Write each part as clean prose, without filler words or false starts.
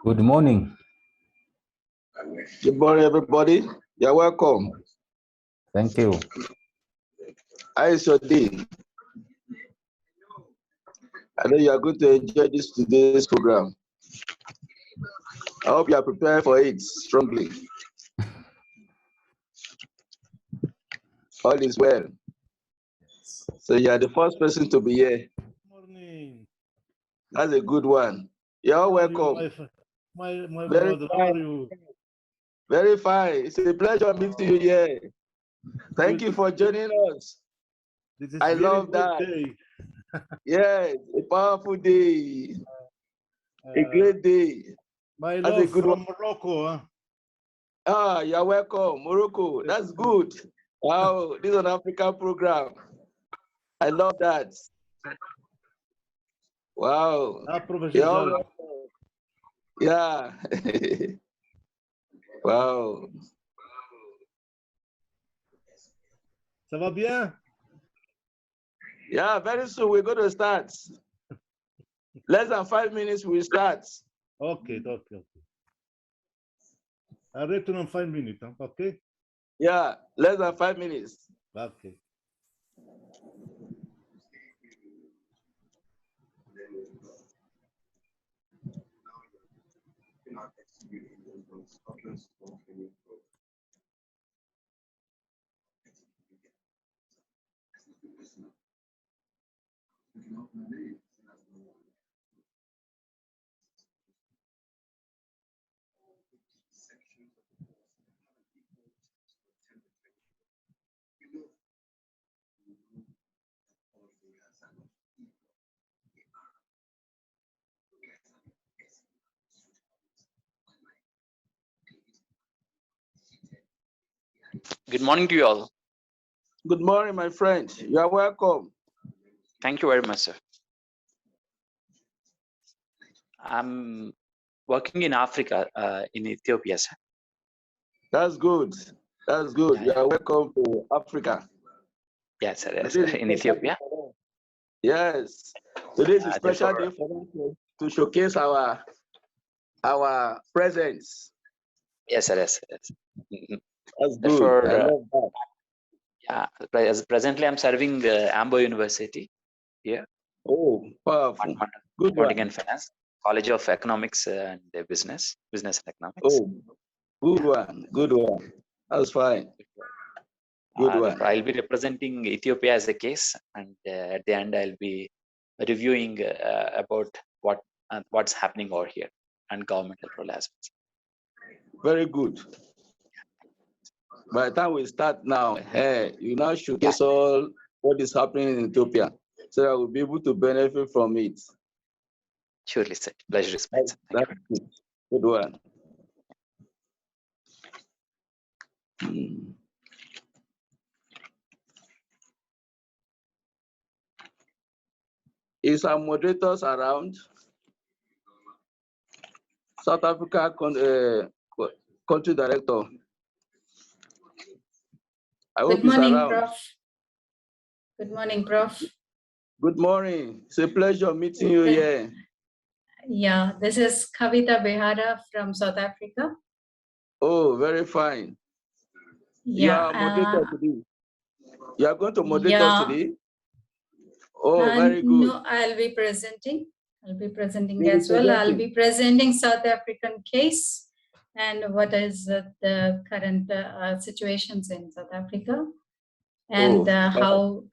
Good morning. Good morning, everybody. You're welcome. Thank you. How is your day? I know you are going to enjoy today's program. I hope you are prepared for it strongly. All is well. So you are the first person to be here. Morning. That's a good one. You're welcome. My Very brother, fine. how are you? Very fine. It's a pleasure meeting you here. Thank you for joining us. This is I very love good that. day. Yes, a powerful day. A great day. My That's love a good from one. Morocco. Huh? Ah, you're welcome, Morocco. That's good. Wow, this is an African program. I love that. Wow. Ah, Professor You're Charles. welcome. Yeah. Wow. Ça va bien? Yeah, very soon we're going to start. Less than 5 minutes, we'll start. Okay. I'll return in 5 minutes. Huh? Okay? Yeah, less than 5 minutes. Okay. Good morning to you all. Good morning, my friend. You are welcome. Thank you very much, sir. I'm working in Africa, in Ethiopia, sir. That's good. That's good. Yeah, You are welcome to Africa. Yes, sir. Yes, Today sir. is In a special Ethiopia. day for us. Yes. Today is a special Therefore, day for us to showcase our presence. yes, sir. Yes. Mhm. That's good. Therefore, I love that. as presently I'm serving Ambo University here, Oh, powerful. Department of Good Accounting one. and Finance, College of Economics and Business and Economics. Oh, good one. Good one. That's fine. Good one. Therefore, I'll be representing Ethiopia as a case, and at the end, I'll be reviewing about what's happening over here and governmental role as well. Very good. By the time we start now, you now showcase all what is happening in Ethiopia, so that we'll be able to benefit from it. Surely, sir. Pleasure is mine, sir. Thank you. That's good one. Is our moderators around? South Africa country director. I hope Good morning, he's around. Prof. Good morning, Prof. Good morning. It's a pleasure meeting you here. Yeah, this is Kavita Behara from South Africa. Oh, very fine. Yeah, you are moderator today. You are going to moderate us today? Oh, very good. No, I'll be presenting. I'll be presenting as well. I'll be presenting South African case and what is the current situations in South Africa, and how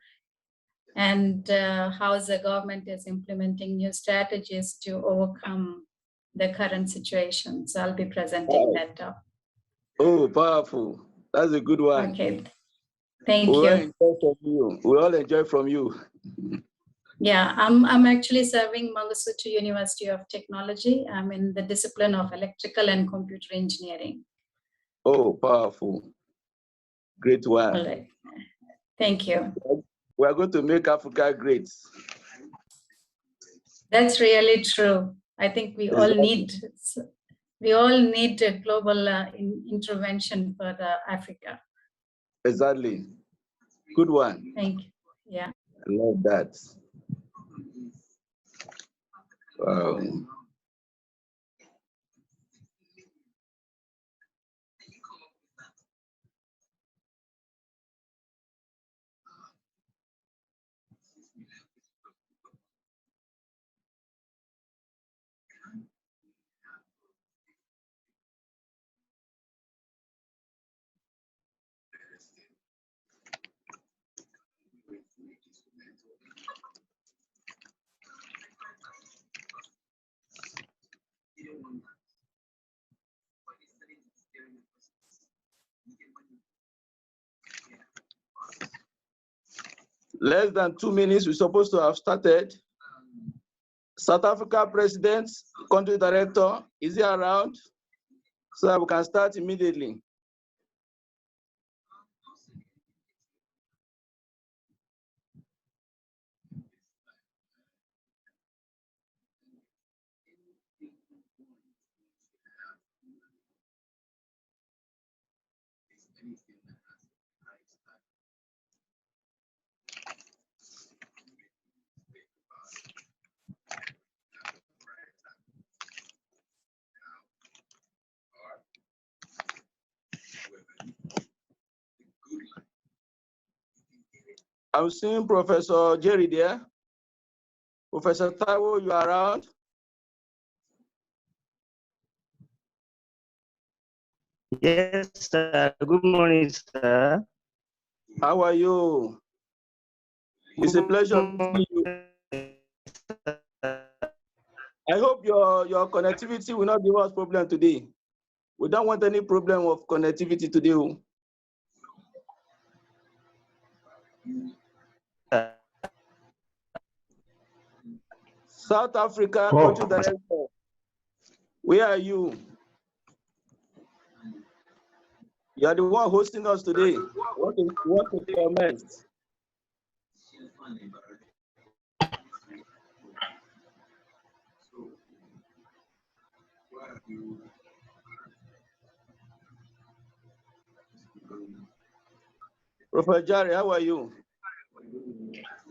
the government is implementing new strategies to overcome the current situation. So I'll be presenting that. Oh, powerful. That's a good one. Okay. Thank you. We all enjoy from you. Yeah, I'm actually serving Mangasutu University of Technology. I'm in the discipline of electrical and computer engineering. Oh, powerful. Great one. All right. Thank you. We are going to make Africa great. That's really true. I think we all need a global intervention for Africa. Exactly. Good one. Thank you. Yeah. I love that. Wow. Less than 2 minutes, we're supposed to have started. South Africa President, Country Director, is he around? So that we can start immediately. I'm seeing Professor Jerry there. Professor Taiwo, you are around? Yes, sir. Good morning, sir. How are you? It's a pleasure to see you. I hope your connectivity will not give us problem today. We don't want any problem of connectivity today. South Africa, Country Director, where are you? You are the one hosting us today. What to comment? Professor Jerry, how are you?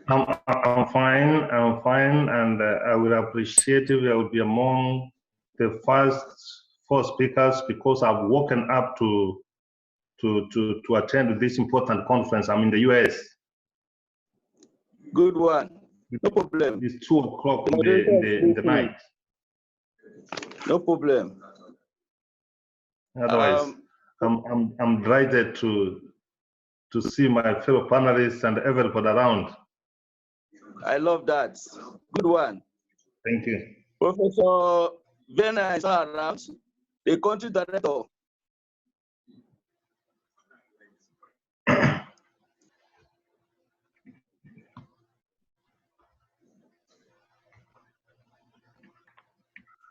I'm fine, and I will appreciate if I will be among the first 4 speakers because I've woken up to attend this important conference. I'm in the US. Good one. No problem. It's 2 o'clock in the night. No problem. Otherwise, I'm delighted to see my fellow panelists and everybody around. I love that. Good one. Thank you. Professor Vena is around, the Country Director.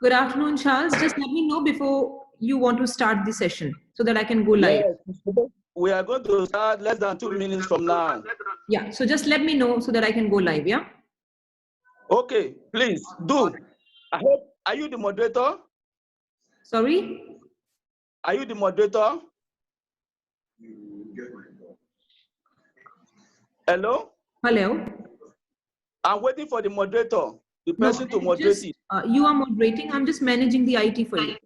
Good afternoon, Charles. Just let me know before you want to start the session so that I can go live. Yes, we are going to start less than 2 minutes from now. Yeah, so just let me know so that I can go live, yeah? Okay, please do. I hope, are you the moderator? Sorry? Are you the moderator? Hello? Hello? I'm waiting for the moderator, the person to moderate it. You are moderating, I'm just managing the IT for you.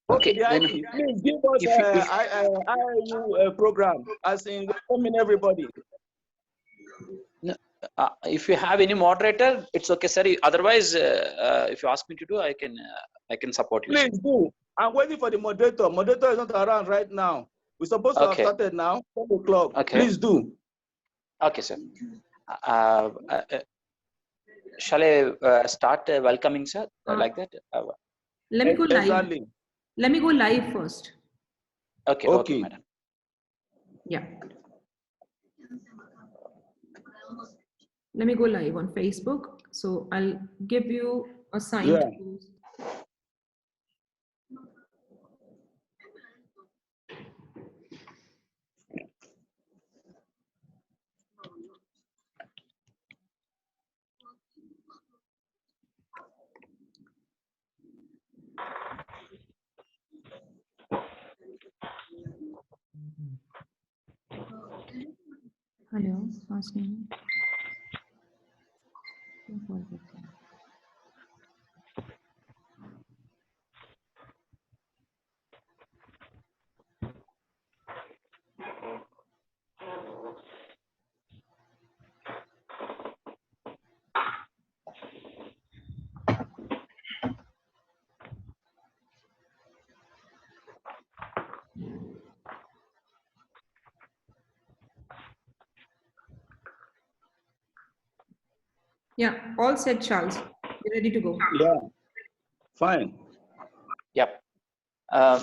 Okay, the IT. Please give us IIU program, as in welcoming everybody. If you have any moderator, it's okay, sir. Otherwise, if you ask me to do, I can support you. Please do. I'm waiting for the moderator. Moderator is not around right now. We're supposed to have started now, 10 o'clock. Okay. Please do. Okay, sir. Shall I start welcoming, sir? Like that? Let me go live. Exactly. Let me go live first. Okay, okay, madam. Yeah. Let me go live on Facebook. So I'll give you a sign to post. Hello, last name. Yeah, all set, Charles. You're ready to go. Yeah, fine. Yep.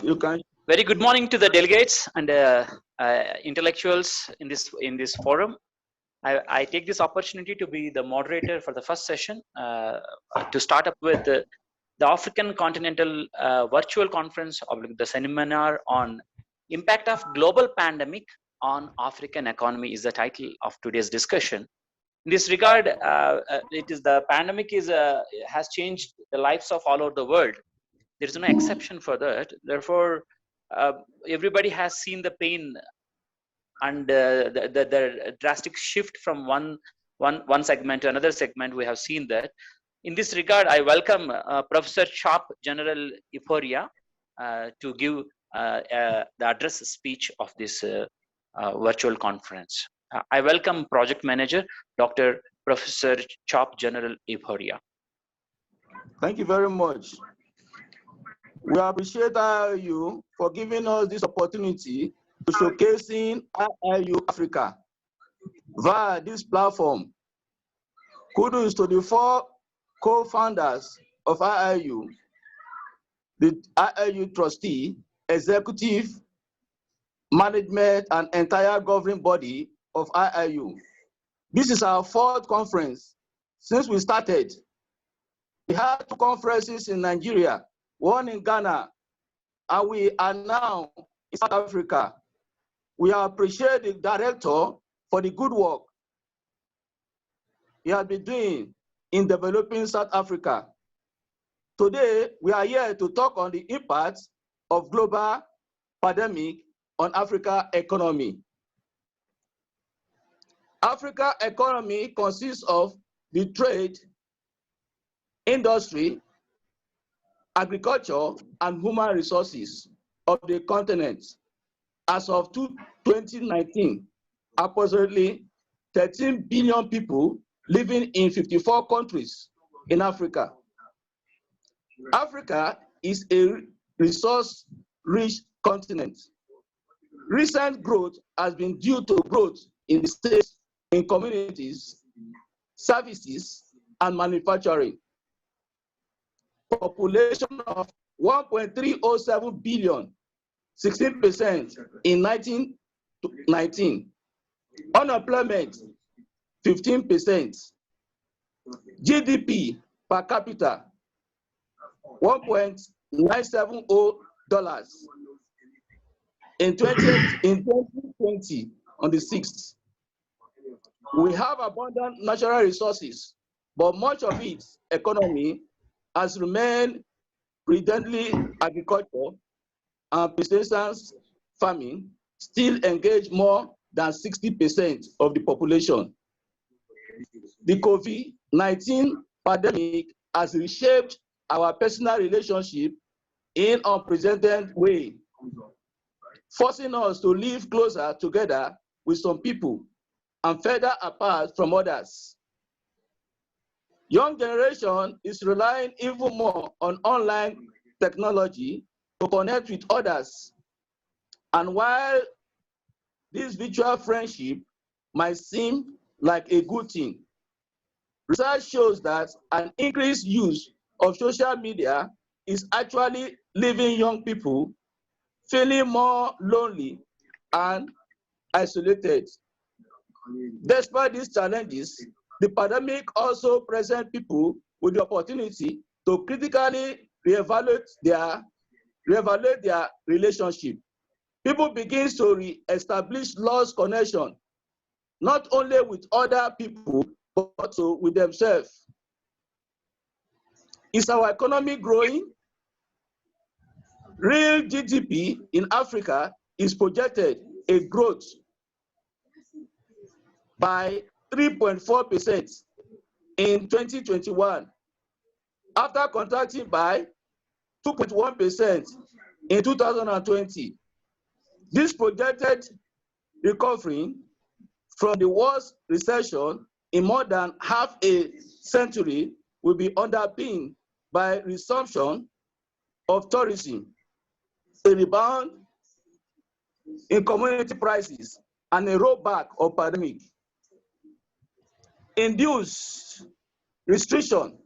You can. Very good morning to the delegates and intellectuals in this forum. I take this opportunity to be the moderator for the first session to start up with the African Continental Virtual Conference of the seminar on impact of global pandemic on African economy is the title of today's discussion. In this regard, the pandemic has changed the lives of all over the world. There is no exception for that. Therefore, everybody has seen the pain and the drastic shift from one segment to another segment. We have seen that. In this regard, I welcome Professor Chop General Iporia to give the address speech of this virtual conference. I welcome Project Manager, Dr. Professor Chop General Iporia. Thank you very much. We appreciate you for giving us this opportunity to showcasing IIU Africa via this platform. Kudos to the 4 co-founders of IIU, the IIU trustee, executive, management, and entire governing body of IIU. This is our 4th conference since we started. We had 2 conferences in Nigeria, 1 in Ghana, and we are now in South Africa. We appreciate the director for the good work he has been doing in developing South Africa. Today, we are here to talk on the impact of global pandemic on Africa economy. Africa economy consists of the trade, industry, agriculture, and human resources of the continent. As of 2019, approximately 13 billion people living in 54 countries in Africa. Africa is a resource-rich continent. Recent growth has been due to growth in the states, in communities, services, and manufacturing. Population of 1.307 billion, 16% in 1919. Unemployment, 15%. GDP per capita, $1.970 in 2020 on the 6th. We have abundant natural resources, but much of its economy has remained predominantly agriculture and persistence farming, still engage more than 60% of the population. The COVID-19 pandemic has reshaped our personal relationship in an unprecedented way, forcing us to live closer together with some people and further apart from others. Young generation is relying even more on online technology to connect with others. And while this virtual friendship might seem like a good thing, research shows that an increased use of social media is actually leaving young people feeling more lonely and isolated. Despite these challenges, the pandemic also presents people with the opportunity to critically reevaluate their relationship. People begin to re-establish lost connection, not only with other people, but also with themselves. Is our economy growing? Real GDP in Africa is projected a growth by 3.4% in 2021, after contracting by 2.1% in 2020. This projected recovery from the worst recession in more than half a century will be underpinned by resumption of tourism, a rebound in commodity prices, and a rollback of pandemic. Induced restriction,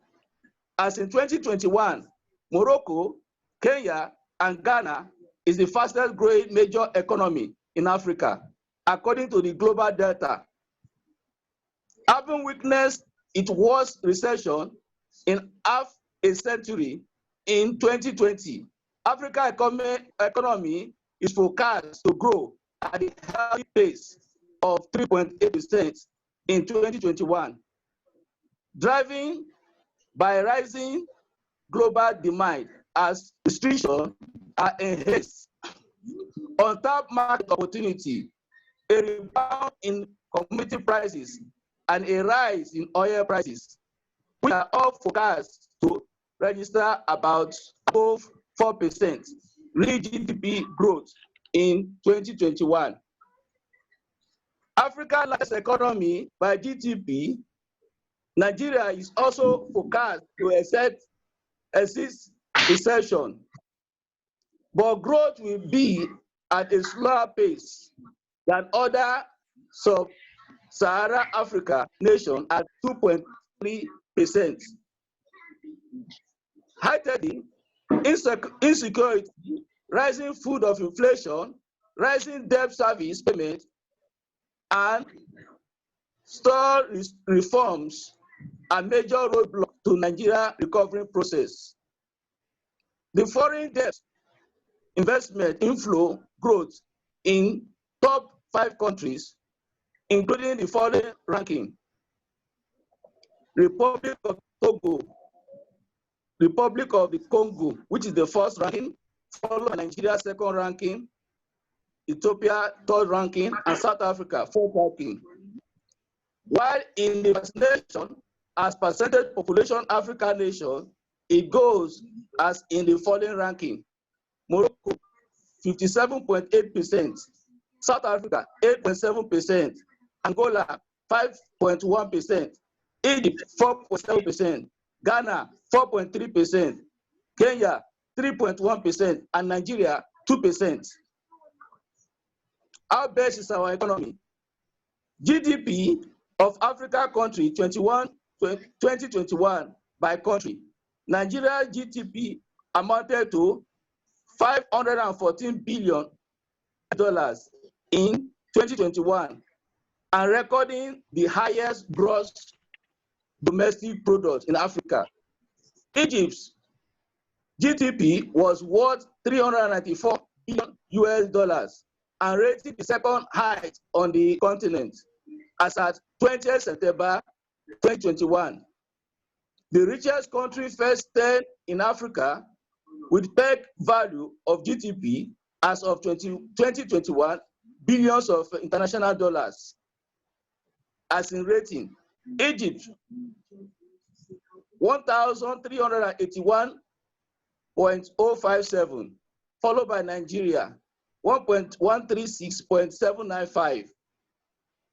as in 2021, Morocco, Kenya, and Ghana is the fastest growing major economy in Africa, according to the global data. Having witnessed its worst recession in half a century in 2020, Africa's economy is forecast to grow at a healthy pace of 3.8% in 2021, driven by rising global demand as restrictions are enhanced. On-tap market opportunity, a rebound in commodity prices, and a rise in oil prices, which are all forecast to register about above 4% real GDP growth in 2021. Africa's largest economy by GDP, Nigeria is also forecast to exceed recession, but growth will be at a slower pace than other sub-Saharan Africa nations at 2.3%. Heightening insecurity, rising food of inflation, rising debt service payment, and store reforms are major roadblocks to Nigeria recovery process. The foreign debt investment inflow growth in top 5 countries, including the following ranking: Republic of Togo, Republic of the Congo, which is the first ranking, followed by Nigeria second ranking, Ethiopia third ranking, and South Africa fourth ranking. While in the vaccination as percentage population African nation, it goes as in the following ranking: Morocco 57.8%, South Africa 8.7%, Angola 5.1%, Egypt 4.7%, Ghana 4.3%, Kenya 3.1%, and Nigeria 2%. How best is our economy? GDP of Africa country 2021 by country. Nigeria GDP amounted to $514 billion in 2021 and recording the highest gross domestic product in Africa. Egypt's GDP was worth $394 billion and rated the second highest on the continent as at 20th September 2021. The richest country first 10 in Africa with peg value of GDP as of 2021 billions of international dollars. As in rating, Egypt 1,381.057, followed by Nigeria 1,136.795,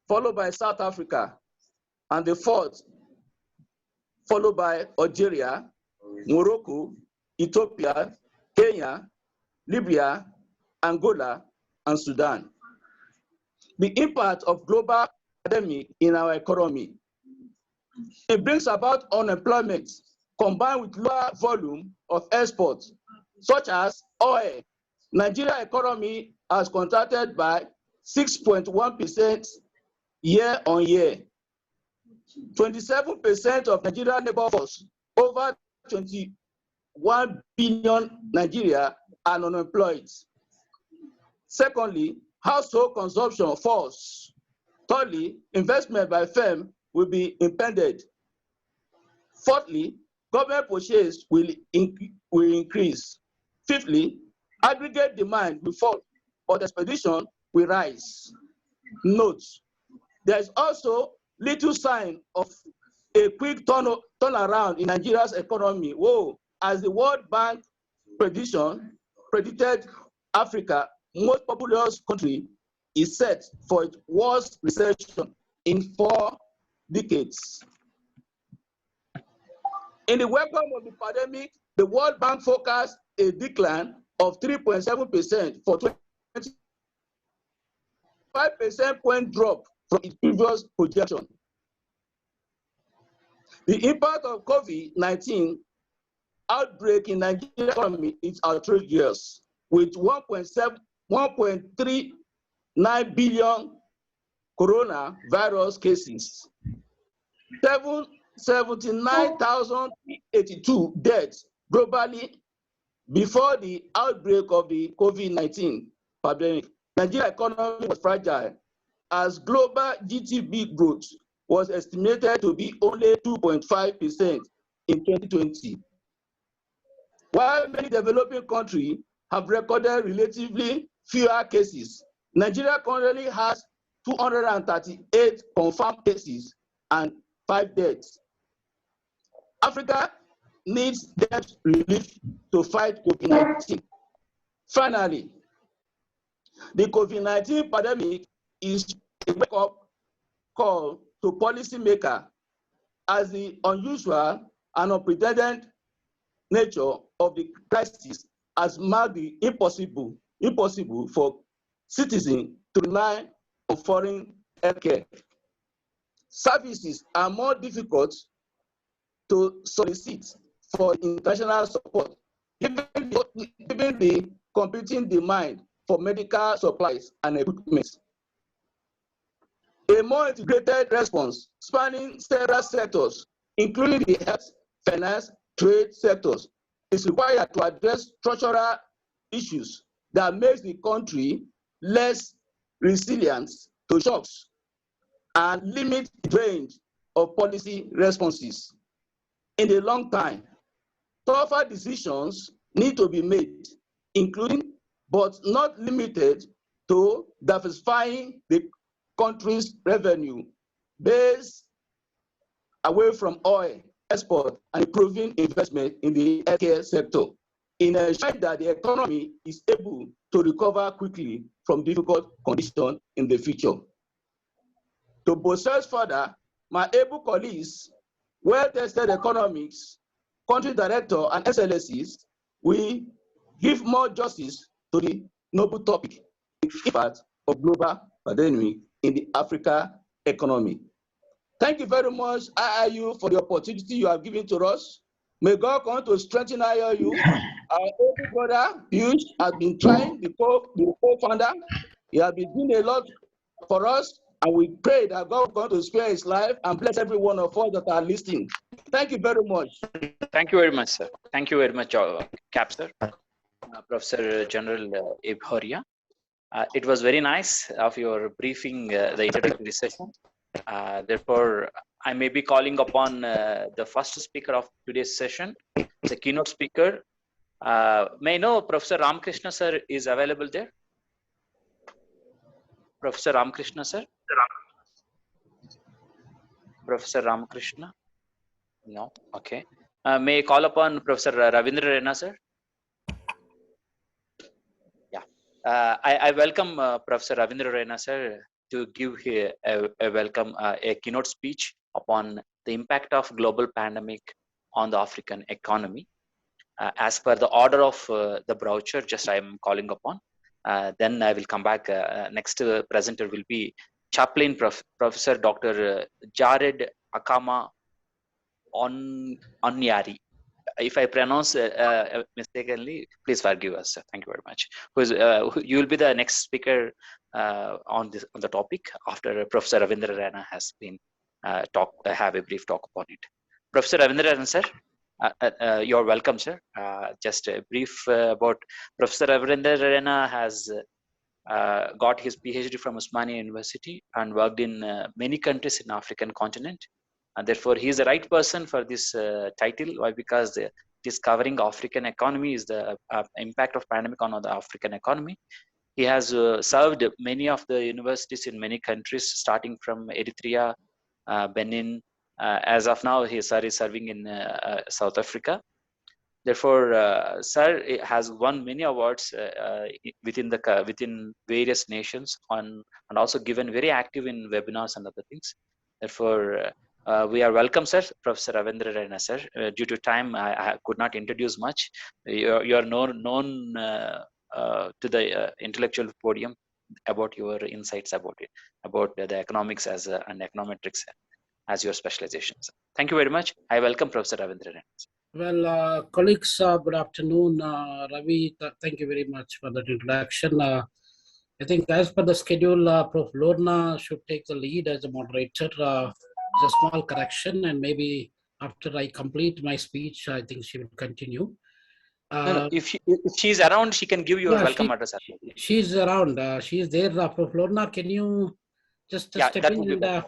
followed by South Africa, and the fourth followed by Algeria, Morocco, Ethiopia, Kenya, Libya, Angola, and Sudan. The impact of global pandemic in our economy. It brings about unemployment combined with lower volume of exports, such as oil. Nigeria economy has contracted by 6.1% year on year. 27% of Nigeria labor force, over 21 billion Nigeria, are unemployed. Secondly, household consumption falls. Thirdly, investment by firm will be impeded. Fourthly, government purchase will increase. Fifthly, aggregate demand will fall, but expedition will rise. Note, there is also little sign of a quick turnaround in Nigeria's economy. Whoa, as the World Bank predicted Africa, most populous country, is set for its worst recession in 4 decades. In the welcome of the pandemic, the World Bank forecast a decline of 3.7% for 2020, 5% point drop from its previous projection. The impact of COVID-19 outbreak in Nigerian economy is outrageous, with 1.39 billion coronavirus cases 79,082 deaths globally before the outbreak of the COVID-19 pandemic. Nigeria's economy was fragile as global GDP growth was estimated to be only 2.5% in 2020. While many developing countries have recorded relatively fewer cases, Nigeria currently has 238 confirmed cases and 5 deaths. Africa needs debt relief to fight COVID-19. Finally, the COVID-19 pandemic is a wake-up call to policymakers as the unusual and unprecedented nature of the crisis has marked the impossible for citizens to rely on foreign healthcare. Services are more difficult to solicit for international support, given the competing demand for medical supplies and equipment. A more integrated response spanning several sectors, including the health, finance, trade sectors, is required to address structural issues that makes the country less resilient to shocks and limit the range of policy responses. In the long term, tougher decisions need to be made, including but not limited to diversifying the country's revenue base away from oil export and improving investment in the healthcare sector in ensuring that the economy is able to recover quickly from difficult conditions in the future. To process further, my able colleagues, well-tested economics, country director, and excellencies will give more justice to the noble topic, the impact of global pandemic in the Africa economy. Thank you very much, IIU, for the opportunity you have given to us. May God continue to strengthen IIU. Our older brother, Piyush, has been trying, the co-founder. He has been doing a lot for us, and we pray that God will continue to spare his life and bless every one of us that are listening. Thank you very much. Thank you very much, sir. Thank you very much, Cap, sir. Professor General Ibhoria. It was very nice of your briefing the introductory session. Therefore, I may be calling upon the first speaker of today's session, the keynote speaker. May I know Professor Ramakrishna sir is available there? Professor Ramakrishna sir? Professor Ramakrishna? No, okay. May I call upon Professor Ravindra Rena sir? Yeah, I welcome Professor Ravindra Rena sir to give here a welcome, a keynote speech upon the impact of global pandemic on the African economy. As per the order of the brochure, just I am calling upon. Then I will come back. Next presenter will be Chaplain Professor Dr. Jared Akama Onyari. If I pronounce mistakenly, please forgive us. Thank you very much. You will be the next speaker on the topic after Professor Ravindra Rana has been have a brief talk upon it. Professor Ravindra Rana, sir, you're welcome, sir. Just a brief about Professor Ravindra Rana has got his PhD from Osmania University and worked in many countries in African continent. And therefore, he is the right person for this title. Why? Because it is covering African economy, is the impact of pandemic on the African economy. He has served many of the universities in many countries, starting from Eritrea, Benin. As of now, sir is serving in South Africa. Therefore, sir has won many awards within various nations and also given very active in webinars and other things. Therefore, we are welcome, sir, Professor Ravindra Rana, sir. Due to time, I could not introduce much. You are known to the intellectual podium about your insights about it, about the economics as and econometrics as your specializations. Thank you very much. I welcome Professor Ravindra Rana. Well, colleagues, good afternoon. Ravi, thank you very much for that introduction. I think as per the schedule, Prof. Lorna should take the lead as a moderator. a small correction, and maybe after I complete my speech, I think she will continue. If she's around, she can give your welcome address. She's around. She's there. Florna, can you just step in and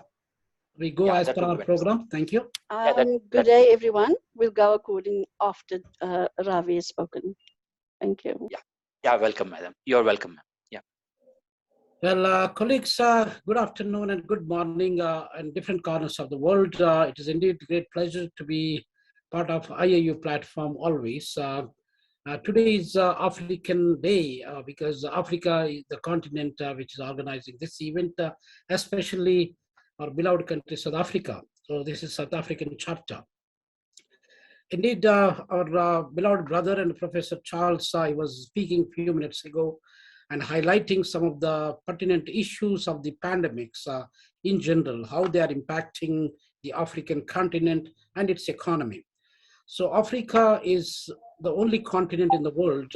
we go as per our program? Thank you. Good day, everyone. We'll go according after Ravi has spoken. Thank you. Yeah, welcome, madam. You're welcome, ma'am. Yeah. Well, colleagues, good afternoon and good morning in different corners of the world. It is indeed a great pleasure to be part of IAU platform always. Today is African Day because Africa is the continent which is organizing this event, especially our beloved country, South Africa. So this is South African chapter. Indeed, our beloved brother and Professor Charles, I was speaking a few minutes ago and highlighting some of the pertinent issues of the pandemics in general, how they are impacting the African continent and its economy. So Africa is the only continent in the world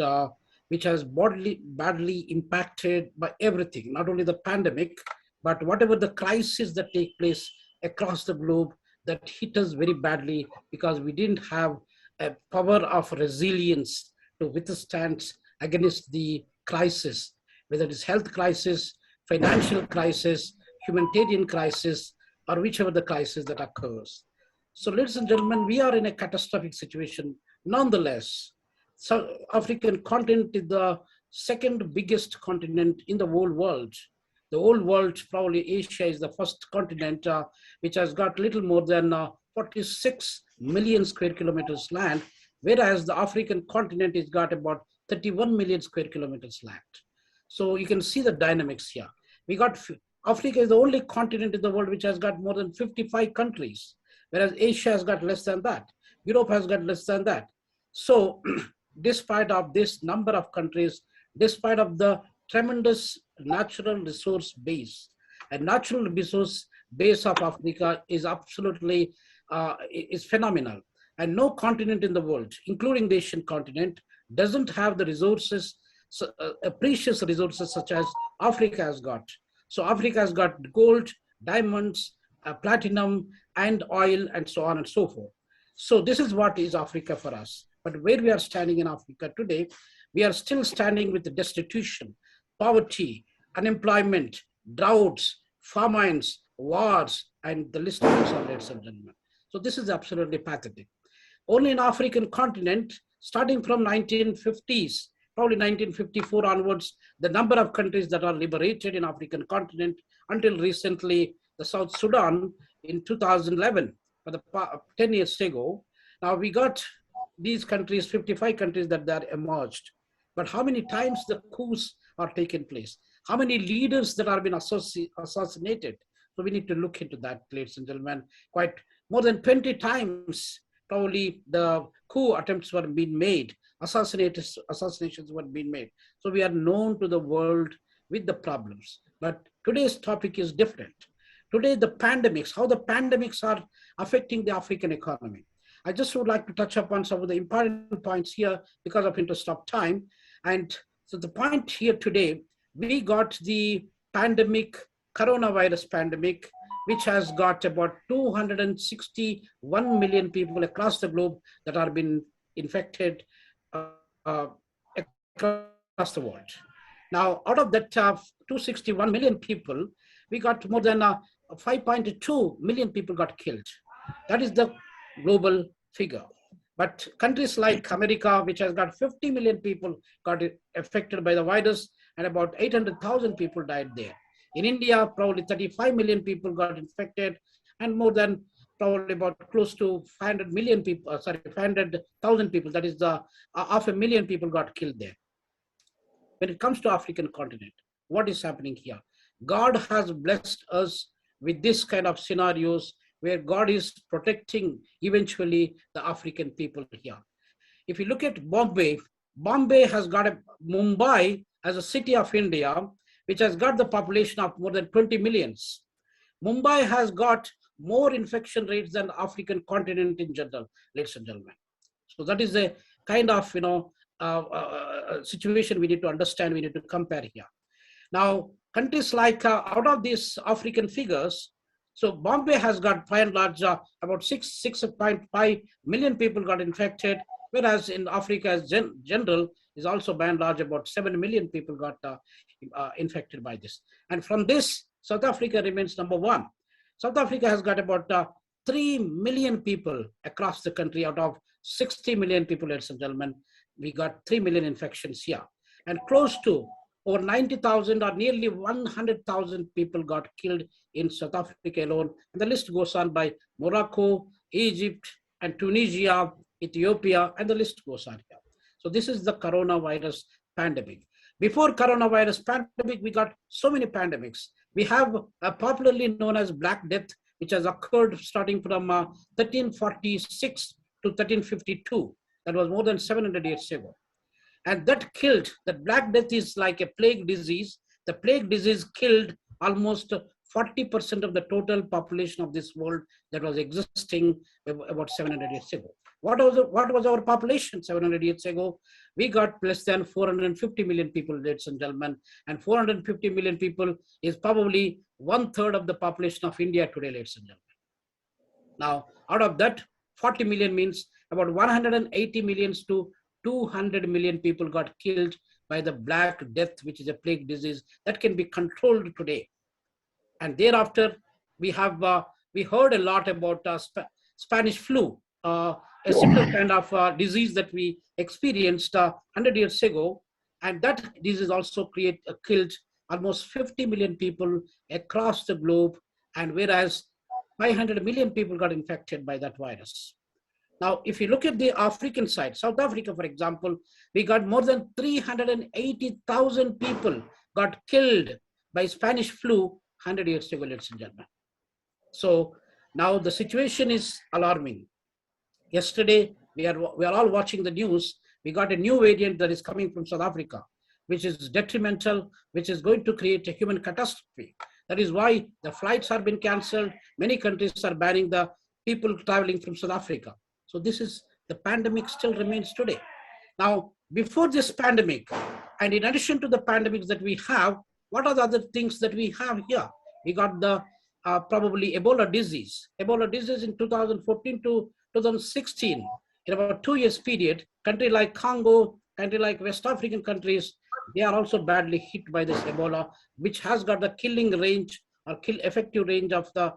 which has badly impacted by everything, not only the pandemic, but whatever the crisis that take place across the globe that hit us very badly because we didn't have a power of resilience to withstand against the crisis, whether it is health crisis, financial crisis, humanitarian crisis, or whichever the crisis that occurs. So ladies and gentlemen, we are in a catastrophic situation. Nonetheless, South African continent is the second biggest continent in the whole world. The whole world, probably Asia is the first continent which has got little more than 46 million square kilometers land, whereas the African continent has got about 31 million square kilometers land. So you can see the dynamics here. Africa is the only continent in the world which has got more than 55 countries. Whereas Asia has got less than that. Europe has got less than that. So despite of this number of countries, despite of the tremendous natural resource base, and natural resource base of Africa is absolutely is phenomenal. And no continent in the world, including the Asian continent, doesn't have the resources, precious resources such as Africa has got. So Africa has got gold, diamonds, platinum, and oil, and so on and so forth. So this is what is Africa for us. But where we are standing in Africa today, we are still standing with the destitution, poverty, unemployment, droughts, famines, wars, and the list goes on, ladies and gentlemen. So this is absolutely pathetic. Only in African continent, starting from 1950s, probably 1954 onwards, the number of countries that are liberated in African continent until recently, the South Sudan in 2011, for the 10 years ago. Now we got these countries, 55 countries that are emerged. But how many times the coups are taken place? How many leaders that are been assassinated? So we need to look into that, ladies and gentlemen. Quite more than 20 times, probably the coup attempts were being made, assassinations were being made. So we are known to the world with the problems. But today's topic is different. Today, the pandemics, how the pandemics are affecting the African economy. I just would like to touch upon some of the important points here because of interest of time. And so the point here today, we got the pandemic, coronavirus pandemic, which has got about 261 million people across the globe that are been infected across the world. Now, out of that 261 million people, we got more than 5.2 million people got killed. That is the global figure. But countries like America, which has got 50 million people got affected by the virus, and about 800,000 people died there. In India, probably 35 million people got infected, and more than probably about close to 500 million people, 500,000 people, that is the 500,000 people got killed there. When it comes to African continent, what is happening here? God has blessed us with this kind of scenarios where God is protecting eventually the African people here. If you look at Bombay, Bombay has got Mumbai as a city of India, which has got the population of more than 20 millions. Mumbai has got more infection rates than the African continent in general, ladies and gentlemen. So that is a kind of, situation we need to understand, we need to compare here. Now, countries like, out of these African figures, So Bombay has got by and large about 6.5 million people got infected, whereas in Africa as general is also by and large about 7 million people got infected by this. And from this, South Africa remains number one. South Africa has got about 3 million people across the country out of 60 million people, ladies and gentlemen. We got 3 million infections here. And close to over 90,000 or nearly 100,000 people got killed in South Africa alone. And the list goes on by Morocco, Egypt, and Tunisia, Ethiopia, and the list goes on here. So this is the coronavirus pandemic. Before coronavirus pandemic, we got so many pandemics. We have a popularly known as Black Death, which has occurred starting from 1346 to 1352. That was more than 700 years ago. And that killed, that Black Death is like a plague disease. The plague disease killed almost 40% of the total population of this world that was existing about 700 years ago. What was our population 700 years ago? We got less than 450 million people, ladies and gentlemen. And 450 million people is probably 1/3 of the population of India today, ladies and gentlemen. Now, out of that, 40 million means about 180 million to 200 million people got killed by the Black Death, which is a plague disease that can be controlled today. And thereafter, we heard a lot about Spanish flu, a similar kind of disease that we experienced 100 years ago. And that disease also killed almost 50 million people across the globe. And whereas 500 million people got infected by that virus. Now, if you look at the African side, South Africa, for example, we got more than 380,000 people got killed by Spanish flu 100 years ago, ladies and gentlemen. So now the situation is alarming. Yesterday, we are all watching the news. We got a new variant that is coming from South Africa, which is detrimental, which is going to create a human catastrophe. That is why the flights have been canceled. Many countries are banning the people traveling from South Africa. So this is, the pandemic still remains today. Now, before this pandemic, and in addition to the pandemics that we have, what are the other things that we have here? We got the probably Ebola disease. Ebola disease in 2014 to 2016, in about 2 years period, country like Congo, country like West African countries, they are also badly hit by this Ebola, which has got the killing range or effective range of the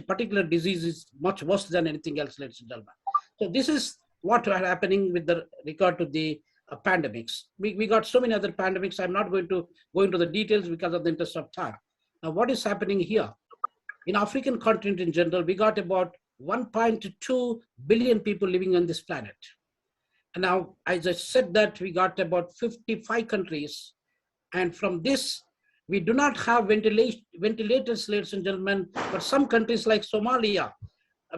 particular disease is much worse than anything else, ladies and gentlemen. So this is what are happening with regard to the pandemics. We got so many other pandemics. I'm not going to go into the details because of the interest of time. Now, what is happening here? In African continent in general, we got about 1.2 billion people living on this planet. And now, as I said that, we got about 55 countries. And from this, we do not have ventilators, ladies and gentlemen, but some countries like Somalia,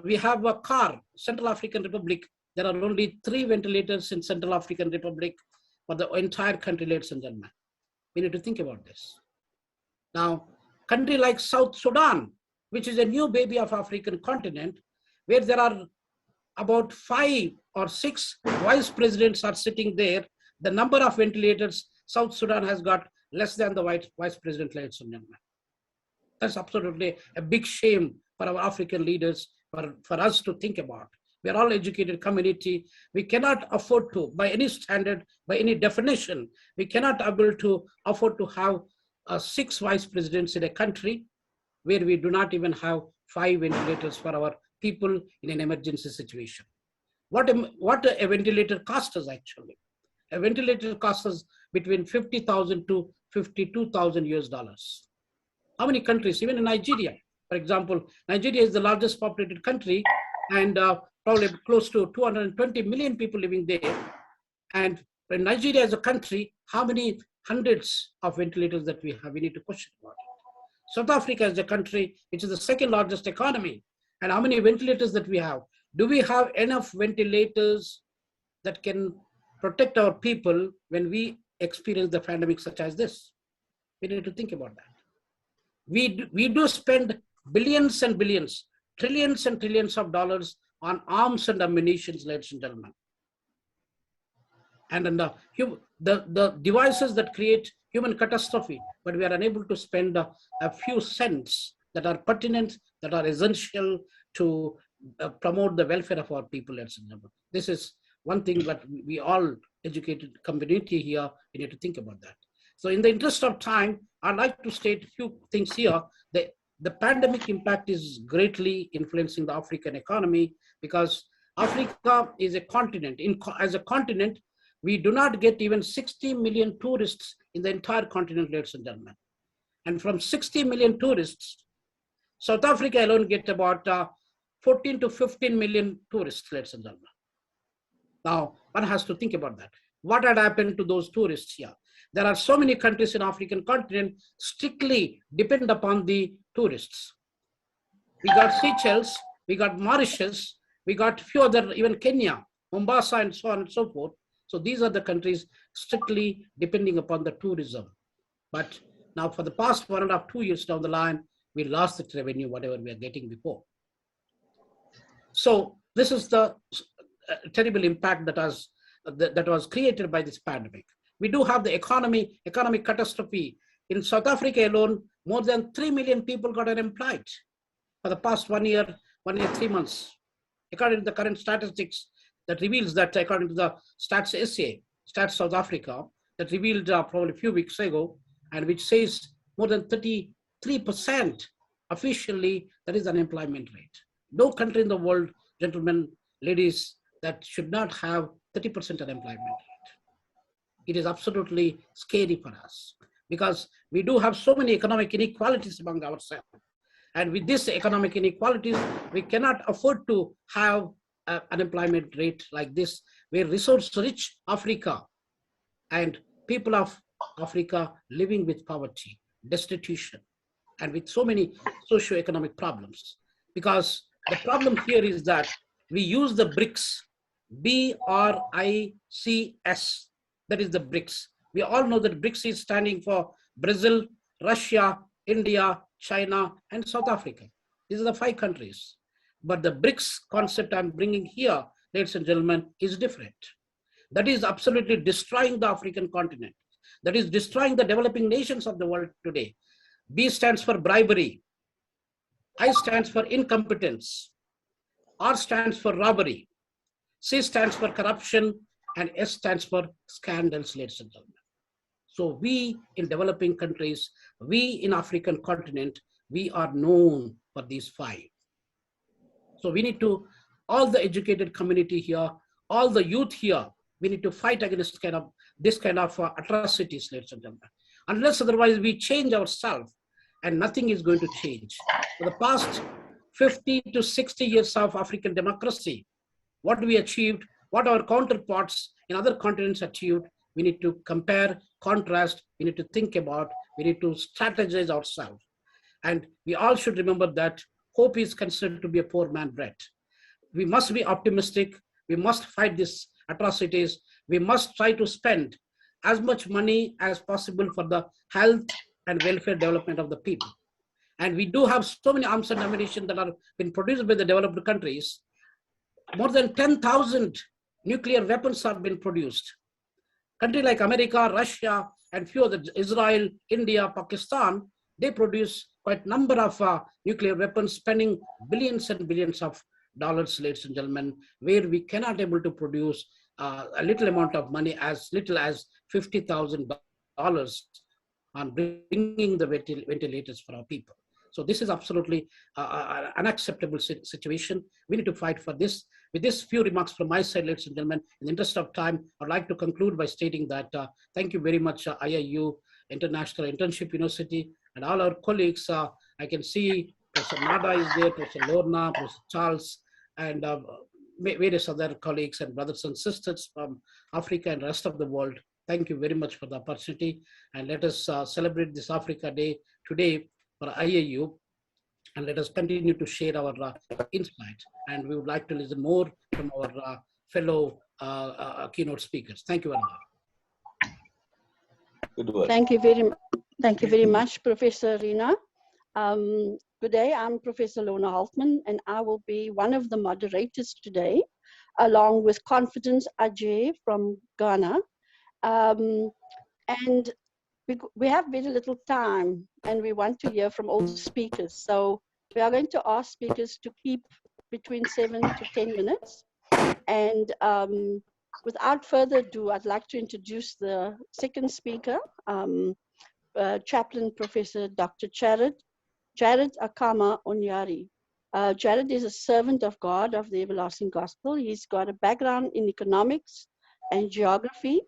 we have a Central African Republic. There are only 3 ventilators in Central African Republic for the entire country, ladies and gentlemen. We need to think about this. Now, country like South Sudan, which is a new baby of African continent, where there are about 5 or 6 vice presidents are sitting there. The number of ventilators South Sudan has got less than the vice president, ladies and gentlemen. That's absolutely a big shame for our African leaders, for us to think about. We are all educated community. We cannot afford to, by any standard, by any definition, we cannot able to afford to have 6 vice presidents in a country where we do not even have 5 ventilators for our people in an emergency situation. What a ventilator costs us actually? A ventilator costs us between 50,000 to 52,000 US dollars. How many countries, even in Nigeria, for example, Nigeria is the largest populated country and probably close to 220 million people living there. And in Nigeria as a country, how many hundreds of ventilators that we have, we need to question about it. South Africa is a country which is the 2nd largest economy. And how many ventilators that we have? Do we have enough ventilators that can protect our people when we experience the pandemic such as this? We need to think about that. We do spend billions and billions, trillions and trillions of dollars on arms and ammunition, ladies and gentlemen. And the devices that create human catastrophe, but we are unable to spend a few cents that are pertinent, that are essential to promote the welfare of our people, ladies and gentlemen. This is one thing that we all educated community here, we need to think about that. So in the interest of time, I'd like to state a few things here. The pandemic impact is greatly influencing the African economy because Africa is a continent. As a continent, we do not get even 60 million tourists in the entire continent, ladies and gentlemen. And from 60 million tourists, South Africa alone get about 14 to 15 million tourists, ladies and gentlemen. Now, one has to think about that. What had happened to those tourists here? There are so many countries in African continent strictly depend upon the tourists. We got Seychelles, we got Mauritius, we got few other, even Kenya, Mombasa, and so on and so forth. So these are the countries strictly depending upon the tourism. But now for the past 1.5 to 2 years down the line, we lost the revenue, whatever we are getting before. So this is the terrible impact that was created by this pandemic. We do have the economic catastrophe. In South Africa alone, more than 3 million people got unemployed for the past 1 year, 3 months. According to the current statistics, that reveals that according to the Stats SA, Stats South Africa, that revealed probably a few weeks ago, and which says more than 33% officially, that is unemployment rate. No country in the world, gentlemen, ladies, that should not have 30% unemployment rate. It is absolutely scary for us because we do have so many economic inequalities among ourselves. And with this economic inequalities, we cannot afford to have an unemployment rate like this, where resource-rich Africa and people of Africa living with poverty, destitution, and with so many socio-economic problems. Because the problem here is that we use the BRICS, B-R-I-C-S, that is the BRICS. We all know that BRICS is standing for Brazil, Russia, India, China, and South Africa. These are the 5 countries. But the BRICS concept I'm bringing here, ladies and gentlemen, is different. That is absolutely destroying the African continent. That is destroying the developing nations of the world today. B stands for bribery. I stands for incompetence. R stands for robbery. C stands for corruption. And S stands for scandals, ladies and gentlemen. So we in developing countries, we in African continent, we are known for these 5. So we need to, all the educated community here, all the youth here, we need to fight against this kind of atrocities, ladies and gentlemen. Unless otherwise we change ourselves, and nothing is going to change. For the past 50 to 60 years of African democracy, what we achieved, what our counterparts in other continents achieved, we need to compare, contrast, we need to think about, we need to strategize ourselves. And we all should remember that hope is considered to be a poor man's bread. We must be optimistic. We must fight these atrocities. We must try to spend as much money as possible for the health and welfare development of the people. And we do have so many arms and ammunition that are been produced by the developed countries. More than 10,000 nuclear weapons have been produced. Countries like America, Russia, and few other, Israel, India, Pakistan, they produce quite a number of nuclear weapons, spending billions and billions of dollars, ladies and gentlemen, where we cannot able to produce a little amount of money, as little as $50,000 on bringing the ventilators for our people. So this is absolutely unacceptable situation. We need to fight for this. With this few remarks from my side, ladies and gentlemen, in the interest of time, I'd like to conclude by stating that thank you very much, IIU, International Internship University, and all our colleagues. I can see Professor Nada is there, Professor Lorna, Professor Charles, and various other colleagues and brothers and sisters from Africa and the rest of the world. Thank you very much for the opportunity. And let us celebrate this Africa Day today for IIU. And let us continue to share our insight. And we would like to listen more from our fellow keynote speakers. Thank you very much. Good work. Thank you very much, Professor Rina. Good day, I'm Professor Lorna Haltman, and I will be one of the moderators today, along with Confidence Ajay from Ghana. And we have very little time and we want to hear from all speakers. So we are going to ask speakers to keep between 7 to 10 minutes. And without further ado, I'd like to introduce the second speaker, Chaplain Professor Dr. Jared Akama Onyari. Jared is a servant of God of the everlasting gospel. He's got a background in economics and geography,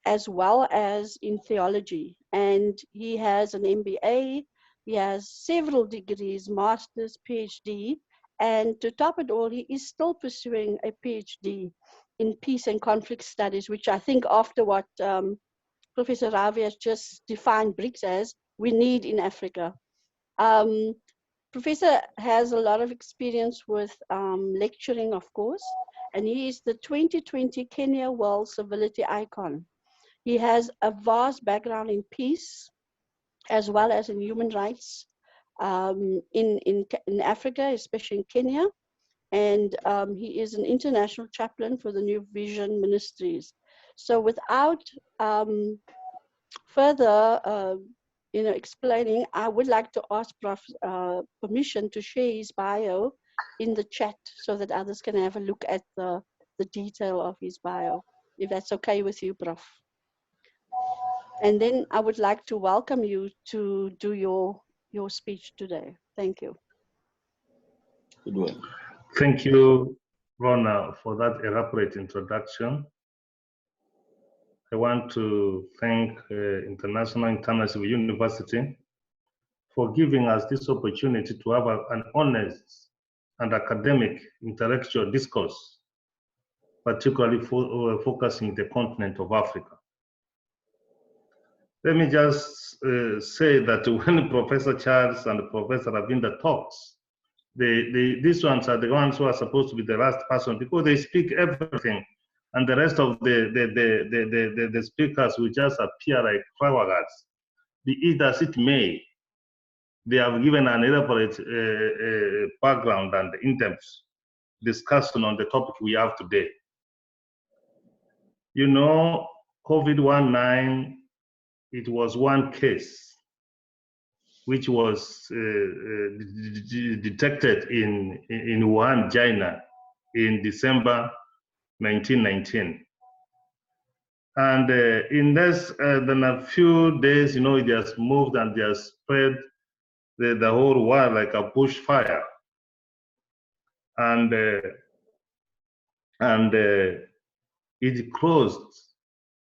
as well as in theology. And he has an MBA, he has several degrees, master's, PhD, and to top it all, he is still pursuing a PhD in peace and conflict studies, which I think after what Professor Ravi has just defined BRICS as, we need in Africa. Professor has a lot of experience with lecturing, of course, and he is the 2020 Kenya World Civility Icon. He has a vast background in peace, as well as in human rights in Africa, especially in Kenya. And he is an international chaplain for the New Vision Ministries. So without further explaining, I would like to ask Prof permission to share his bio in the chat so that others can have a look at the detail of his bio, if that's okay with you, Prof. And then I would like to welcome you to do your speech today. Thank you. Thank you, Rona, for that elaborate introduction. I want to thank International University for giving us this opportunity to have an honest and academic intellectual discourse, particularly focusing the continent of Africa. Let me just say that when Professor Charles and Professor Ravinda talks, these ones are the ones who are supposed to be the last person because they speak everything, and the rest of the speakers will just appear like fireworks. Be it as it may, they have given an elaborate background and in-depth discussion on the topic we have today. You know, COVID-19, it was one case which was detected in Wuhan, China in December 1919. And in less than a few days, you know, it has moved and it has spread the whole world like a bushfire. And it closed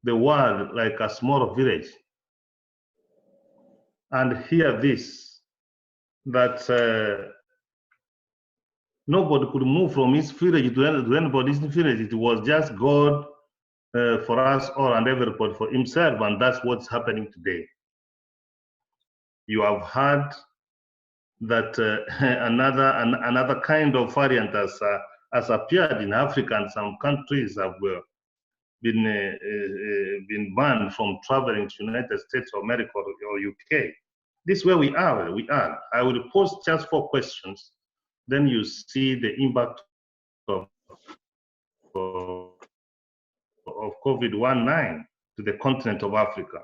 the world like a small village. And hear this, that nobody could move from his village to anybody's village. It was just God for us all and everybody for himself, and that's what's happening today. You have heard that another kind of variant has appeared in Africa, and some countries have been banned from traveling to United States of America or UK. This is where we are. I will pose just 4 questions, then you see the impact of COVID-19 to the continent of Africa.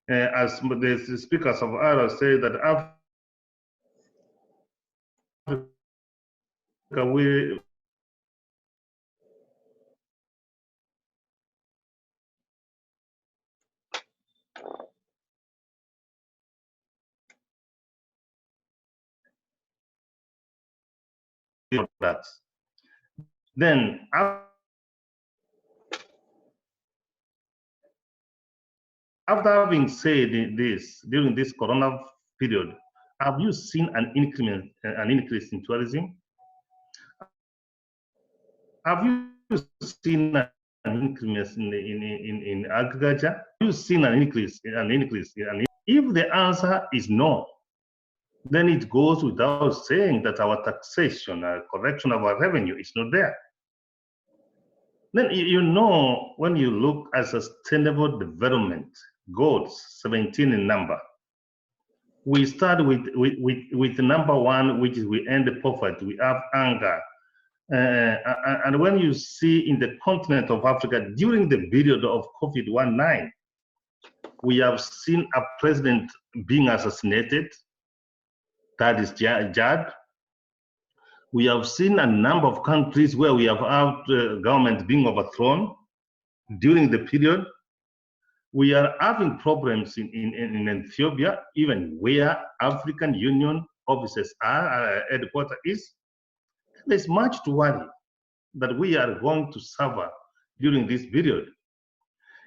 As the speakers of ours say that Africa will that. Then after having said this, during this corona period, have you seen an increase in tourism? Have you seen an increase in agriculture? Have you seen an increase? If the answer is no, then it goes without saying that our taxation, correction of our revenue is not there. Then you know, when you look at sustainable development goals, 17 in number, we start with number 1, which is we end the poverty, we have hunger. And when you see in the continent of Africa during the period of COVID-19, We have seen a president being assassinated. That is Chad. We have seen a number of countries where we have had government being overthrown during the period. We are having problems in Ethiopia, even where African Union offices are, headquarters is. There's much to worry that we are going to suffer during this period.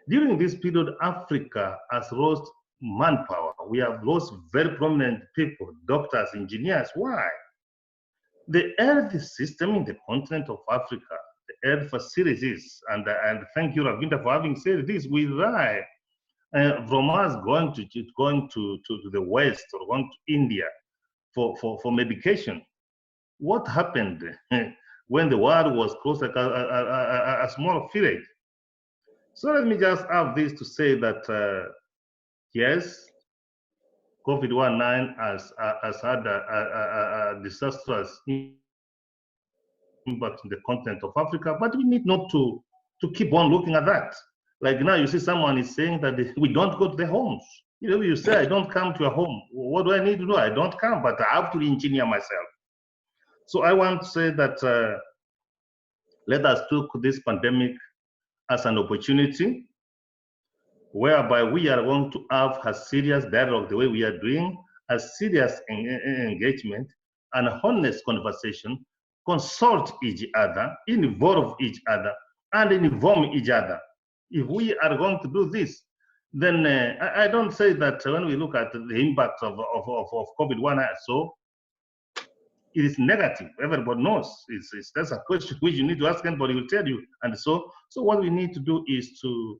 During this period, Africa has lost manpower. We have lost very prominent people, doctors, engineers. Why? The health system in the continent of Africa, the health facilities, and thank you, Ravinda, for having said this, we rely from us going to the West or going to India for medication. What happened when the world was closed like a small village? So let me just have this to say that, yes, COVID-19 has had a disastrous impact in the continent of Africa, but we need not to keep on looking at that. Like now you see someone is saying that we don't go to the homes. You know, you say, I don't come to a home. What do I need to do? I don't come, but I have to engineer myself. So I want to say that let us take this pandemic as an opportunity whereby we are going to have a serious dialogue the way we are doing, a serious engagement, an honest conversation, consult each other, involve each other, and inform each other. If we are going to do this, then I don't say that when we look at the impact of COVID-19, so it is negative. Everybody knows. That's a question which you need to ask, anybody will tell you. And so what we need to do is to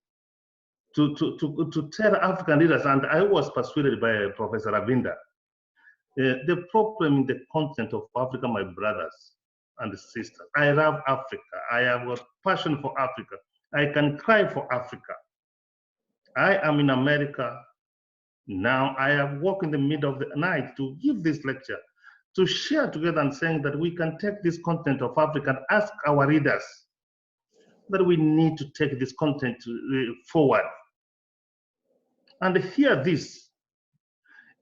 tell African leaders, and I was persuaded by Professor Ravinda, the problem in the continent of Africa, my brothers and sisters, I love Africa. I have a passion for Africa. I can cry for Africa. I am in America now. I have walked in the middle of the night to give this lecture, to share together and saying that we can take this continent of Africa and ask our readers that we need to take this continent forward. And here this,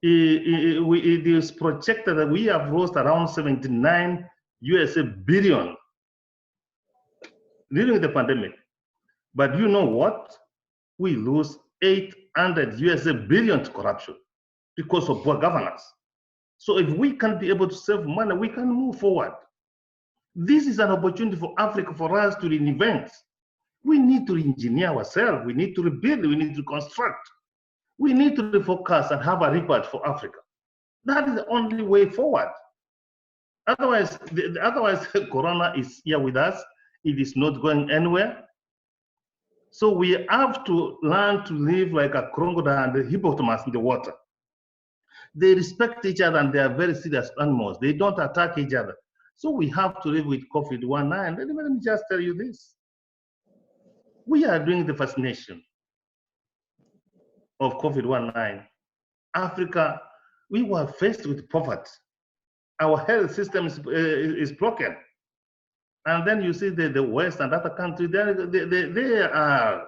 it is projected that we have lost around 79 billion during the pandemic. But you know what? We lose 800 billion to corruption because of poor governance. So if we can be able to save money, we can move forward. This is an opportunity for Africa, for us to reinvent. We need to engineer ourselves. We need to rebuild. We need to construct. We need to refocus and have a rebirth for Africa. That is the only way forward. Otherwise, Corona is here with us. It is not going anywhere. So we have to learn to live like a crocodile and a hippopotamus in the water. They respect each other and they are very serious animals. They don't attack each other. So we have to live with COVID-19. Let me just tell you this. We are doing the vaccination of COVID-19. Africa, we were faced with poverty. Our health system is broken. And then you see the West and other countries, they are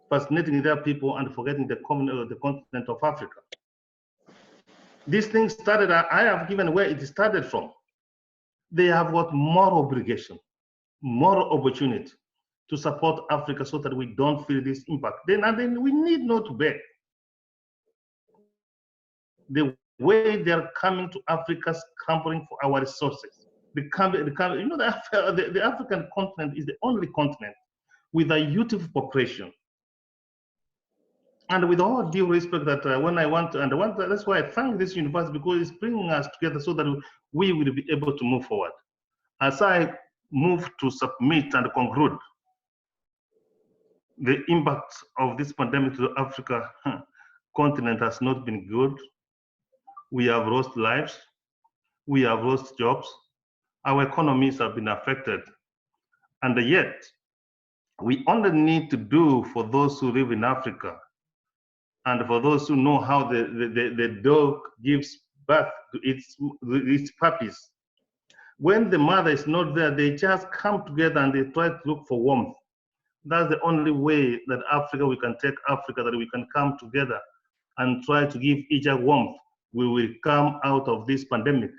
fascinating their people and forgetting the continent of Africa. This thing started, I have given where it started from. They have got more obligation, more opportunity to support Africa so that we don't feel this impact. Then we need not to beg. The way they're coming to Africa, scrambling for our resources. The African continent is the only continent with a youthful population. And with all due respect, that that's why I thank this university, because it's bringing us together so that we will be able to move forward. As I move to submit and conclude, the impact of this pandemic to the Africa continent has not been good. We have lost lives. We have lost jobs. Our economies have been affected. And yet, we only need to do for those who live in Africa and for those who know how the dog gives birth to its puppies. When the mother is not there, they just come together and they try to look for warmth. That's the only way that we can take Africa, that we can come together and try to give each other warmth. We will come out of this pandemic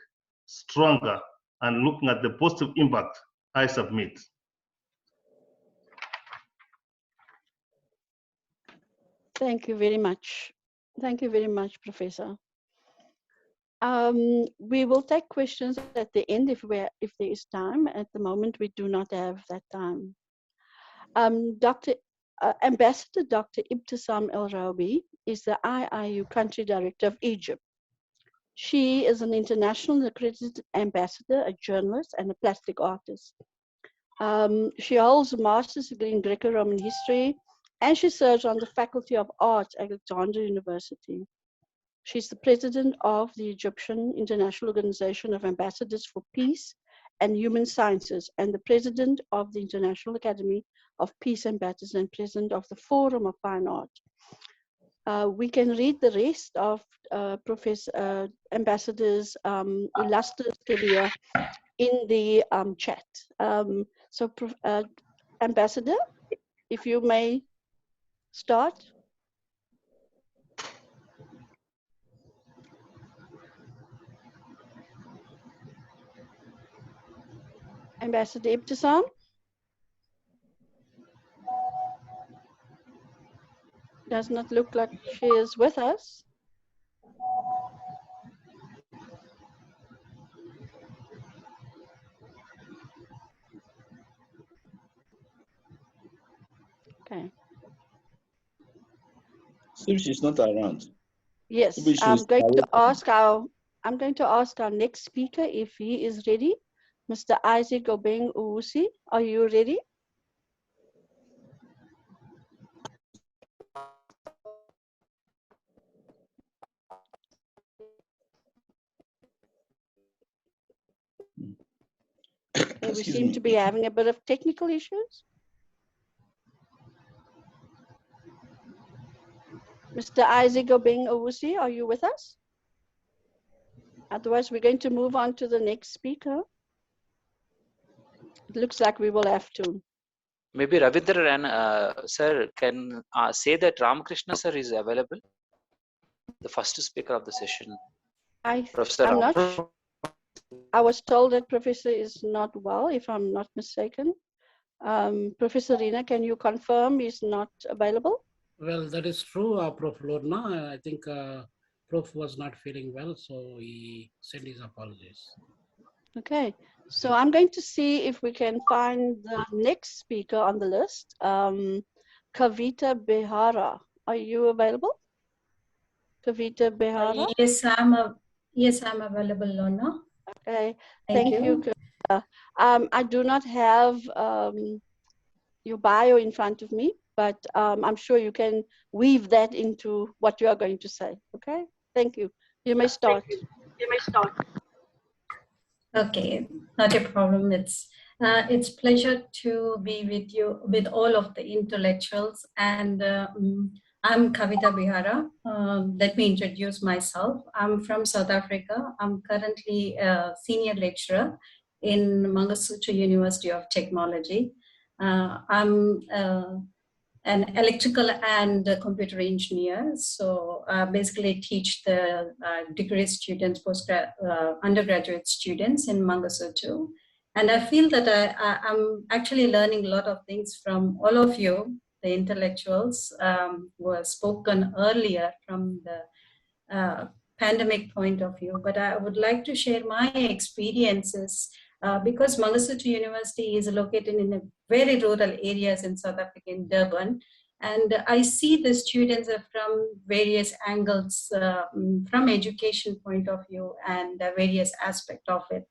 stronger and looking at the positive impact. I submit. Thank you very much. Thank you very much, Professor. We will take questions at the end if there is time. At the moment, we do not have that time. Ambassador Dr. Ibtisam El-Rabi is the IIU Country Director of Egypt. She is an international accredited ambassador, a journalist, and a plastic artist. She holds a master's degree in Greco-Roman history, and she serves on the Faculty of Arts at Alexandria University. She's the president of the Egyptian International Organization of Ambassadors for Peace and Human Sciences, and the president of the International Academy of Peace Ambassadors and president of the Forum of Fine Art. We can read the rest of Ambassador's illustrious career in the chat. Ambassador, if you may start. Ambassador Ibtisam. Does not look like she is with us. Okay. Seems she's not around. Yes, I'm going to ask our next speaker if he is ready. Mr. Isaac Obeng Owusi, are you ready? Okay, we seem to be having a bit of technical issues. Mr. Isaac Obeng Owusi, are you with us? Otherwise, we're going to move on to the next speaker. It looks like we will have to. Maybe Ravindra sir can say that Ramakrishna sir is available, the first speaker of the session. Professor I'm not sure. I was told that Professor is not well, if I'm not mistaken. Professor Rina, can you confirm he's not available? Well, that is true, Prof. Lorna. I think Prof was not feeling well, so he sent his apologies. Okay, so I'm going to see if we can find the next speaker on the list. Kavita Behara, are you available? Kavita Behara? Yes, I'm available, Lorna. Okay, thank you. I do not have your bio in front of me, but I'm sure you can weave that into what you are going to say. Okay, thank you. You may start. Okay, not a problem. It's pleasure to be with you, with all of the intellectuals, and I'm Kavita Behara. Let me introduce myself. I'm from South Africa. I'm currently a senior lecturer in Mangosuthu University of Technology. I'm an electrical and computer engineer. So basically teach the degree students, undergraduate students in Mangosuthu. And I feel that I'm actually learning a lot of things from all of you, the intellectuals who have spoken earlier from the pandemic point of view. But I would like to share my experiences because Mangosuthu University is located in a very rural areas in South Africa, in Durban. And I see the students from various angles, from education point of view and various aspects of it.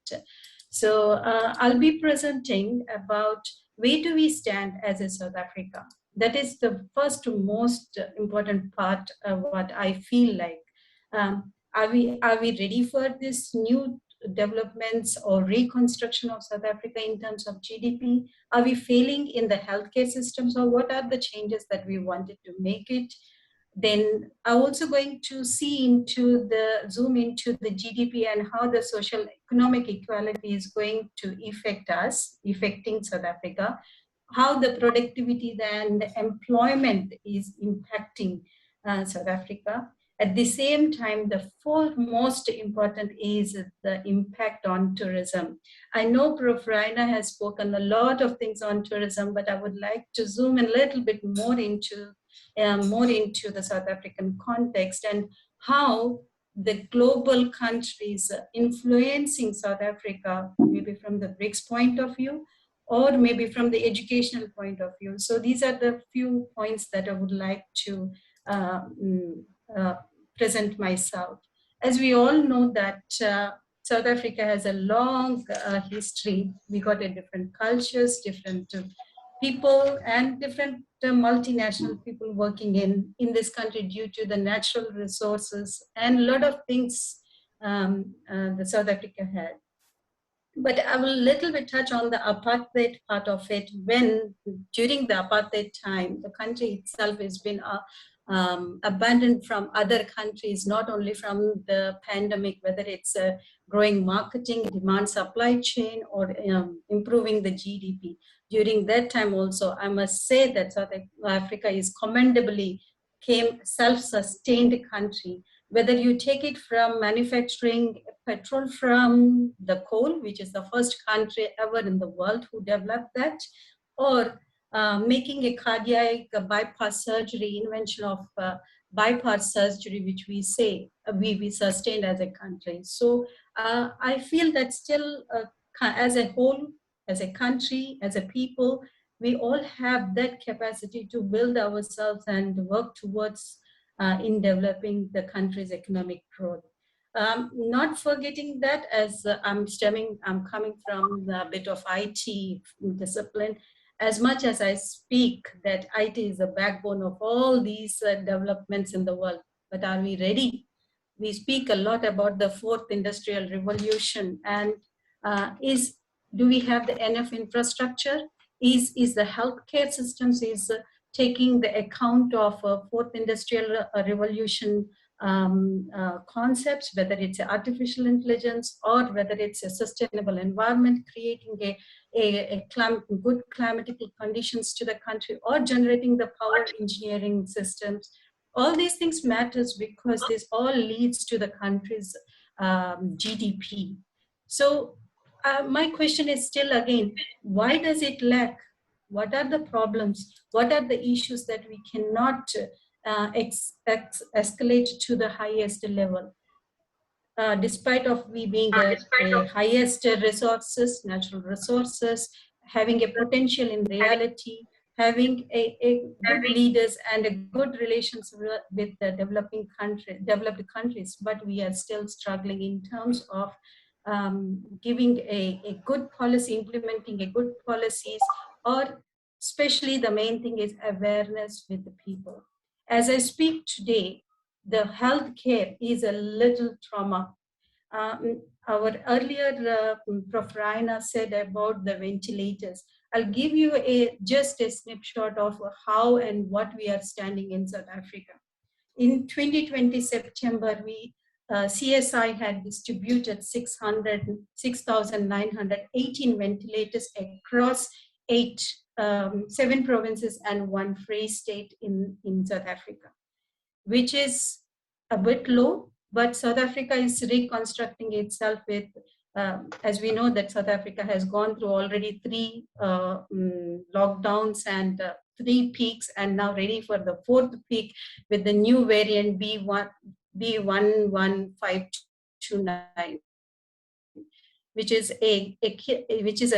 So I'll be presenting about where do we stand as a South Africa. That is the first most important part of what I feel like. Are we ready for this new developments or reconstruction of South Africa in terms of GDP? Are we failing in the healthcare systems, or what are the changes that we wanted to make it? Then I'm also going to zoom into the GDP and how the social economic equality is going to affecting South Africa. how the productivity and employment is impacting South Africa. At the same time, the foremost important is the impact on tourism. I know Prof. Raina has spoken a lot of things on tourism, but I would like to zoom in a little bit more into the South African context and how the global countries influencing South Africa, maybe from the BRICS point of view, or maybe from the educational point of view. So these are the few points that I would like to present myself. As we all know that South Africa has a long history. We got a different cultures, different people, and different multinational people working in this country due to the natural resources and a lot of things the South Africa had. But I will little bit touch on the apartheid part of it. When during the apartheid time, the country itself has been abandoned from other countries, not only from the pandemic, whether it's growing marketing, demand supply chain, or improving the GDP. During that time also, I must say that South Africa is commendably came self-sustained country. Whether you take it from manufacturing petrol from the coal, which is the first country ever in the world who developed that, or making a cardiac bypass surgery, invention of bypass surgery, which we say we sustained as a country. So I feel that still as a whole, as a country, as a people, we all have that capacity to build ourselves and work towards in developing the country's economic growth. Not forgetting that, as I'm coming from a bit of IT discipline, as much as I speak that IT is the backbone of all these developments in the world, but are we ready? We speak a lot about the fourth industrial revolution, and do we have the enough infrastructure? Is the healthcare systems taking the account of fourth industrial revolution concepts, whether it's artificial intelligence or whether it's a sustainable environment, creating good climatical conditions to the country, or generating the power engineering systems. All these things matters because this all leads to the country's GDP. So my question is still again, why does it lack? What are the problems? What are the issues that we cannot escalate to the highest level? Despite of we being the highest resources, natural resources, having a potential in reality, having a good leaders and a good relations with the developed countries, but we are still struggling in terms of giving a good policy, implementing a good policies, or especially the main thing is awareness with the people. As I speak today, the healthcare is a little trauma. Our earlier Prof. Raina said about the ventilators. I'll give you just a snapshot of how and what we are standing in South Africa. In 2020 September, CSI had distributed 6,918 ventilators across 7 provinces and 1 free state in South Africa, which is a bit low, but South Africa is reconstructing itself with, as we know that South Africa has gone through already 3 lockdowns and 3 peaks, and now ready for the 4th peak with the new variant B11529, which is a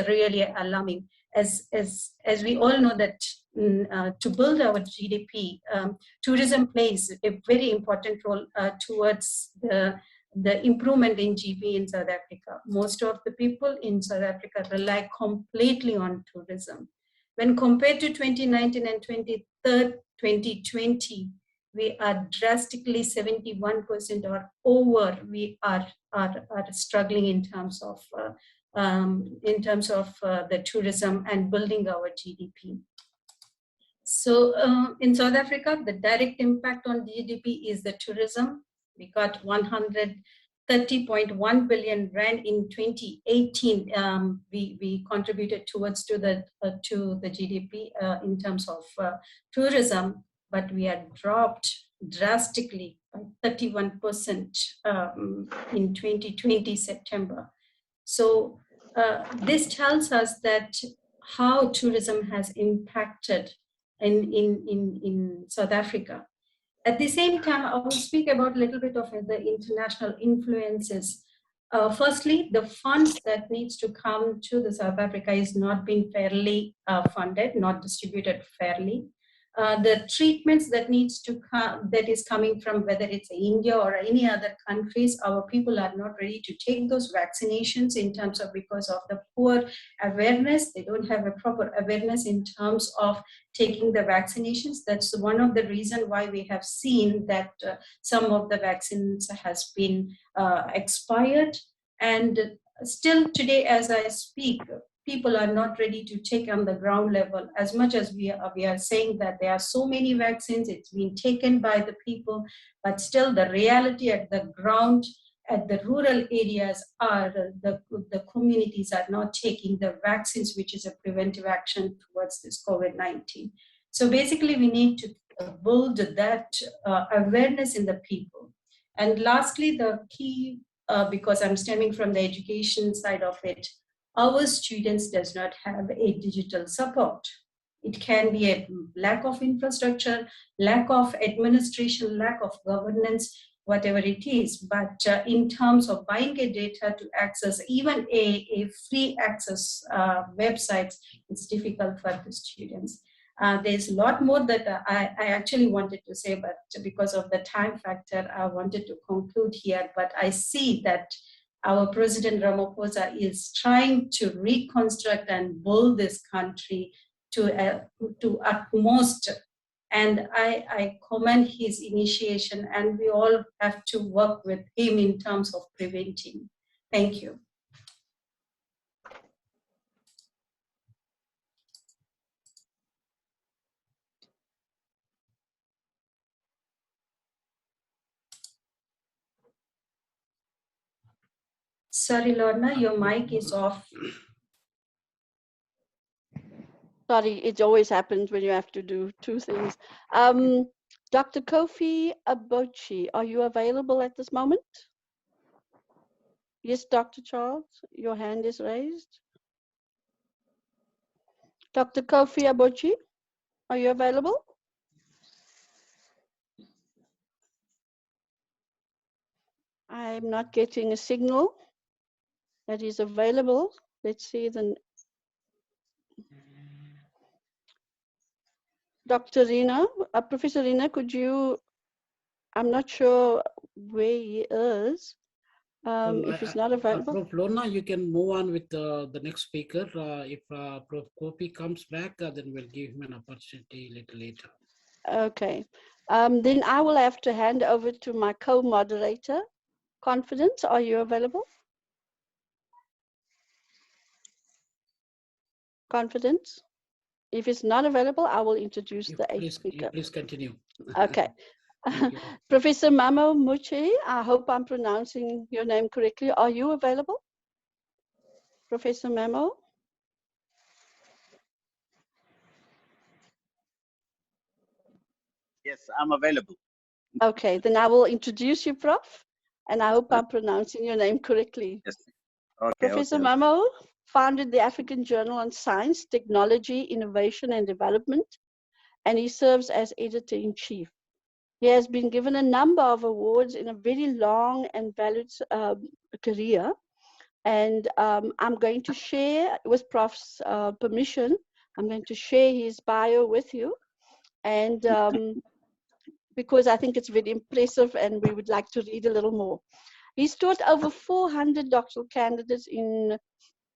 really alarming. As we all know that to build our GDP, tourism plays a very important role towards the improvement in GDP in South Africa. Most of the people in South Africa rely completely on tourism. When compared to 2019 and 2020, we are drastically 71% or over. We are struggling in terms of the tourism and building our GDP. So in South Africa, the direct impact on GDP is the tourism. We got 130 30.1 billion rand in 2018. We contributed towards to the GDP in terms of tourism, but we had dropped drastically by 31% in 2020 September. So this tells us that how tourism has impacted in South Africa. At the same time, I will speak about a little bit of the international influences. Firstly, the funds that needs to come to the South Africa is not being fairly funded, not distributed fairly. The treatments that needs to come, that is coming from whether it's India or any other countries, our people are not ready to take those vaccinations in terms of because of the poor awareness. They don't have a proper awareness in terms of taking the vaccinations. That's one of the reasons why we have seen that some of the vaccines has been expired. And still today, as I speak, people are not ready to take on the ground level. As much as we are saying that there are so many vaccines, it's been taken by the people, but still the reality at the ground, at the rural areas, are the communities are not taking the vaccines, which is a preventive action towards this COVID-19. So basically, we need to build that awareness in the people. And lastly, the key, because I'm stemming from the education side of it, our students does not have a digital support. It can be a lack of infrastructure, lack of administration, lack of governance, whatever it is. But in terms of buying a data to access even a free access websites, it's difficult for the students. There's a lot more that I actually wanted to say, but because of the time factor, I wanted to conclude here. But I see that our President Ramaphosa is trying to reconstruct and build this country to utmost. And I commend his initiation, and we all have to work with him in terms of preventing. Thank you. Sorry, Lorna, your mic is off. Sorry, it always happens when you have to do two things. Dr. Kofi Abochi, are you available at this moment? Yes, Dr. Charles, your hand is raised. Dr. Kofi Abochi, are you available? I'm not getting a signal that is available. Let's see the Dr. Rina, Professor Rina, could you, I'm not sure where he is. If it's not available. Prof. Lorna, you can move on with the next speaker. If Prof. Kopi comes back, then we'll give him an opportunity a little later. Okay. Then I will have to hand over to my co-moderator. Confidence, are you available? Confidence? If it's not available, I will introduce the eighth speaker. Please continue. Okay. Professor Mamo Muche, I hope I'm pronouncing your name correctly. Are you available? Professor Mamo? Yes, I'm available. Okay, then I will introduce you, Prof. And I hope I'm pronouncing your name correctly. Yes. Okay, Professor Mamo founded the African Journal on Science, Technology, Innovation and Development, and he serves as editor-in-chief. He has been given a number of awards in a very long and valued career. And I'm going to share, with Prof's permission, I'm going to share his bio with you. And because I think it's very impressive and we would like to read a little more. He's taught over 400 doctoral candidates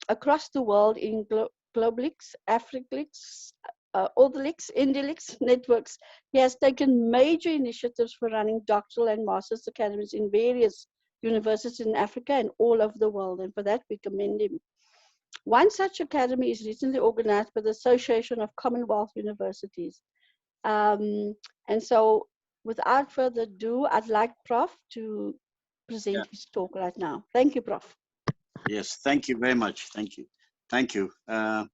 across the world in Globalix, Africalix, Ortholix, Indilix networks. He has taken major initiatives for running doctoral and master's academies in various universities in Africa and all over the world, and for that we commend him. One such academy is recently organized by the Association of Commonwealth Universities. And so without further ado, I'd like Prof to present his talk right now. Thank you, Prof. Yes, thank you very much. Thank you. Thank you. I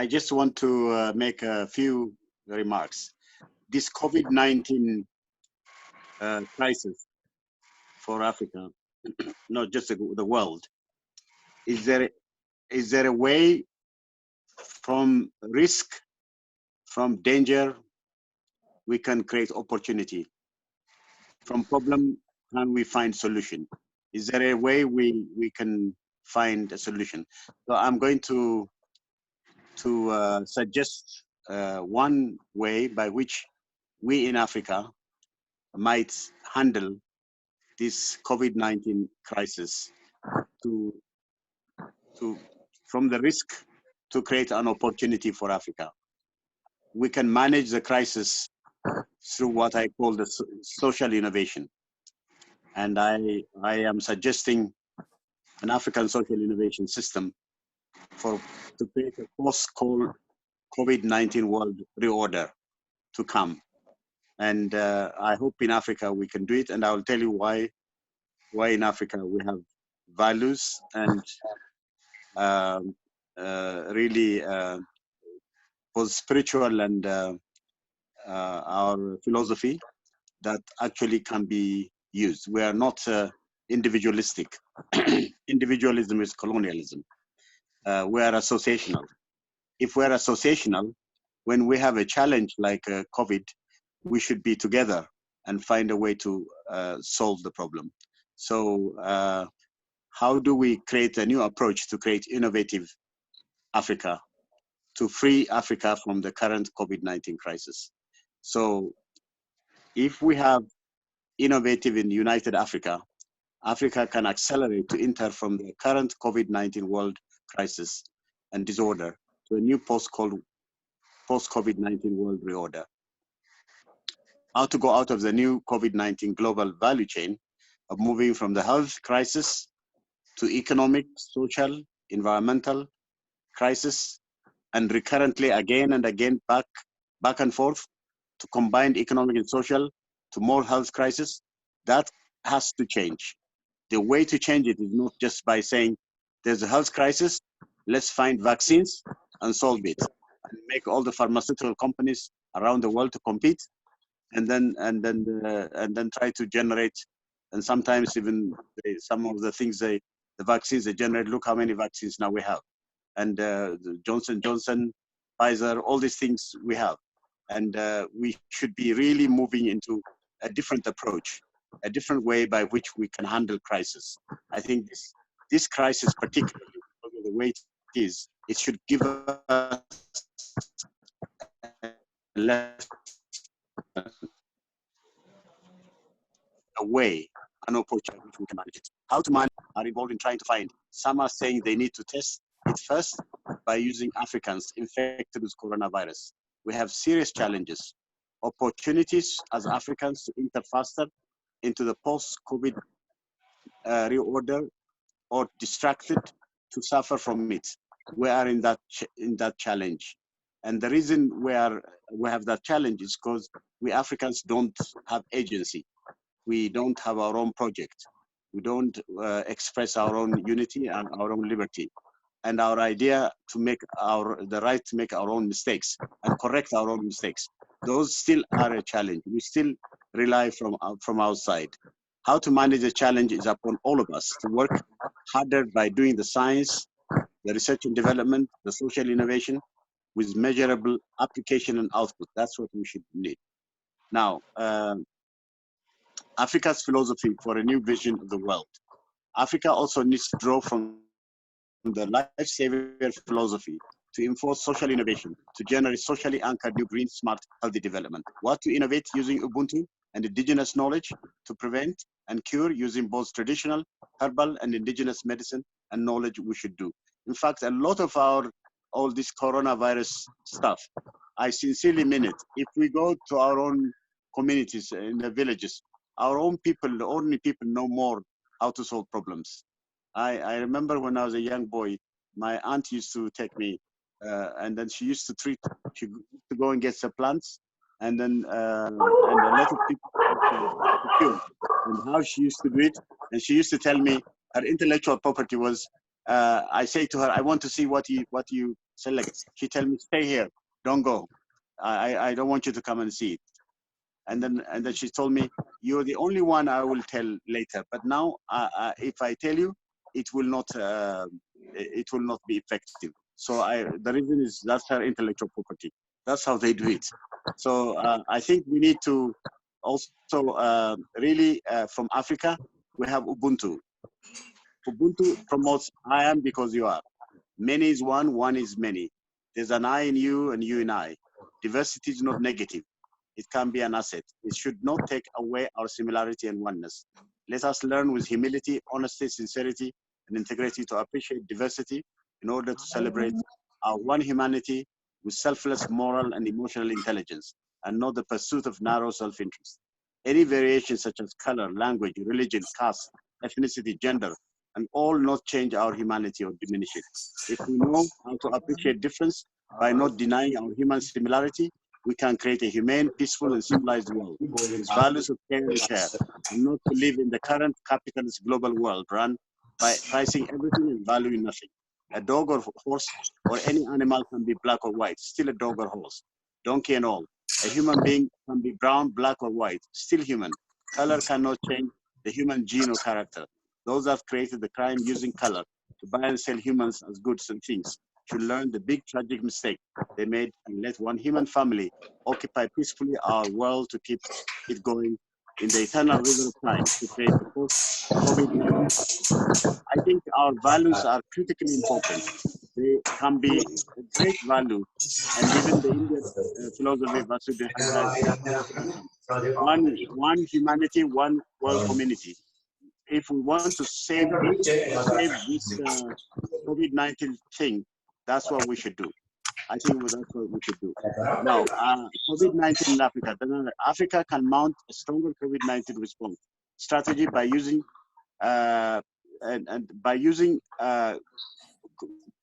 just want to make a few remarks. This COVID-19 crisis for Africa, not just the world, is there a way from risk, from danger, we can create opportunity? From problem, can we find solution? Is there a way we can find a solution? So I'm going to suggest one way by which we in Africa might handle this COVID-19 crisis from the risk to create an opportunity for Africa. We can manage the crisis through what I call the social innovation. And I am suggesting an African social innovation system to create a post-COVID-19 world reorder to come. And I hope in Africa we can do it. And I will tell you why in Africa we have values and really both spiritual and our philosophy that actually can be used. We are not individualistic. Individualism is colonialism. We are associational. If we're associational, when we have a challenge like COVID, we should be together and find a way to solve the problem. So how do we create a new approach to create innovative Africa, to free Africa from the current COVID-19 crisis? So if we have innovative in united Africa, Africa can accelerate to enter from the current COVID-19 world crisis and disorder to a new post-COVID-19 world reorder. How to go out of the new COVID-19 global value chain of moving from the health crisis to economic, social, environmental crisis, and recurrently again and again back and forth to combined economic and social to more health crisis. That has to change. The way to change it is not just by saying there's a health crisis, let's find vaccines and solve it, and make all the pharmaceutical companies around the world to compete, and then try to generate, and sometimes even some of the things the vaccines they generate. Look how many vaccines now we have, and Johnson Johnson, Pfizer, all these things we have, and we should be really moving into a different approach, a different way by which we can handle crisis. I think this crisis, particularly because of the way it is, it should give us a way, an opportunity which we can manage it. How to manage are involved in trying to find. Some are saying they need to test it first by using Africans infected with coronavirus. We have serious challenges, opportunities as Africans to enter faster into the post-COVID reorder, or distracted to suffer from it. We are in that challenge, and the reason we have that challenge is because we Africans don't have agency. We don't have our own project. We don't express our own unity and our own liberty, and our idea to make the right to make our own mistakes and correct our own mistakes. Those still are a challenge. We still rely from outside. How to manage the challenge is upon all of us to work harder by doing the science, the research and development, the social innovation with measurable application and output. That's what we should need. Now, Africa's philosophy for a new vision of the world. Africa also needs to draw from the life-saver philosophy to enforce social innovation, to generate socially anchored new green, smart, healthy development. What to innovate using Ubuntu and indigenous knowledge to prevent and cure using both traditional, herbal, and indigenous medicine and knowledge we should do. In fact, a lot of all this coronavirus stuff, I sincerely mean it. If we go to our own communities in the villages, our own people, the ordinary people know more how to solve problems. I remember when I was a young boy, my aunt used to take me, and then she used to go and get the plants and then and a lot of people perfume, and how she used to do it. And she used to tell me her intellectual property was, I say to her, I want to see what you select. She tell me, stay here, don't go. I don't want you to come and see it. And then she told me, you're the only one I will tell later. But now, if I tell you, it will not be effective. So the reason is that's her intellectual property. That's how they do it. So I think we need to also really from Africa, we have Ubuntu. Ubuntu promotes I am because you are. Many is one is many. There's an I in you and you in I. Diversity is not negative. It can be an asset. It should not take away our similarity and oneness. Let us learn with humility, honesty, sincerity, and integrity to appreciate diversity in order to celebrate our one humanity with selfless moral and emotional intelligence, and not the pursuit of narrow self-interest. Any variation such as color, language, religion, caste, ethnicity, gender, and all not change our humanity or diminish it. If we know how to appreciate difference by not denying our human similarity, we can create a humane, peaceful, and civilized world with values of care and share, and not to live in the current capitalist global world run by pricing everything and valuing nothing. A dog or horse or any animal can be black or white, still a dog or horse, donkey and all. A human being can be brown, black, or white, still human. Color cannot change the human gene or character. Those that created the crime using color to buy and sell humans as goods and things should learn the big tragic mistake they made and let one human family occupy peacefully our world to keep it going in the eternal river of time to create the post-COVID-19. I think our values are critically important. They can be a great value, and even the Indian philosophy Vasudhaiva says, one humanity, one world community. If we want to save this COVID-19 thing, that's what we should do. I think that's what we should do. Now, COVID-19 in Africa. Africa can mount a stronger COVID-19 response strategy by using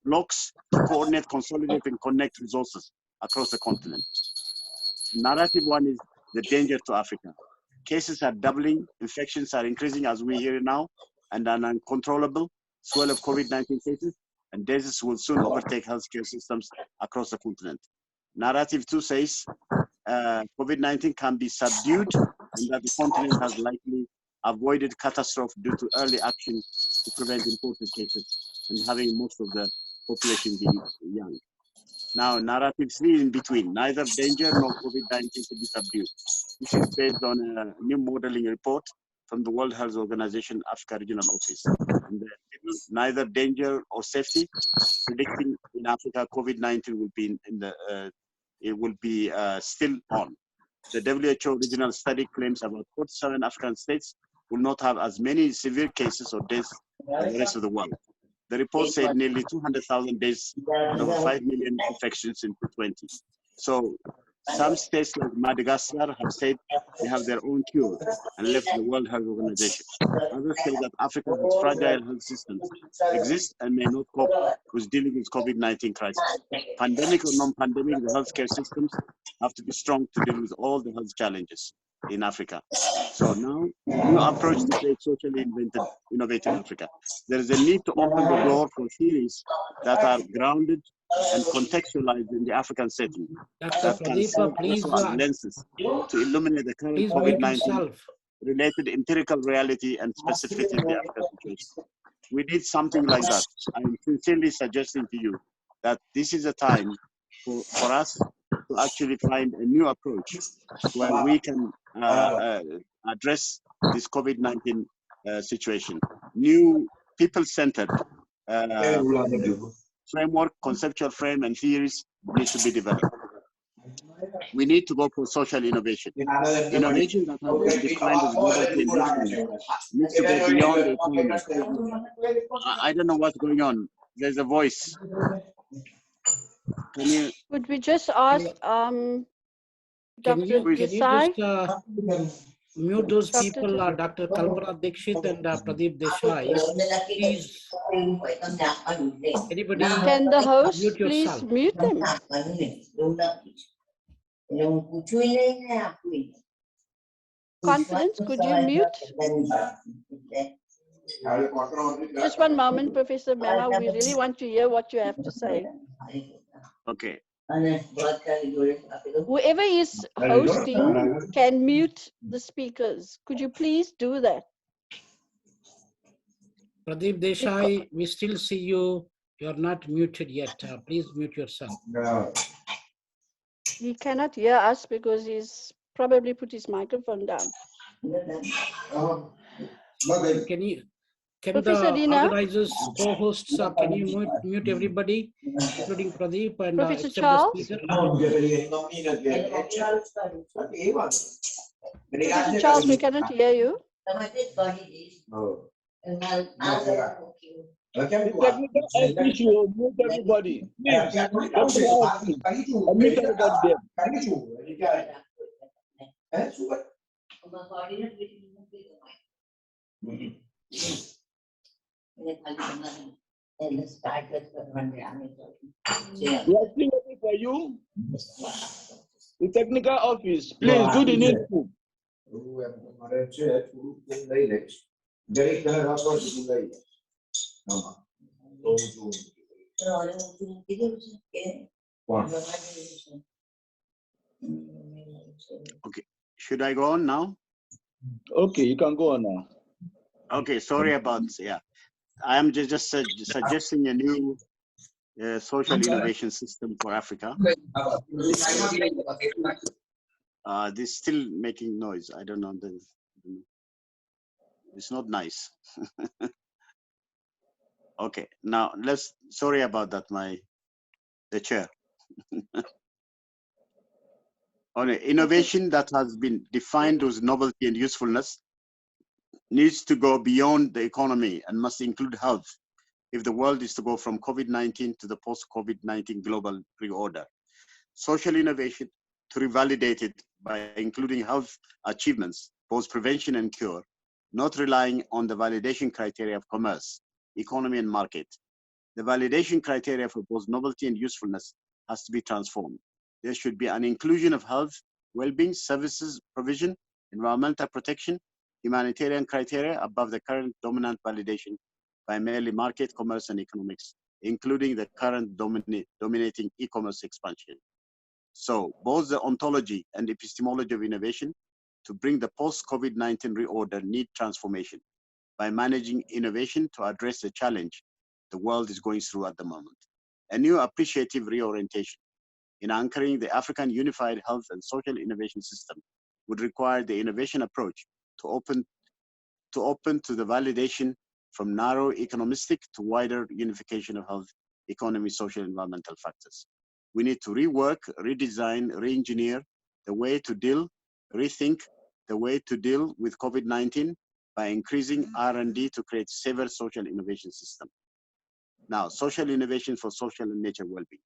blocks to coordinate, consolidate, and connect resources across the continent. Narrative one is the danger to Africa. Cases are doubling, infections are increasing as we hear now, and an uncontrollable swell of COVID-19 cases, and deaths will soon overtake healthcare systems across the continent. Narrative 2 says COVID-19 can be subdued and that the continent has likely avoided catastrophe due to early action to prevent imported cases and having most of the population being young. Now, narrative 3 in between, neither danger nor COVID-19 to be subdued. This is based on a new modeling report from the World Health Organization Africa Regional Office. And neither danger or safety, predicting in Africa COVID-19 will be still on. The WHO regional study claims about 47 African states will not have as many severe cases or deaths as the rest of the world. The report said nearly 200,000 deaths and over 5 million infections in 2020. So some states like Madagascar have said they have their own cure and left the World Health Organization. Others say that Africa has fragile health systems, exist and may not cope with dealing with COVID-19 crisis. Pandemic or non-pandemic, the healthcare systems have to be strong to deal with all the health challenges in Africa. So now, new approach to create socially innovative Africa. There is a need to open the door for theories that are grounded and contextualized in the African setting, that can serve also as lenses to illuminate the current COVID-19 related empirical reality and specificity of the African situation. We need something like that. I'm sincerely suggesting to you that this is a time for us to actually find a new approach where we can address this COVID-19 situation. New people-centered framework, conceptual frame, and theories need to be developed. We need to go for social innovation. Innovation that has been defined as global innovation needs to go beyond the economy. I don't know what's going on. There's a voice. Can you? Would we just ask Dr. Can you Desai? just mute those people, Dr. Kalpana Dixit and Pradeep Desai? Please, anybody Can the host mute please yourself? mute them? Confidence, could you mute? Just one moment, Professor Mema. We really want to hear what you have to say. Okay. Whoever is hosting can mute the speakers. Could you please do that? Pradeep Desai, we still see you. You're not muted yet. Please mute yourself. He cannot hear us because he's probably put his microphone down. Can Professor the Dina? organizers, co-hosts, can you mute everybody, including Pradeep, and Professor accept Charles? the speaker? Professor Charles, we cannot hear you. The technical office will mute everybody. Please, technical office, mute everybody there. We are still waiting for you. The technical office, please do the needful. Okay. Should I go on now? Okay, you can go on now. Okay, sorry about, yeah. I am just suggesting a new social innovation system for Africa. This is still making noise. I don't know. It's not nice. Okay, now sorry about that, the chair. On innovation that has been defined as novelty and usefulness needs to go beyond the economy and must include health if the world is to go from COVID-19 to the post-COVID-19 global reorder. Social innovation to revalidate it by including health achievements, both prevention and cure, not relying on the validation criteria of commerce, economy, and market. The validation criteria for both novelty and usefulness has to be transformed. There should be an inclusion of health, well-being, services provision, environmental protection, humanitarian criteria above the current dominant validation by merely market, commerce, and economics, including the current dominating e-commerce expansion. So both the ontology and epistemology of innovation to bring the post-COVID-19 reorder need transformation by managing innovation to address the challenge the world is going through at the moment. A new appreciative reorientation in anchoring the African unified health and social innovation system would require the innovation approach to open to the validation from narrow economistic to wider unification of health, economy, social, environmental factors. We need to rework, redesign, re-engineer the way to rethink the way to deal with COVID-19 by increasing R&D to create safer social innovation system. Now, social innovation for social and nature well-being.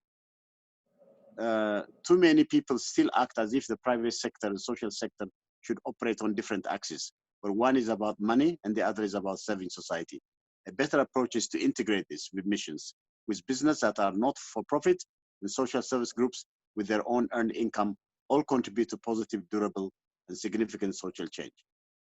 Too many people still act as if the private sector and social sector should operate on different axes, where one is about money and the other is about serving society. A better approach is to integrate this with missions, with business that are not for profit and social service groups with their own earned income, all contribute to positive, durable, and significant social change.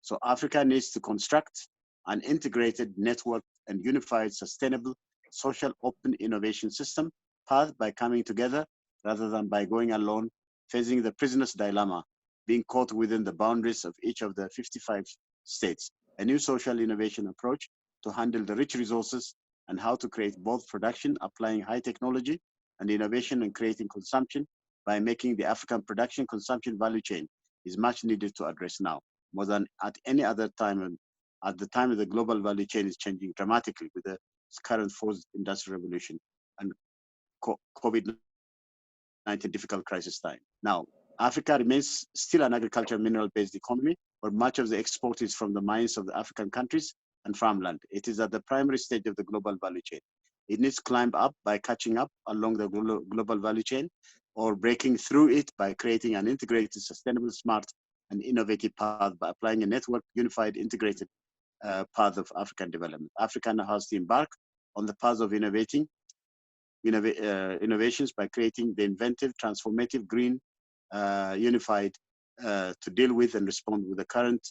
So Africa needs to construct an integrated, networked, and unified, sustainable, social open innovation system path by coming together rather than by going alone, facing the prisoner's dilemma, being caught within the boundaries of each of the 55 states. A new social innovation approach to handle the rich resources and how to create both production, applying high technology, and innovation and creating consumption by making the African production consumption value chain is much needed to address now, more than at any other time. And at the time of the global value chain is changing dramatically with the current fourth industrial revolution and COVID-19 difficult crisis time. Now, Africa remains still an agricultural mineral-based economy, where much of the export is from the mines of the African countries and farmland. It is at the primary stage of the global value chain. It needs to climb up by catching up along the global value chain or breaking through it by creating an integrated, sustainable, smart, and innovative path by applying a network, unified, integrated path of African development. Africa now has to embark on the path of innovations by creating the inventive, transformative, green, unified to deal with and respond with the current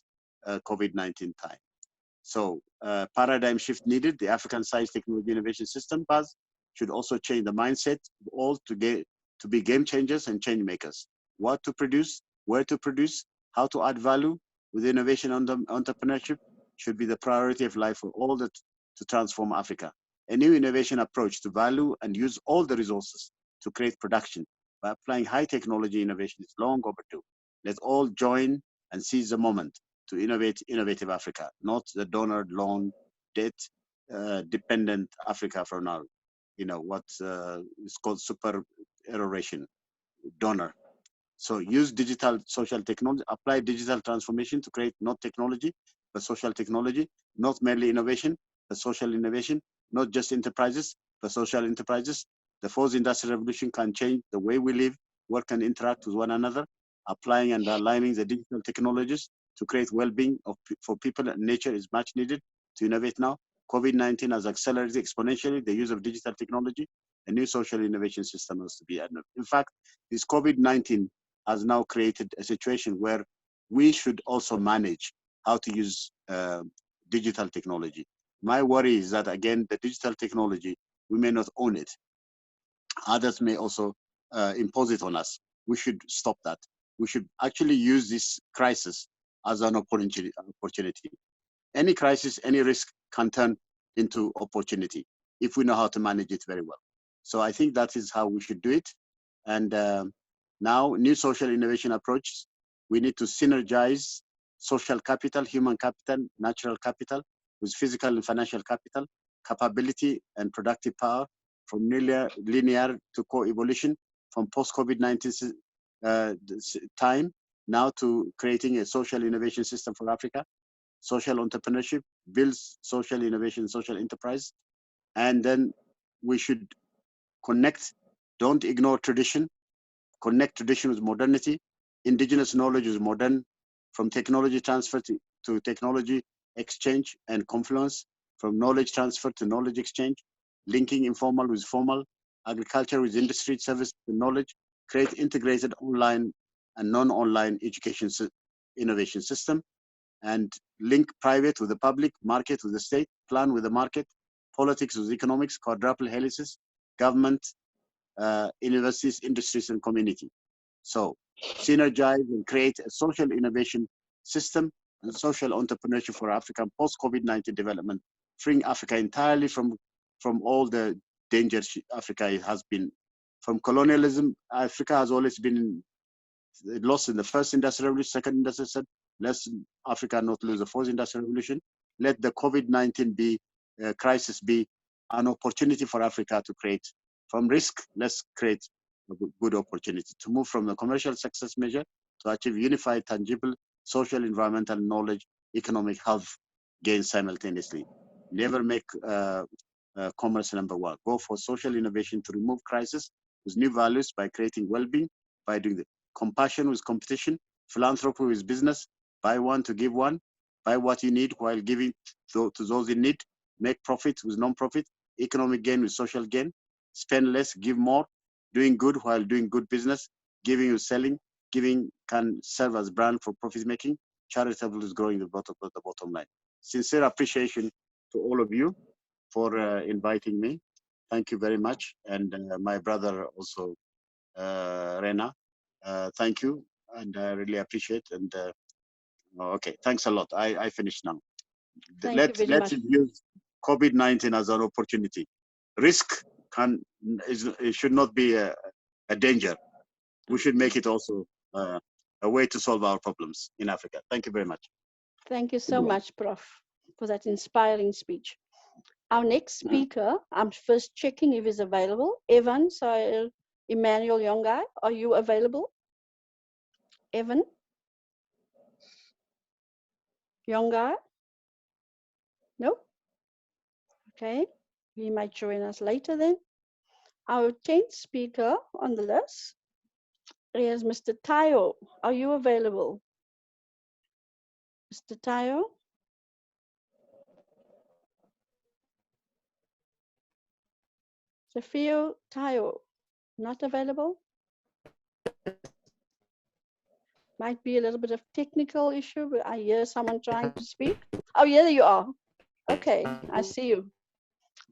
COVID-19 time. So paradigm shift needed. The African Science Technology Innovation System, PAS, should also change the mindset of all to be game changers and change makers. What to produce, where to produce, how to add value with innovation and entrepreneurship should be the priority of life for all that to transform Africa. A new innovation approach to value and use all the resources to create production by applying high technology innovation is long overdue. Let's all join and seize the moment to innovate innovative Africa, not the donor loan debt dependent Africa for now. You know what is called super erosion, donor. So use digital social technology, apply digital transformation to create not technology, but social technology, not merely innovation, but social innovation, not just enterprises, but social enterprises. The fourth industrial revolution can change the way we live, work, and interact with one another, applying and aligning the digital technologies to create well-being for people and nature is much needed to innovate now. COVID-19 has accelerated exponentially the use of digital technology. A new social innovation system has to be added. In fact, this COVID-19 has now created a situation where we should also manage how to use digital technology. My worry is that, again, the digital technology, we may not own it. Others may also impose it on us. We should stop that. We should actually use this crisis as an opportunity. Any crisis, any risk can turn into opportunity if we know how to manage it very well. So I think that is how we should do it. And now, new social innovation approaches. We need to synergize social capital, human capital, natural capital with physical and financial capital, capability and productive power from linear to co-evolution, from post-COVID-19 time now to creating a social innovation system for Africa. Social entrepreneurship builds social innovation, social enterprise. And then we should connect, don't ignore tradition, connect tradition with modernity, indigenous knowledge is modern, from technology transfer to technology exchange and confluence, from knowledge transfer to knowledge exchange, linking informal with formal, agriculture with industry, service to knowledge, create integrated online and non-online education innovation system, and link private with the public, market with the state, plan with the market, politics with economics, quadruple helices, government, universities, industries, and community. So synergize and create a social innovation system and social entrepreneurship for African post-COVID-19 development, freeing Africa entirely from all the dangers Africa has been. From colonialism, Africa has always been lost in the first industrial revolution, second industrial revolution. Let Africa not lose the fourth industrial revolution. Let the COVID-19 crisis be an opportunity for Africa to create. From risk, let's create a good opportunity to move from the commercial success measure to achieve unified, tangible, social, environmental, knowledge, economic health gains simultaneously. Never make commerce number one. Go for social innovation to remove crisis with new values by creating well-being, by doing the compassion with competition, philanthropy with business, buy one to give one, buy what you need while giving to those in need, make profit with non-profit, economic gain with social gain, spend less, give more, doing good while doing good business, giving with selling, giving can serve as brand for profit making, charitable is growing the bottom line. Sincere appreciation to all of you for inviting me. Thank you very much. And my brother also, Rena, thank you. And I really appreciate. And okay, thanks a lot. I finished now. Let's use COVID-19 as an opportunity. Risk it should not be a danger. We should make it also a way to solve our problems in Africa. Thank you very much. Thank you so much, Prof, for that inspiring speech. Our next speaker, I'm first checking if he's available. Evan Sahel Emmanuel Yongai, are you available? Evan? Yongai? No? Okay, he might join us later then. Our 10th speaker on the list is Mr. Tayo. Are you available? Mr. Tayo? Safio Tayo, not available? Might be a little bit of technical issue, but I hear someone trying to speak. Oh, yeah, there you are. Okay, I see you.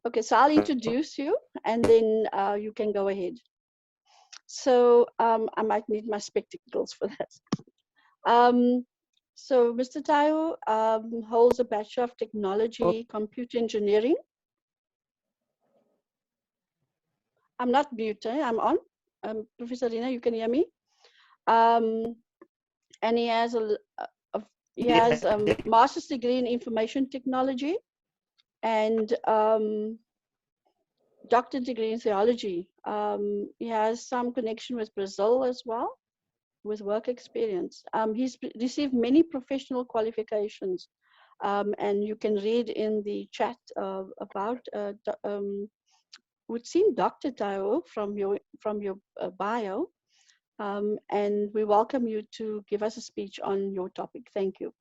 Okay, so I'll introduce you and then you can go ahead. So I might need my spectacles for that. So Mr. Tayo holds a Bachelor of Technology, Computer Engineering. I'm not mute, I'm on. Professor Rina, you can hear me? And he has a master's degree in information technology and doctorate degree in theology. He has some connection with Brazil as well, with work experience. He's received many professional qualifications, and you can read in the chat about would seem Dr. Tayo from your bio, and we welcome you to give us a speech on your topic. Thank you.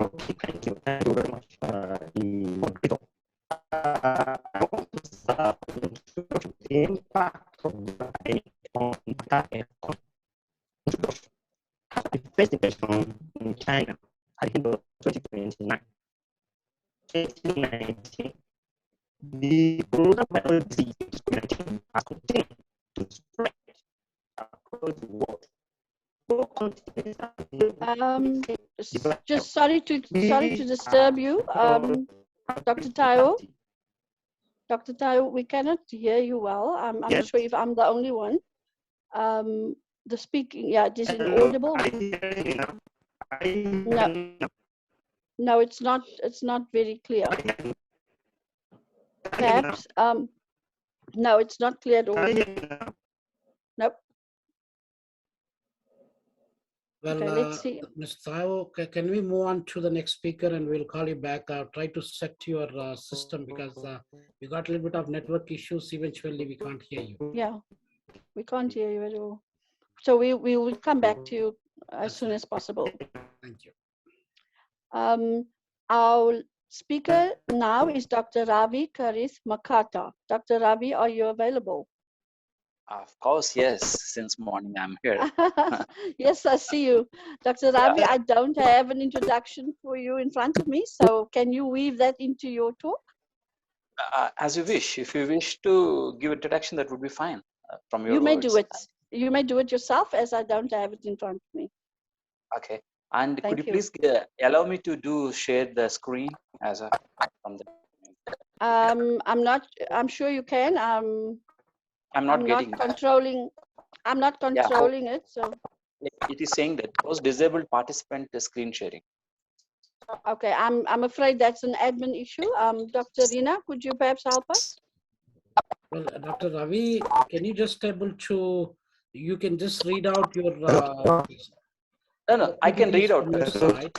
Okay, thank you very much for the moderator. I want to start with the impact of the pandemic on the first impression in China at the end of 2019, the coronavirus disease has continued to spread across the world. Just sorry to disturb you, Dr. Tayo. Dr. Tayo, we cannot hear you well. I'm not sure if I'm the only one. The speaking, yeah, it is inaudible. No, it's not. It's not very clear. Perhaps. No, it's not clear at all. Nope. Well, okay, let's see. Ms. Tayo, can we move on to the next speaker and we'll call you back? Try to set your system because we got a little bit of network issues. Eventually, we can't hear you. Yeah, we can't hear you at all. So we will come back to you as soon as possible. Thank you. Our speaker now is Dr. Ravi Karith Makata. Dr. Ravi, are you available? Of course, yes. Since morning I'm here. Yes, I see you. Dr. Ravi, I don't have an introduction for you in front of me, so can you weave that into your talk? As you wish. If you wish to give introduction, that would be fine from your You may words. do it. You may do it yourself, as I don't have it in front of me. Okay. And Thank could you you. please allow me to share the screen as a from the I'm sure you can. I'm not getting controlling. I'm not controlling it. So it is saying that those disabled participant screen sharing. okay, I'm afraid that's an admin issue. Dr. Rina, could you perhaps help us? Well, Dr. Ravi, can you just able to, you can just read out your No, I can read out. Side,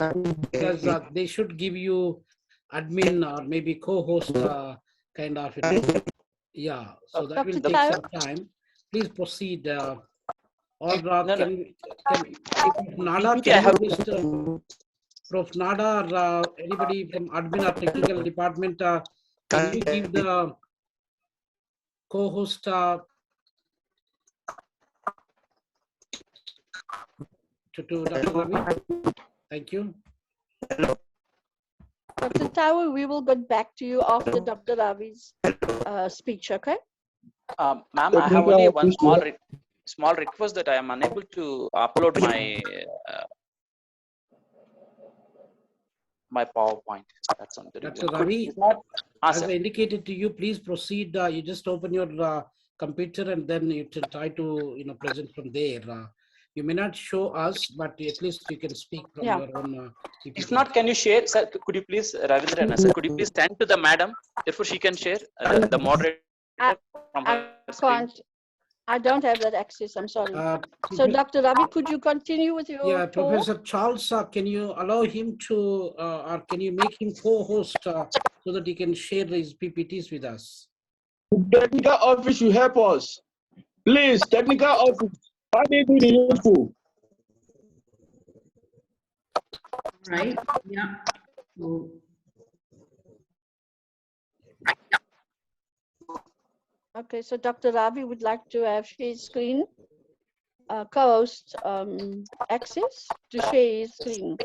because they should give you admin or maybe co-host kind of, you know, yeah. So that will take some time. Please proceed. Or can Nada, can you just, Prof. Nada or anybody from admin or technical department, can you give the co-host to Dr. Ravi? Thank you. Dr. Tayo, we will get back to you after Dr. Ravi's speech, okay? Ma'am, I have only one small request that I am unable to upload my PowerPoint. That's on the Dr. Ravi, as I indicated to you, please proceed. You just open your computer and then you can try to present from there. You may not show us, but at least you can speak from your own. If not, can you share, sir? Could you please, Ravindra, sir, could you please send to the madam? Therefore, she can share the moderator from her screen. I don't have that access. I'm sorry. So, Dr. Ravi, could you continue with your talk? Professor Charles, can you allow him to, or can you make him co-host so that he can share his PPTs with us? Technical office should help us. Please, technical office. How do you do the needful? Right. Yeah. So, Okay, so Dr. Ravi would like to have his screen, co-host access to share his screen.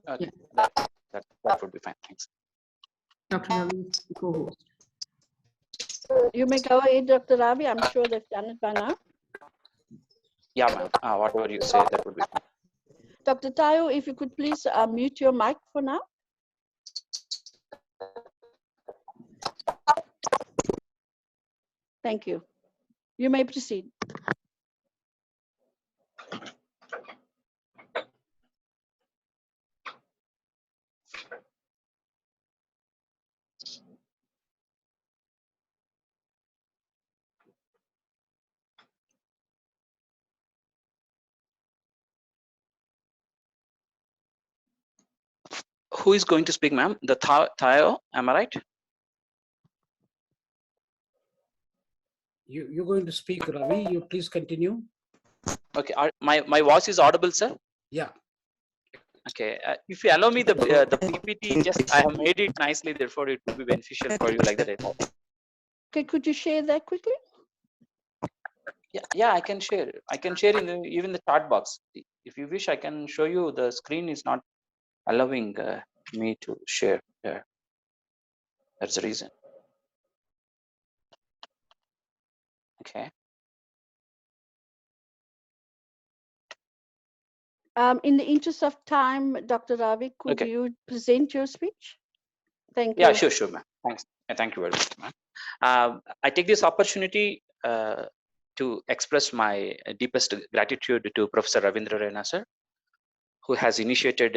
Okay, that would be fine. Thanks. Dr. Ravi is the co-host. You may go ahead, Dr. Ravi. I'm sure they've done it by now. Yeah, ma'am. Whatever you say, that would be fine. Dr. Tayo, if you could please mute your mic for now. Thank you. You may proceed. Who is going to speak, ma'am? The Tayo, am I right? You're going to speak, Ravi. You please continue. Okay, my voice is audible, sir? Yeah. Okay, if you allow me the PPT, just I have made it nicely, therefore it would be beneficial for you like that. Okay, could you share that quickly? Yeah, I can share. I can share in even the chat box. If you wish, I can show you. The screen is not allowing me to share. Yeah, that's the reason. Okay. In the interest of time, Dr. Ravi, could you present your speech? Thank you. Yeah, sure, ma'am. Thanks. Thank you very much, ma'am. I take this opportunity to express my deepest gratitude to Professor Ravindra Rana, sir, who has initiated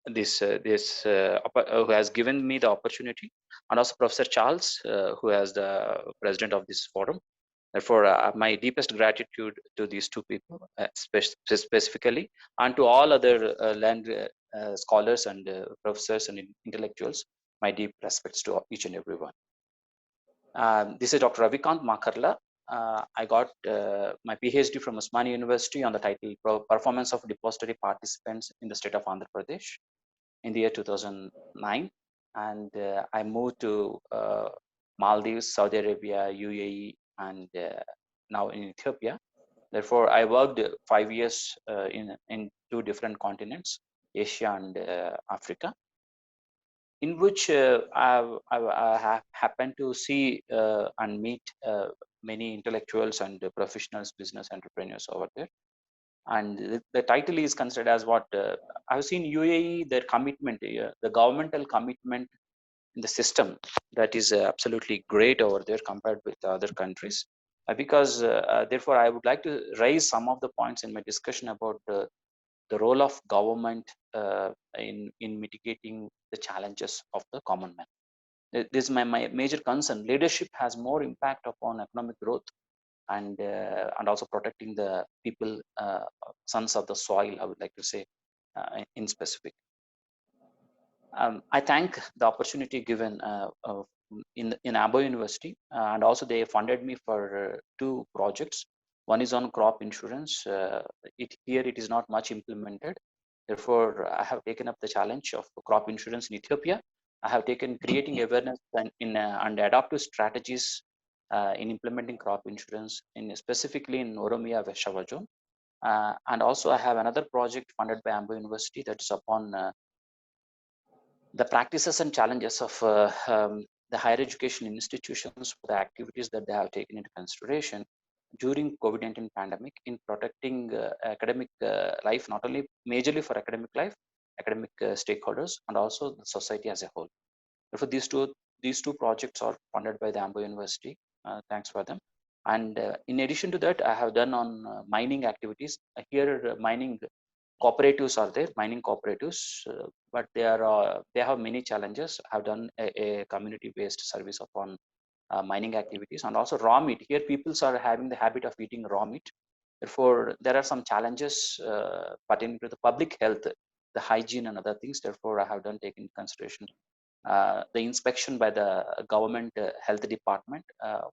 who has given me the opportunity, and also Professor Charles, who is the president of this forum. Therefore, my deepest gratitude to these two people specifically, and to all other land scholars and professors and intellectuals. My deep respects to each and every one. This is Dr. Ravikant Makarla. I got my PhD from Osmani University on the title Performance of Depository Participants in the State of Andhra Pradesh in the year 2009. And I moved to Maldives, Saudi Arabia, UAE, and now in Ethiopia. Therefore, I worked 5 years in 2 different continents, Asia and Africa, in which I have happened to see and meet many intellectuals and professionals, business entrepreneurs over there. And the title is considered as what I've seen UAE, their commitment, the governmental commitment in the system, that is absolutely great over there compared with other countries. Because therefore, I would like to raise some of the points in my discussion about the role of government in mitigating the challenges of the common man. This is my major concern. Leadership has more impact upon economic growth and also protecting the people, sons of the soil, I would like to say in specific. I thank the opportunity given in Abo University, and also they funded me for 2 projects. One is on crop insurance. Here it is not much implemented. Therefore, I have taken up the challenge of crop insurance in Ethiopia. I have taken creating awareness and adaptive strategies in implementing crop insurance, specifically in Oromia, Veshawa zone. And also I have another project funded by Ambo University that is upon the practices and challenges of the higher education institutions for the activities that they have taken into consideration during COVID-19 pandemic in protecting academic life, not only majorly for academic life, academic stakeholders, and also the society as a whole. Therefore, these two projects are funded by the Ambo University. Thanks for them. And in addition to that, I have done on mining activities. Here, mining cooperatives are there, mining cooperatives, but they have many challenges. I have done a community-based service upon mining activities, and also raw meat. Here, people are having the habit of eating raw meat. Therefore, there are some challenges pertaining to the public health, the hygiene, and other things. Therefore, I have done take into consideration the inspection by the government health department.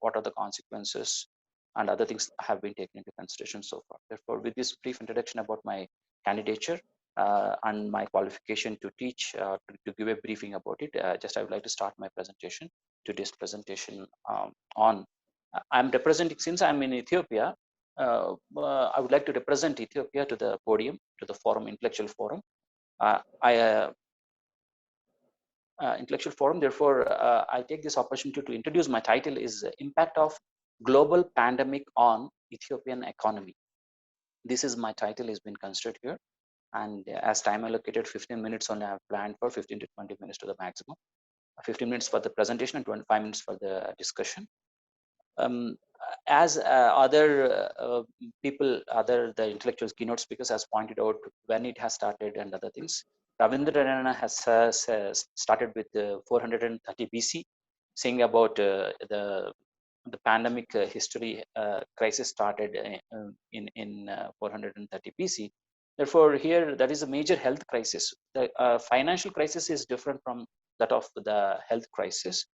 What are the consequences and other things have been taken into consideration so far. Therefore, with this brief introduction about my candidature, and my qualification to teach, to give a briefing about it. Just I would like to start my presentation, today's presentation on, I'm representing, since I'm in Ethiopia, I would like to represent Ethiopia to the podium, to the forum, intellectual forum. Intellectual forum. Therefore, I take this opportunity to introduce. My title is Impact of Global Pandemic on Ethiopian Economy. This is my title has been considered here. And as time allocated, 15 minutes only I have planned for, 15 to 20 minutes to the maximum. 15 minutes for the presentation and 25 minutes for the discussion. As other people, the intellectual keynote speakers has pointed out when it has started and other things. Ravindranath has started with 430 BC, saying about the pandemic history crisis started in 430 BC. Therefore, here that is a major health crisis. The financial crisis is different from that of the health crisis.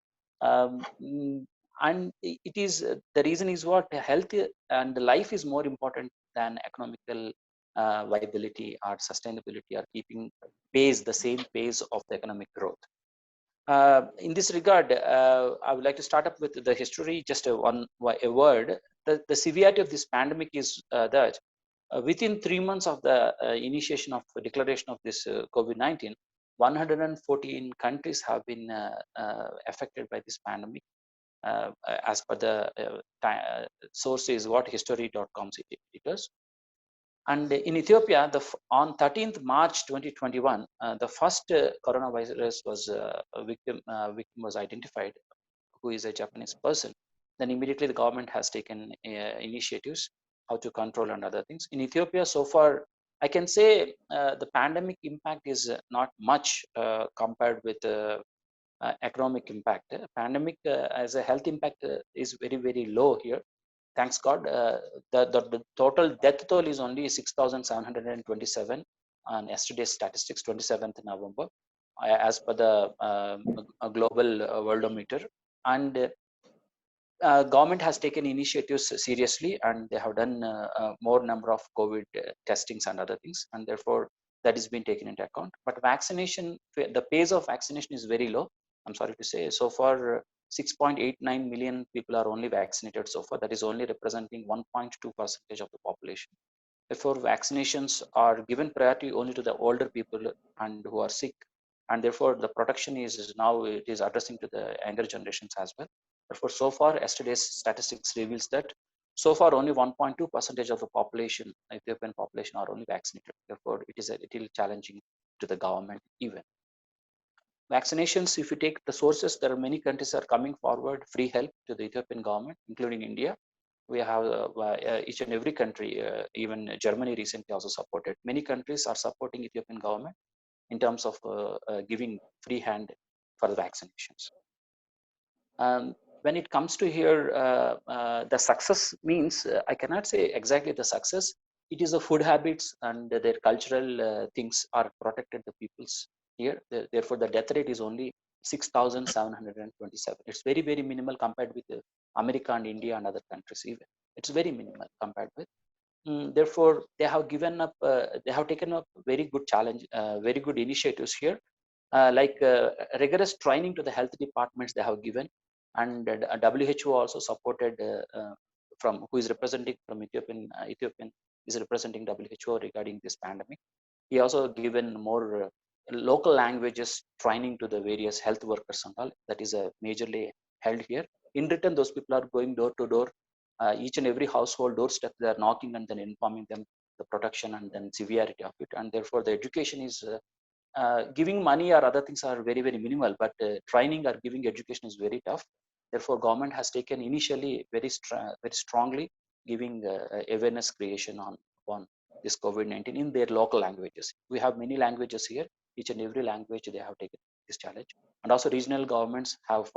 And it is the reason is what health and life is more important than economical viability or sustainability or keeping pace, the same pace of the economic growth. In this regard, I would like to start up with the history, just a word. The severity of this pandemic is that within 3 months of the initiation of the declaration of this COVID-19, 114 countries have been affected by this pandemic. As per the source is what history.com it is. And in Ethiopia, on 13th March 2021, the first coronavirus was victim was identified, who is a Japanese person. Then immediately the government has taken initiatives how to control and other things. In Ethiopia, so far, I can say the pandemic impact is not much compared with economic impact. Pandemic as a health impact is very, very low here. Thanks God. The total death toll is only 6,727 on yesterday's statistics, 27th November, as per the global worldometer. And government has taken initiatives seriously, and they have done more number of COVID testings and other things, and therefore that is being taken into account. But vaccination, the pace of vaccination is very low. I'm sorry to say. So far, 6.89 million people are only vaccinated so far. That is only representing 1.2% of the population. Therefore, vaccinations are given priority only to the older people and who are sick, and therefore the protection is now it is addressing to the younger generations as well. Therefore, so far yesterday's statistics reveals that so far only 1.2% of the population, Ethiopian population, are only vaccinated. Therefore, it is a little challenging to the government even. Vaccinations, if you take the sources, there are many countries are coming forward, free help to the Ethiopian government, including India. We have each and every country, even Germany recently also supported. Many countries are supporting Ethiopian government in terms of giving free hand for the vaccinations. When it comes to here, the success means, I cannot say exactly the success. It is the food habits and their cultural things are protected the peoples here. Therefore, the death rate is only 6,727. It's very, very minimal compared with America and India and other countries even. It's very minimal compared with. Therefore, they have given up, they have taken up very good challenge, very good initiatives here, like rigorous training to the health departments they have given, and WHO also supported from who is representing from Ethiopian is representing WHO regarding this pandemic. He also given more local languages training to the various health workers and all. That is majorly held here. In return, those people are going door to door, each and every household doorstep. They are knocking and then informing them the protection and then severity of it. And therefore, the education is giving money or other things are very, very minimal. But training or giving education is very tough. Therefore, government has taken initially very strongly giving awareness creation on this COVID-19 in their local languages. We have many languages here. Each and every language they have taken this challenge. And also regional governments have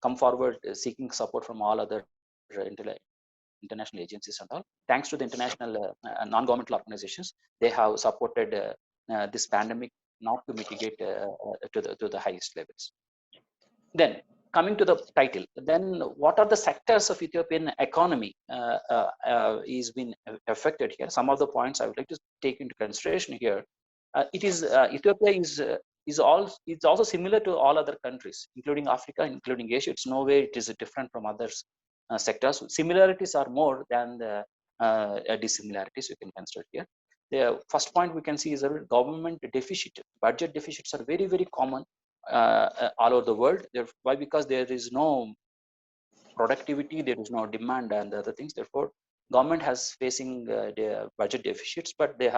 come forward seeking support from all other international agencies and all. Thanks to the international non-governmental organizations, they have supported this pandemic not to mitigate to the highest levels. Then coming to the title, then what are the sectors of Ethiopian economy is been affected here? Some of the points I would like to take into consideration here. It's also similar to all other countries, including Africa, including Asia. It's no way it is different from other sectors. Similarities are more than the dissimilarities we can consider here. The first point we can see is that government deficit, budget deficits are very, very common all over the world. Why? Because there is no productivity, there is no demand and other things. Therefore, government has facing their budget deficits, but they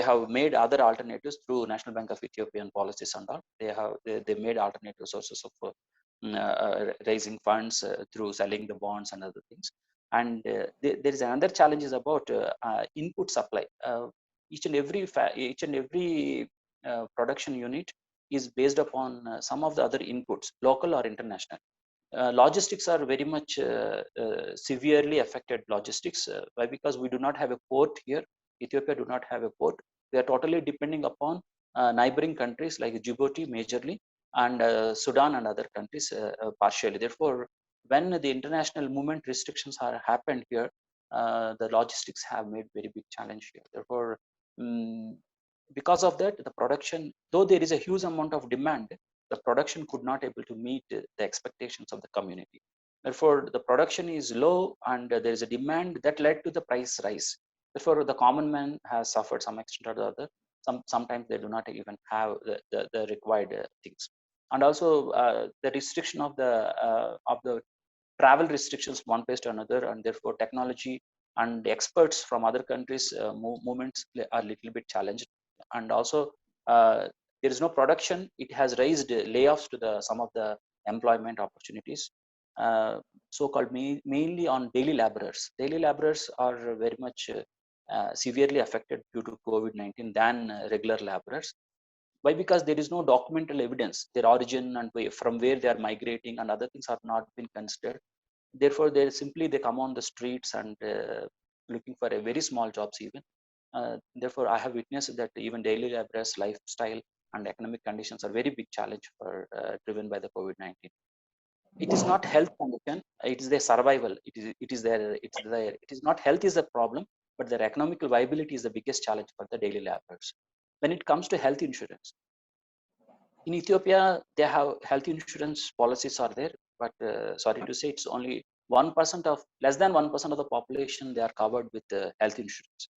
have made other alternatives through National Bank of Ethiopian policies and all. They made alternative sources of raising funds through selling the bonds and other things. And there is another challenge is about input supply. Each and every production unit is based upon some of the other inputs, local or international. Logistics are very much severely affected. Logistics, why? Because we do not have a port here. Ethiopia do not have a port. We are totally depending upon neighboring countries like Djibouti majorly, and Sudan and other countries partially. Therefore, when the international movement restrictions are happened here, the logistics have made very big challenge here. Therefore, because of that, the production, though there is a huge amount of demand, the production could not able to meet the expectations of the community. Therefore, the production is low and there is a demand that led to the price rise. Therefore, the common man has suffered some extent or the other. Sometimes they do not even have the required things. And also the restriction of the travel restrictions one place to another, and therefore technology and experts from other countries movements are a little bit challenged. And also there is no production. It has raised layoffs to some of the employment opportunities, so-called mainly on daily laborers. Daily laborers are very much severely affected due to COVID-19 than regular laborers. Why? Because there is no documental evidence, their origin and from where they are migrating and other things are not been considered. Therefore, they come on the streets and looking for a very small jobs even. Therefore, I have witnessed that even daily laborers' lifestyle and economic conditions are very big challenge for driven by the COVID-19. It is not health condition; it is their survival. It is not health is the problem, but their economical viability is the biggest challenge for the daily laborers. When it comes to health insurance, in Ethiopia, they have health insurance policies are there, but sorry to say, it's only less than 1% of the population they are covered with health insurance.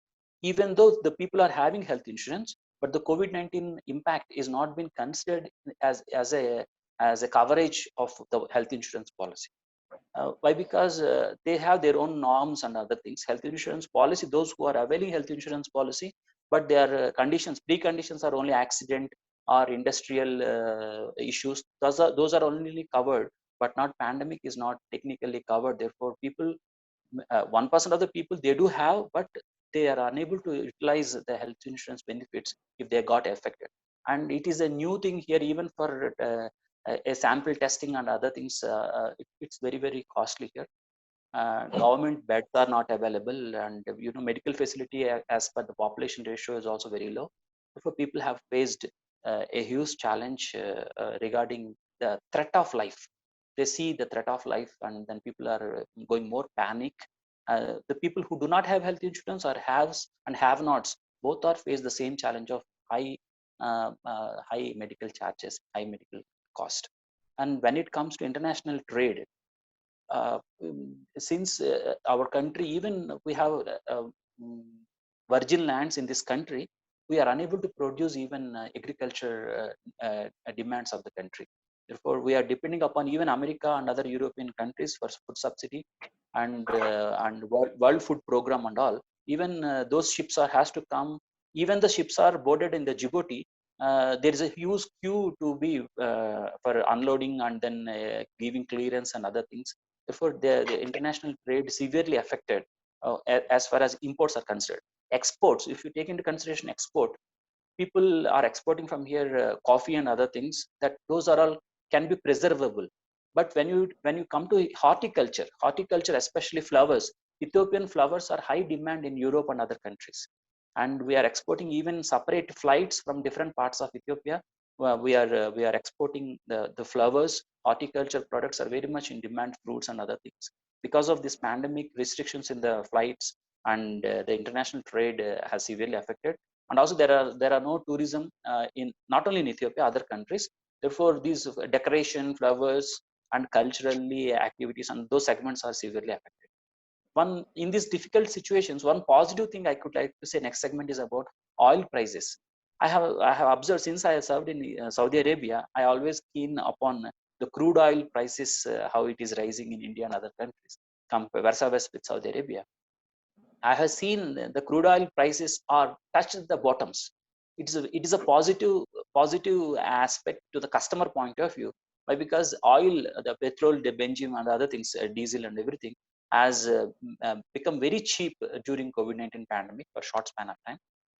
Even though the people are having health insurance, but the COVID-19 impact is not being considered as a coverage of the health insurance policy. Why? Because they have their own norms and other things. Health insurance policy, those who are availing health insurance policy, but their preconditions are only accident or industrial issues. Those are only covered, but not pandemic is not technically covered. Therefore, people, 1% of the people they do have, but they are unable to utilize the health insurance benefits if they got affected. And it is a new thing here, even for a sample testing and other things. It's very, very costly here. Government beds are not available, and medical facility as per the population ratio is also very low. Therefore, people have faced a huge challenge regarding the threat of life. They see the threat of life, and then people are going more panic. The people who do not have health insurance or haves and have-nots both are face the same challenge of high medical charges, high medical cost. And when it comes to international trade, since our country, even we have virgin lands in this country, we are unable to produce even agriculture demands of the country. Therefore, we are depending upon even America and other European countries for food subsidy and World Food Program and all. Even those ships has to come. Even the ships are boarded in the Djibouti. There is a huge queue to be for unloading and then giving clearance and other things. Therefore, the international trade severely affected as far as imports are concerned. Exports, if you take into consideration export, people are exporting from here coffee and other things, that those are all can be preservable. But when you come to horticulture, especially flowers, Ethiopian flowers are high demand in Europe and other countries, and we are exporting even separate flights from different parts of Ethiopia. We are exporting the flowers. Horticulture products are very much in demand, fruits and other things. Because of this pandemic, restrictions in the flights and the international trade has severely affected. and also there are no tourism in not only in Ethiopia, other countries. Therefore, these decoration, flowers, and culturally activities and those segments are severely affected. One in these difficult situations, one positive thing I could like to say next segment is about oil prices. I have observed since I served in Saudi Arabia, I always keen upon the crude oil prices, how it is rising in India and other countries, versus west with Saudi Arabia. I have seen the crude oil prices are touched the bottoms. It is a positive aspect to the customer point of view. Why? Because oil, the petrol, the benzene, and other things, diesel and everything, has become very cheap during COVID-19 pandemic for short span of time.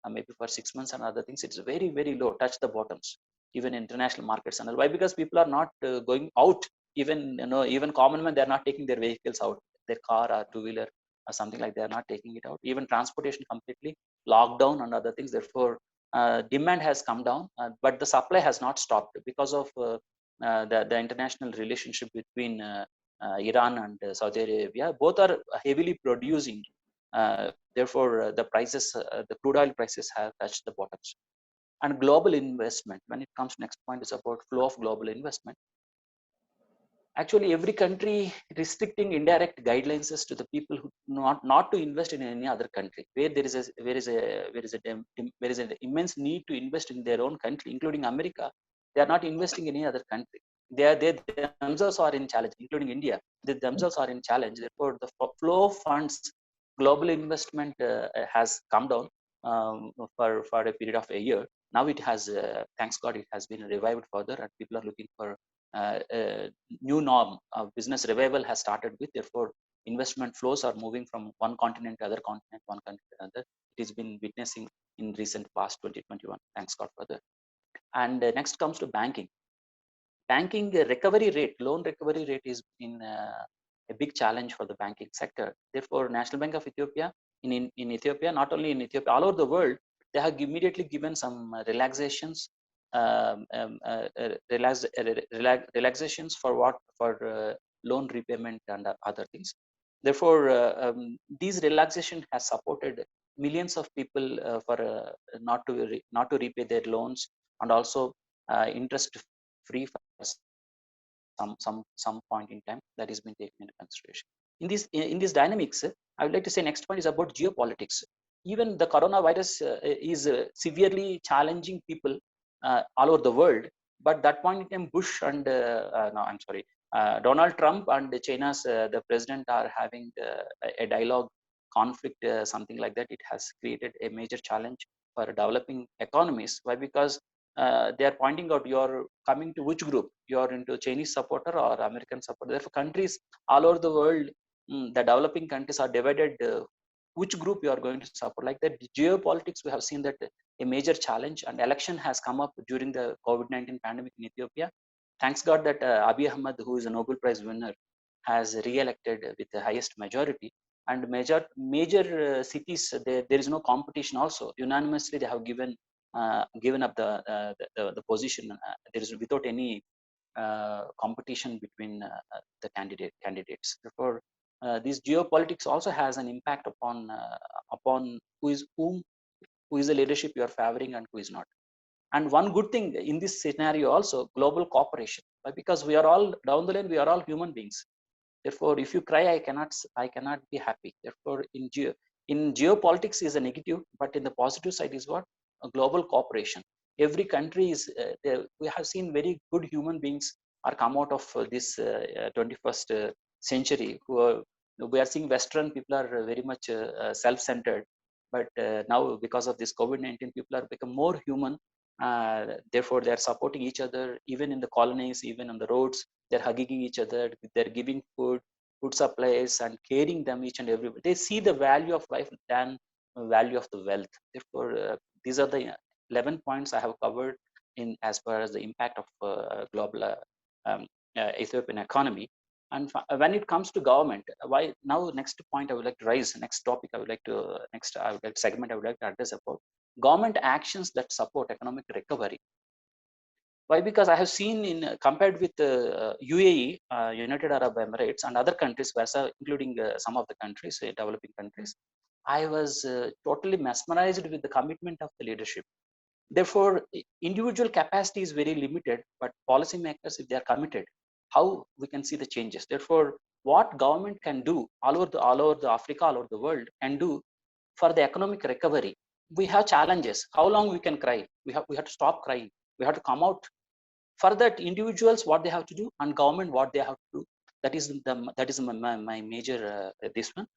Maybe for 6 months and other things, it's very very low, touch the bottoms, even international markets and all. Why? Because people are not going out. Even common men, they are not taking their vehicles out, their car or two wheeler or something like, they are not taking it out. Even transportation completely lockdown and other things. Therefore, demand has come down, but the supply has not stopped because of the international relationship between Iran and Saudi Arabia. Both are heavily producing. Therefore, the prices, the crude oil prices have touched the bottoms. And global investment, when it comes, next point is about flow of global investment. Actually, every country restricting indirect guidelines to the people who not to invest in any other country, where there is an immense need to invest in their own country, including America. They are not investing in any other country. They themselves are in challenge, including India. They themselves are in challenge. Therefore, the flow of funds, global investment has come down for a period of a year. Now it has, thanks God, it has been revived further, and people are looking for new norm. Business revival has started with. Therefore, investment flows are moving from one continent to other continent, one country to another. It has been witnessing in recent past 2021. Thanks God for that. And next comes to banking. Banking recovery rate, loan recovery rate is in a big challenge for the banking sector. Therefore, National Bank of Ethiopia in Ethiopia, not only in Ethiopia, all over the world, they have immediately given some relaxations, relaxations for loan repayment and other things. Therefore, these relaxation has supported millions of people for not to repay their loans, and also interest free for some point in time. That has been taken into consideration. In these dynamics, I would like to say next point is about geopolitics. Even the coronavirus is severely challenging people all over the world. But that point in time, Bush and Donald Trump and China's the president are having a dialogue, conflict, something like that. It has created a major challenge for developing economies. Why? Because they are pointing out, you're coming to which group? You're into Chinese supporter or American supporter. Therefore, countries all over the world, the developing countries are divided. Which group you are going to support? Like that, geopolitics, we have seen that a major challenge, and election has come up during the COVID-19 pandemic in Ethiopia. Thanks God that Abiy Ahmed, who is a Nobel Prize winner, has re-elected with the highest majority. And major cities, there is no competition. Also, unanimously they have given up the position. There is without any competition between the candidates. Therefore, this geopolitics also has an impact upon who is the leadership you are favoring and who is not. And one good thing in this scenario also, global cooperation, because we are all down the line, we are all human beings. Therefore, if you cry, I cannot be happy. Therefore, in geopolitics is a negative, but in the positive side is what? A global cooperation. Every country is we have seen very good human beings are come out of this 21st century. We are seeing Western people are very much self-centered, but now because of this COVID-19, people are become more human. Therefore, they are supporting each other, even in the colonies, even on the roads. They're hugging each other. They're giving food supplies, and caring them each and every. They see the value of life than value of the wealth. Therefore, these are the 11 points I have covered in as far as the impact of global Ethiopian economy. And when it comes to government, why now? Next point I would like to raise. Next topic I would like to segment I would like to address about government actions that support economic recovery. Why? Because I have seen compared with UAE, United Arab Emirates, and other countries, including some of the countries, developing countries, I was totally mesmerized with the commitment of the leadership. Therefore, individual capacity is very limited, but policymakers, if they are committed, how we can see the changes. Therefore, what government can do all over the Africa, all over the world can do for the economic recovery. We have challenges. How long we can cry? We have to stop crying. We have to come out. For that, individuals what they have to do and government what they have to do. That is my major this one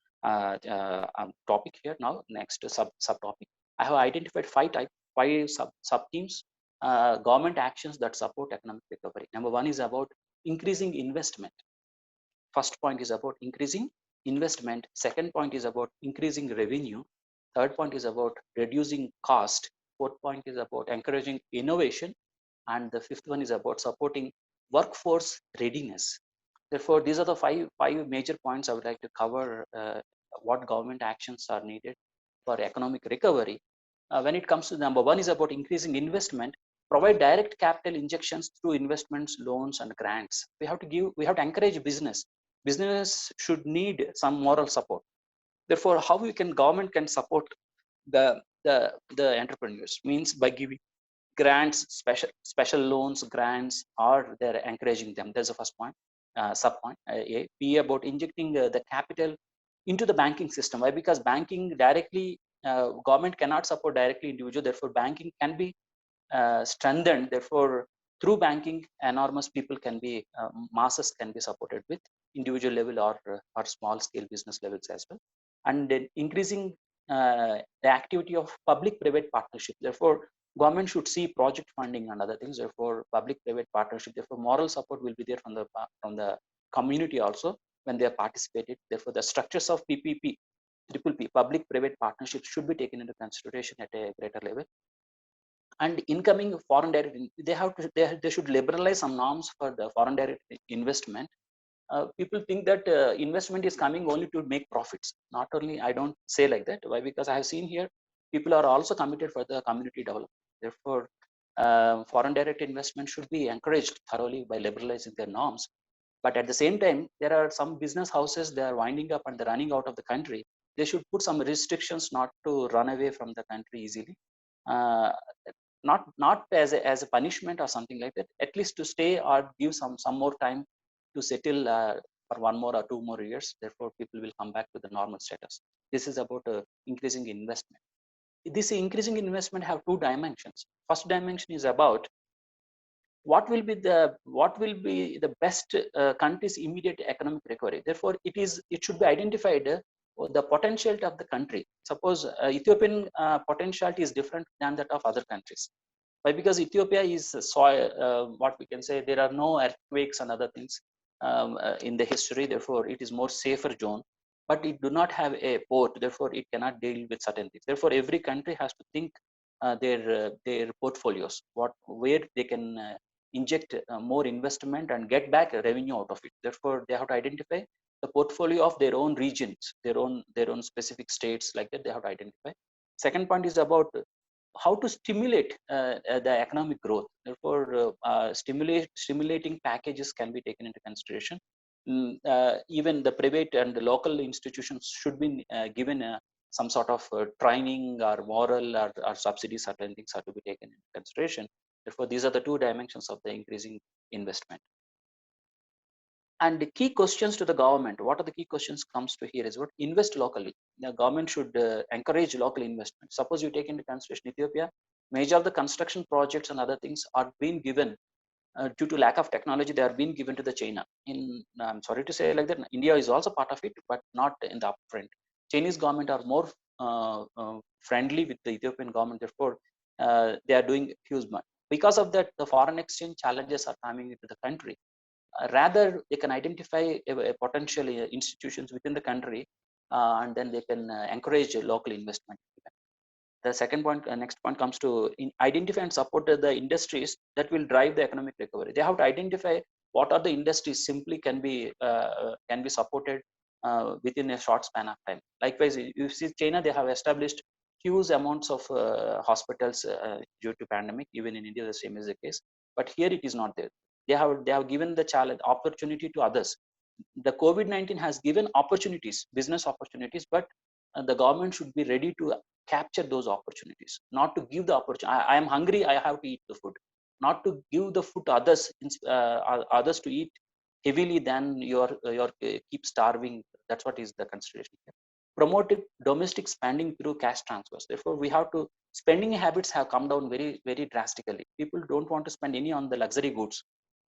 topic here. Now next subtopic. I have identified five sub themes. Government actions that support economic recovery. Number one is about increasing investment. First point is about increasing investment. Second point is about increasing revenue. Third point is about reducing cost. Fourth point is about encouraging innovation. And the fifth one is about supporting workforce readiness. Therefore, these are the five major points I would like to cover. What government actions are needed for economic recovery. When it comes to number one is about increasing investment. Provide direct capital injections through investments, loans, and grants. We have to encourage business. Business should need some moral support. Therefore, how government can support the entrepreneurs means by giving grants, special loans, grants, or they're encouraging them. There's the first point. Sub point A. B about injecting the capital into the banking system. Why? Because banking directly, government cannot support directly individual. Therefore, banking can be strengthened. Therefore, through banking, enormous people can be, masses can be supported with individual level or small scale business levels as well. And then increasing the activity of public-private partnership. Therefore, government should see project funding and other things. Therefore, public-private partnership. Therefore, moral support will be there from the community also when they are participated. Therefore, the structures of PPP, triple P, public-private partnerships should be taken into consideration at a greater level. And incoming foreign direct, they should liberalize some norms for the foreign direct investment. People think that investment is coming only to make profits. Not only, I don't say like that. Why? Because I have seen here, people are also committed for the community development. Therefore, foreign direct investment should be encouraged thoroughly by liberalizing their norms. But at the same time, there are some business houses, they are winding up and they're running out of the country. They should put some restrictions not to run away from the country easily. Not as a punishment or something like that, at least to stay or give some more time to settle for 1 more or 2 more years. Therefore, people will come back to the normal status. This is about increasing investment. This increasing investment have two dimensions. First dimension is about what will be the best country's immediate economic recovery. Therefore, it should be identified the potentiality of the country. Suppose Ethiopian potentiality is different than that of other countries. Why? Because Ethiopia is soil, what we can say, there are no earthquakes and other things in the history. Therefore, it is more safer zone, but it do not have a port. Therefore, it cannot deal with certain things. Therefore, every country has to think their portfolios, where they can inject more investment and get back revenue out of it. Therefore, they have to identify the portfolio of their own regions, their own specific states, like that they have to identify. Second point is about how to stimulate the economic growth. Therefore, stimulating packages can be taken into consideration. Even the private and the local institutions should be given some sort of training or moral or subsidies. Certain things are to be taken into consideration. Therefore, these are the two dimensions of the increasing investment. And the key questions to the government, what are the key questions comes to here is what? Invest locally. The government should encourage local investment. Suppose you take into consideration Ethiopia, major of the construction projects and other things are being given due to lack of technology, they are being given to the China. I'm sorry to say like that, India is also part of it, but not in the upfront. Chinese government are more friendly with the Ethiopian government. Therefore, they are doing huge money. Because of that, the foreign exchange challenges are coming into the country. Rather, they can identify a potential institutions within the country, and then they can encourage local investment. The second point, next point comes to identify and support the industries that will drive the economic recovery. They have to identify what are the industries simply can be supported within a short span of time. Likewise, you see China, they have established huge amounts of hospitals due to pandemic. Even in India, the same is the case. But here it is not there. They have given the challenge opportunity to others. The COVID-19 has given opportunities, business opportunities, but the government should be ready to capture those opportunities, not to give the opportunity. I am hungry, I have to eat the food, not to give the food to others, others to eat heavily, then you're keep starving. That's what is the consideration here. Promoting domestic spending through cash transfers. Therefore, we have to, spending habits have come down very, very drastically. People don't want to spend any on the luxury goods.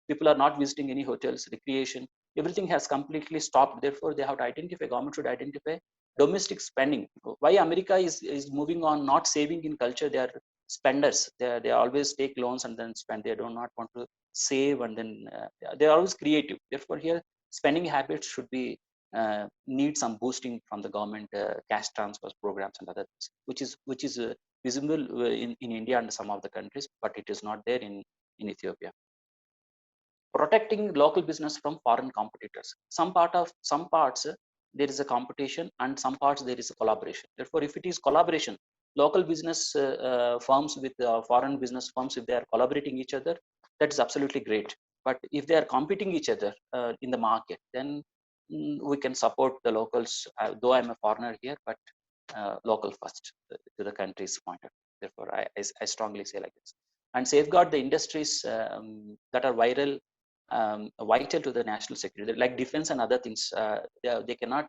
People are not visiting any hotels, recreation, everything has completely stopped. Therefore, they have to identify, government should identify domestic spending. Why America is moving on, not saving in culture, they are spenders. They always take loans and then spend. They do not want to save, and then they are always creative. Therefore, here spending habits should be need some boosting from the government, cash transfers programs and other things, which is visible in India and some of the countries, but it is not there in Ethiopia. Protecting local business from foreign competitors. Some parts there is a competition, and some parts there is a collaboration. Therefore, if it is collaboration, local business firms with foreign business firms, if they are collaborating each other, that is absolutely great. But if they are competing each other in the market, then we can support the locals. Though I'm a foreigner here, but local first to the country's point of view. Therefore, I strongly say like this. And safeguard the industries that are vital to the national security, like defense and other things. They cannot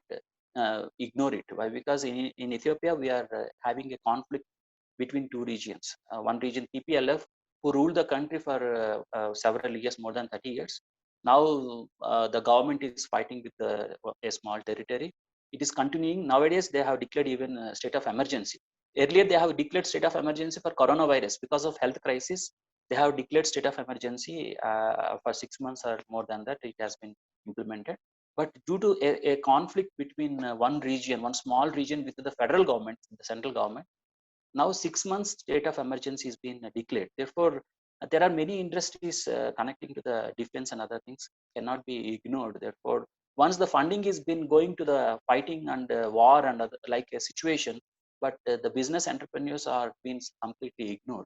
ignore it. Why? Because in Ethiopia, we are having a conflict between two regions. One region, TPLF, who ruled the country for several years, more than 30 years. Now the government is fighting with a small territory. It is continuing. Nowadays, they have declared even a state of emergency. Earlier, they have declared state of emergency for coronavirus because of health crisis. They have declared state of emergency for 6 months or more than that. It has been implemented. But due to a conflict between one region, one small region with the federal government, the central government, now 6 months state of emergency has been declared. Therefore, there are many industries connecting to the defense and other things cannot be ignored. Therefore, once the funding is been going to the fighting and war and other, like a situation, but the business entrepreneurs are being completely ignored.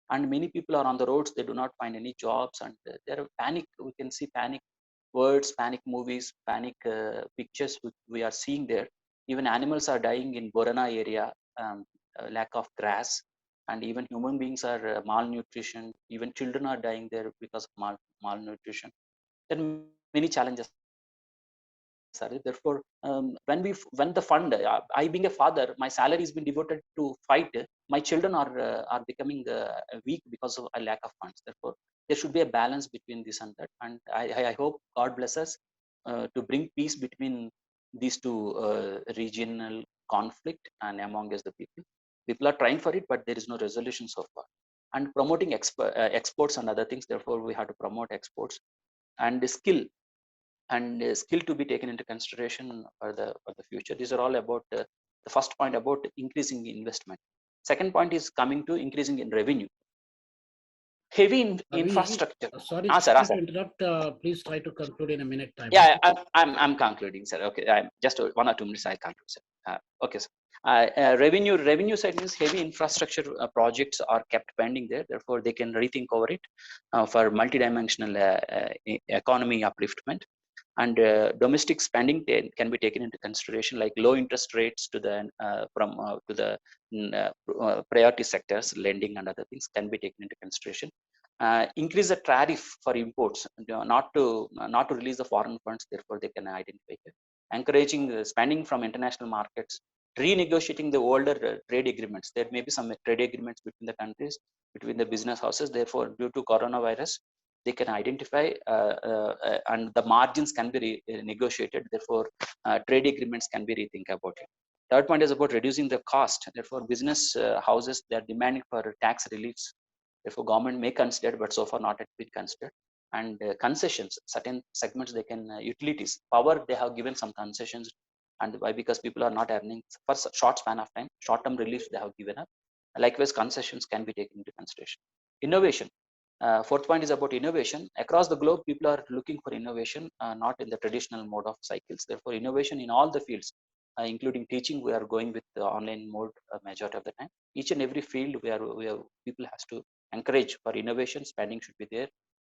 And many people are on the roads, they do not find any jobs, and there are panic. We can see panic words, panic movies, panic pictures which we are seeing there. Even animals are dying in Borana area, lack of grass, and even human beings are malnutrition. Even children are dying there because of malnutrition. There are many challenges. Therefore, when the fund, I being a father, my salary has been devoted to fight. My children are becoming weak because of a lack of funds. Therefore, there should be a balance between this and that. And I hope God bless us to bring peace between these two regional conflict and among us the people. People are trying for it, but there is no resolution so far. And promoting exports and other things. Therefore, we have to promote exports and the skill to be taken into consideration for the future. These are all about the first point about increasing investment. Second point is coming to increasing in revenue. Heavy infrastructure. Sorry sir, to interrupt. Please try to conclude in a minute time. Yeah, I'm concluding, sir. Okay, I'm just 1 or 2 minutes. I conclude, sir. Okay, sir. Revenue side means heavy infrastructure projects are kept pending there. Therefore, they can rethink over it for multidimensional economy upliftment. And domestic spending can be taken into consideration, like low interest rates to the to the priority sectors, lending and other things can be taken into consideration. Increase the tariff for imports, not to release the foreign funds. Therefore, they can identify it. Encouraging spending from international markets, renegotiating the older trade agreements. There may be some trade agreements between the countries, between the business houses. Therefore, due to coronavirus, they can identify and the margins can be negotiated. Therefore, trade agreements can be rethink about it. Third point is about reducing the cost. Therefore, business houses, they are demanding for tax reliefs. Therefore, government may consider, but so far not yet been considered. And concessions, certain segments they can, utilities, power, they have given some concessions. And why? Because people are not earning for short span of time, short-term reliefs they have given up. Likewise, concessions can be taken into consideration. Innovation. Fourth point is about innovation. Across the globe, people are looking for innovation, not in the traditional mode of cycles. Therefore, innovation in all the fields, including teaching, we are going with the online mode majority of the time. Each and every field, people has to encourage for innovation. Spending should be there.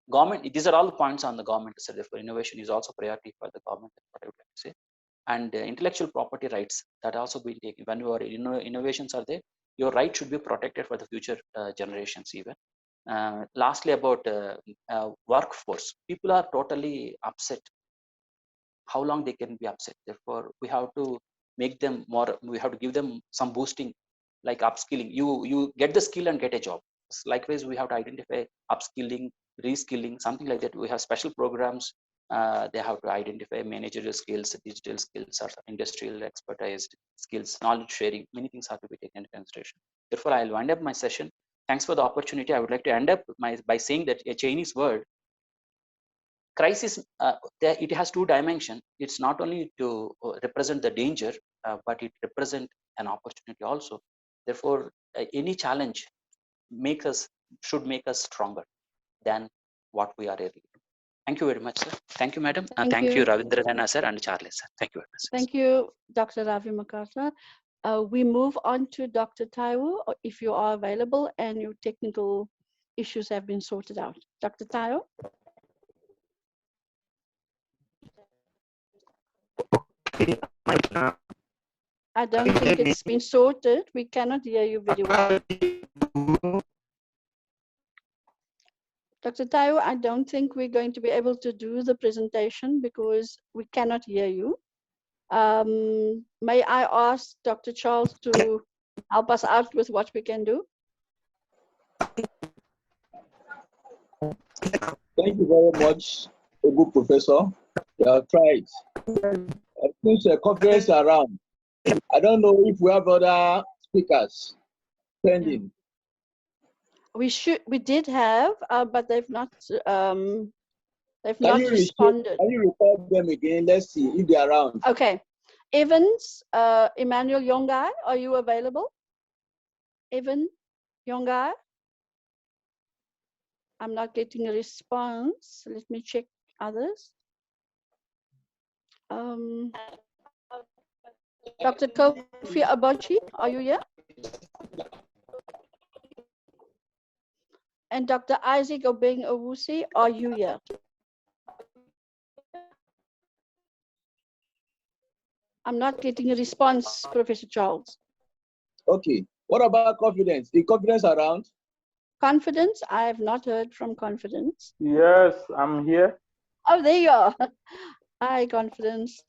Government, these are all the points on the government. So therefore, innovation is also priority for the government. That's what I would like to say. and intellectual property rights that also be taken. When your innovations are there, your right should be protected for the future generations even. Lastly, about workforce, people are totally upset. How long they can be upset? Therefore, we have to make them more. We have to give them some boosting, like upskilling. You get the skill and get a job. Likewise, we have to identify upskilling, reskilling, something like that. We have special programs. They have to identify managerial skills, digital skills, or industrial expertise skills, knowledge sharing. Many things have to be taken into consideration. Therefore, I'll wind up my session. Thanks for the opportunity. I would like to end up by saying that a Chinese word, crisis, it has two dimensions. It's not only to represent the danger, but it represents an opportunity also. Therefore, any challenge should make us stronger than what we are earlier. Thank you very much, sir. Thank you, madam. Thank you, Ravindra Rana, sir, and Charles, sir. Thank you very much. Thank you, Dr. Ravi Makarta. We move on to Dr. Taiwo, if you are available and your technical issues have been sorted out. Dr. Taiwo? I don't think it's been sorted. We cannot hear you very well. Dr. Taiwo, I don't think we're going to be able to do the presentation because we cannot hear you. May I ask Dr. Charles to help us out with what we can do? Thank you very much, a good professor. You have tried. Since the conference around, I don't know if we have other speakers pending. We did have, but they've not responded. Can you record them again? Let's see if they're around. Okay. Evans, Emmanuel Yongai, are you available? Evan Yongai? I'm not getting a response. Let me check others. Dr. Kofi Abachi, are you here? And Dr. Isaac Obeng Owusi, are you here? I'm not getting a response, Professor Charles. Okay. What about Confidence? Is Confidence around? Confidence? I have not heard from Confidence. Yes, I'm here. Oh, there you are. Hi, Confidence.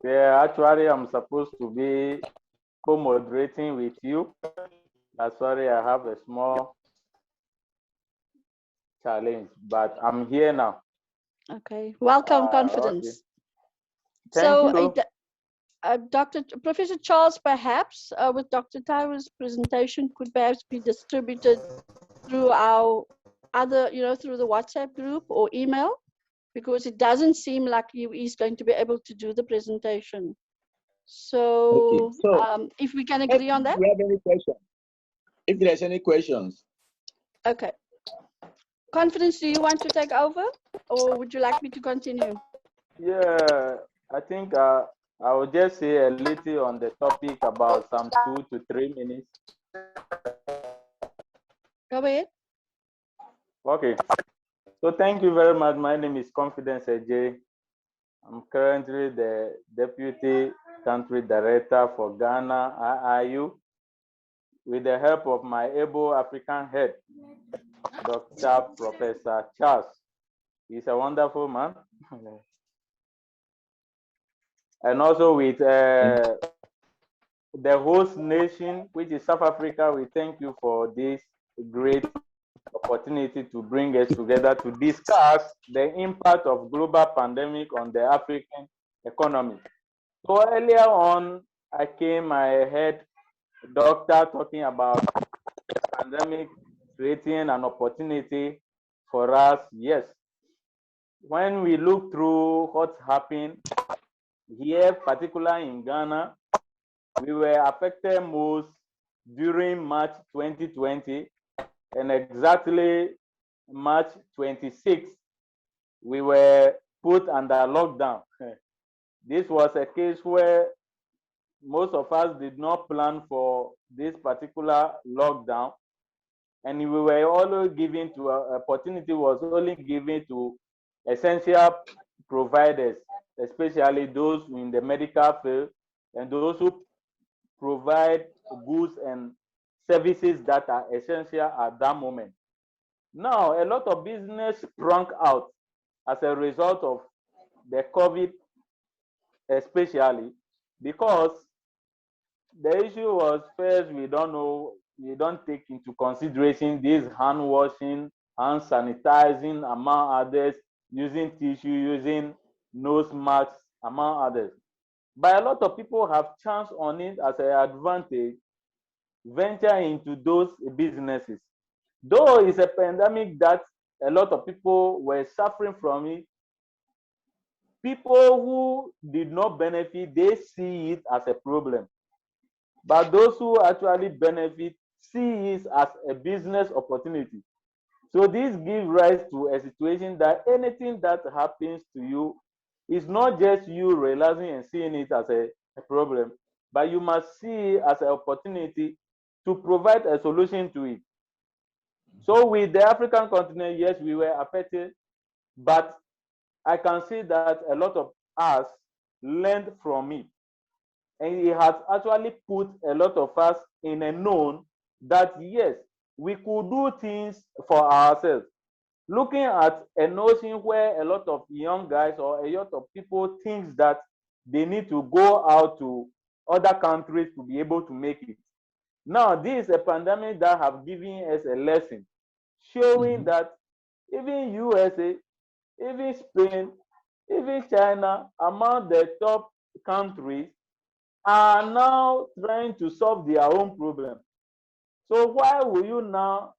Yeah, actually, I'm supposed to be co-moderating with you. That's why I have a small challenge, but I'm here now. Okay, welcome, Confidence. Okay. Thank you. Professor Charles, perhaps with Dr. Taiwo's presentation, could perhaps be distributed through our other, through the WhatsApp group or email, because it doesn't seem like he's going to be able to do the presentation. So, okay. If we can agree on that. If we have any questions, if there's any questions. Okay. Confidence, do you want to take over, or would you like me to continue? Yeah, I think I will just say a little on the topic about some 2 to 3 minutes. Go ahead. Okay. So thank you very much. My name is Confidence Ejay. I'm currently the Deputy Country Director for Ghana IIU, with the help of my able African head, Dr. Professor Charles. He's a wonderful man. And also with the host nation, which is South Africa, we thank you for this great opportunity to bring us together to discuss the impact of global pandemic on the African economy. So earlier on, I heard doctor talking about pandemic creating an opportunity for us. Yes, when we look through what's happened here, particularly in Ghana, we were affected most during March 2020, and exactly March 26, we were put under lockdown. This was a case where most of us did not plan for this particular lockdown, and we were only given to opportunity was only given to essential providers especially those in the medical field and those who provide goods and services that are essential at that moment. Now, a lot of business sprung out as a result of the COVID, especially because the issue was first, we don't know, we don't take into consideration this hand washing, hand sanitizing, among others, using tissue, using nose masks, among others. But a lot of people have chanced on it as an advantage, venture into those businesses. Though it's a pandemic that a lot of people were suffering from it, people who did not benefit, they see it as a problem. But those who actually benefit see it as a business opportunity. So this gives rise to a situation that anything that happens to you is not just you realizing and seeing it as a problem, but you must see it as an opportunity to provide a solution to it. So with the African continent, yes, we were affected, but I can see that a lot of us learned from it. And it has actually put a lot of us in a known that yes, we could do things for ourselves. Looking at a notion where a lot of young guys or a lot of people think that they need to go out to other countries to be able to make it. Now, this is a pandemic that have given us a lesson, showing that even USA, even Spain, even China, among the top countries, are now trying to solve their own problem. So why will you now,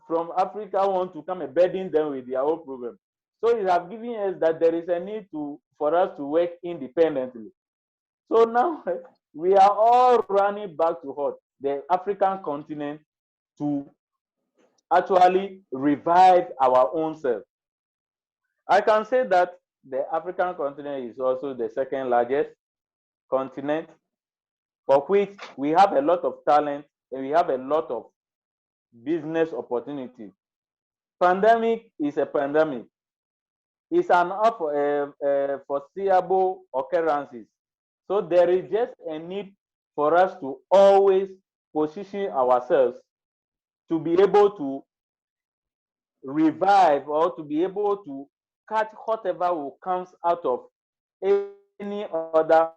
from Africa, want to come and burden them with their own problem? So it has given us that there is a need for us to work independently. So now we are all running back to what? The African continent to actually revive our own self. I can say that the African continent is also the second largest continent, for which we have a lot of talent and we have a lot of business opportunities. Pandemic is a pandemic. It's an foreseeable occurrences. So there is just a need for us to always position ourselves to be able to revive or to be able to catch whatever will comes out of any other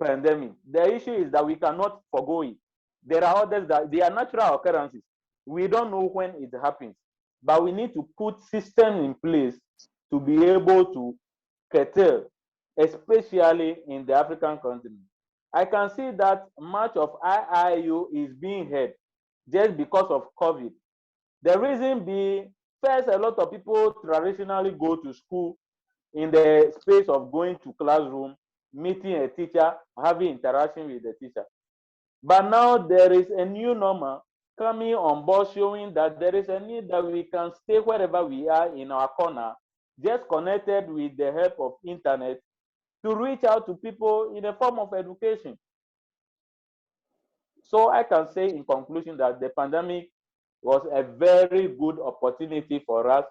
pandemic. The issue is that we cannot forgo it. There are others that they are natural occurrences. We don't know when it happens, but we need to put systems in place to be able to curtail, especially in the African continent. I can see that much of IIU is being held just because of COVID. The reason being, first, a lot of people traditionally go to school in the space of going to classroom, meeting a teacher, having interaction with the teacher. But now there is a new normal coming on board, showing that there is a need that we can stay wherever we are in our corner, just connected with the help of internet to reach out to people in a form of education. So I can say in conclusion that the pandemic was a very good opportunity for us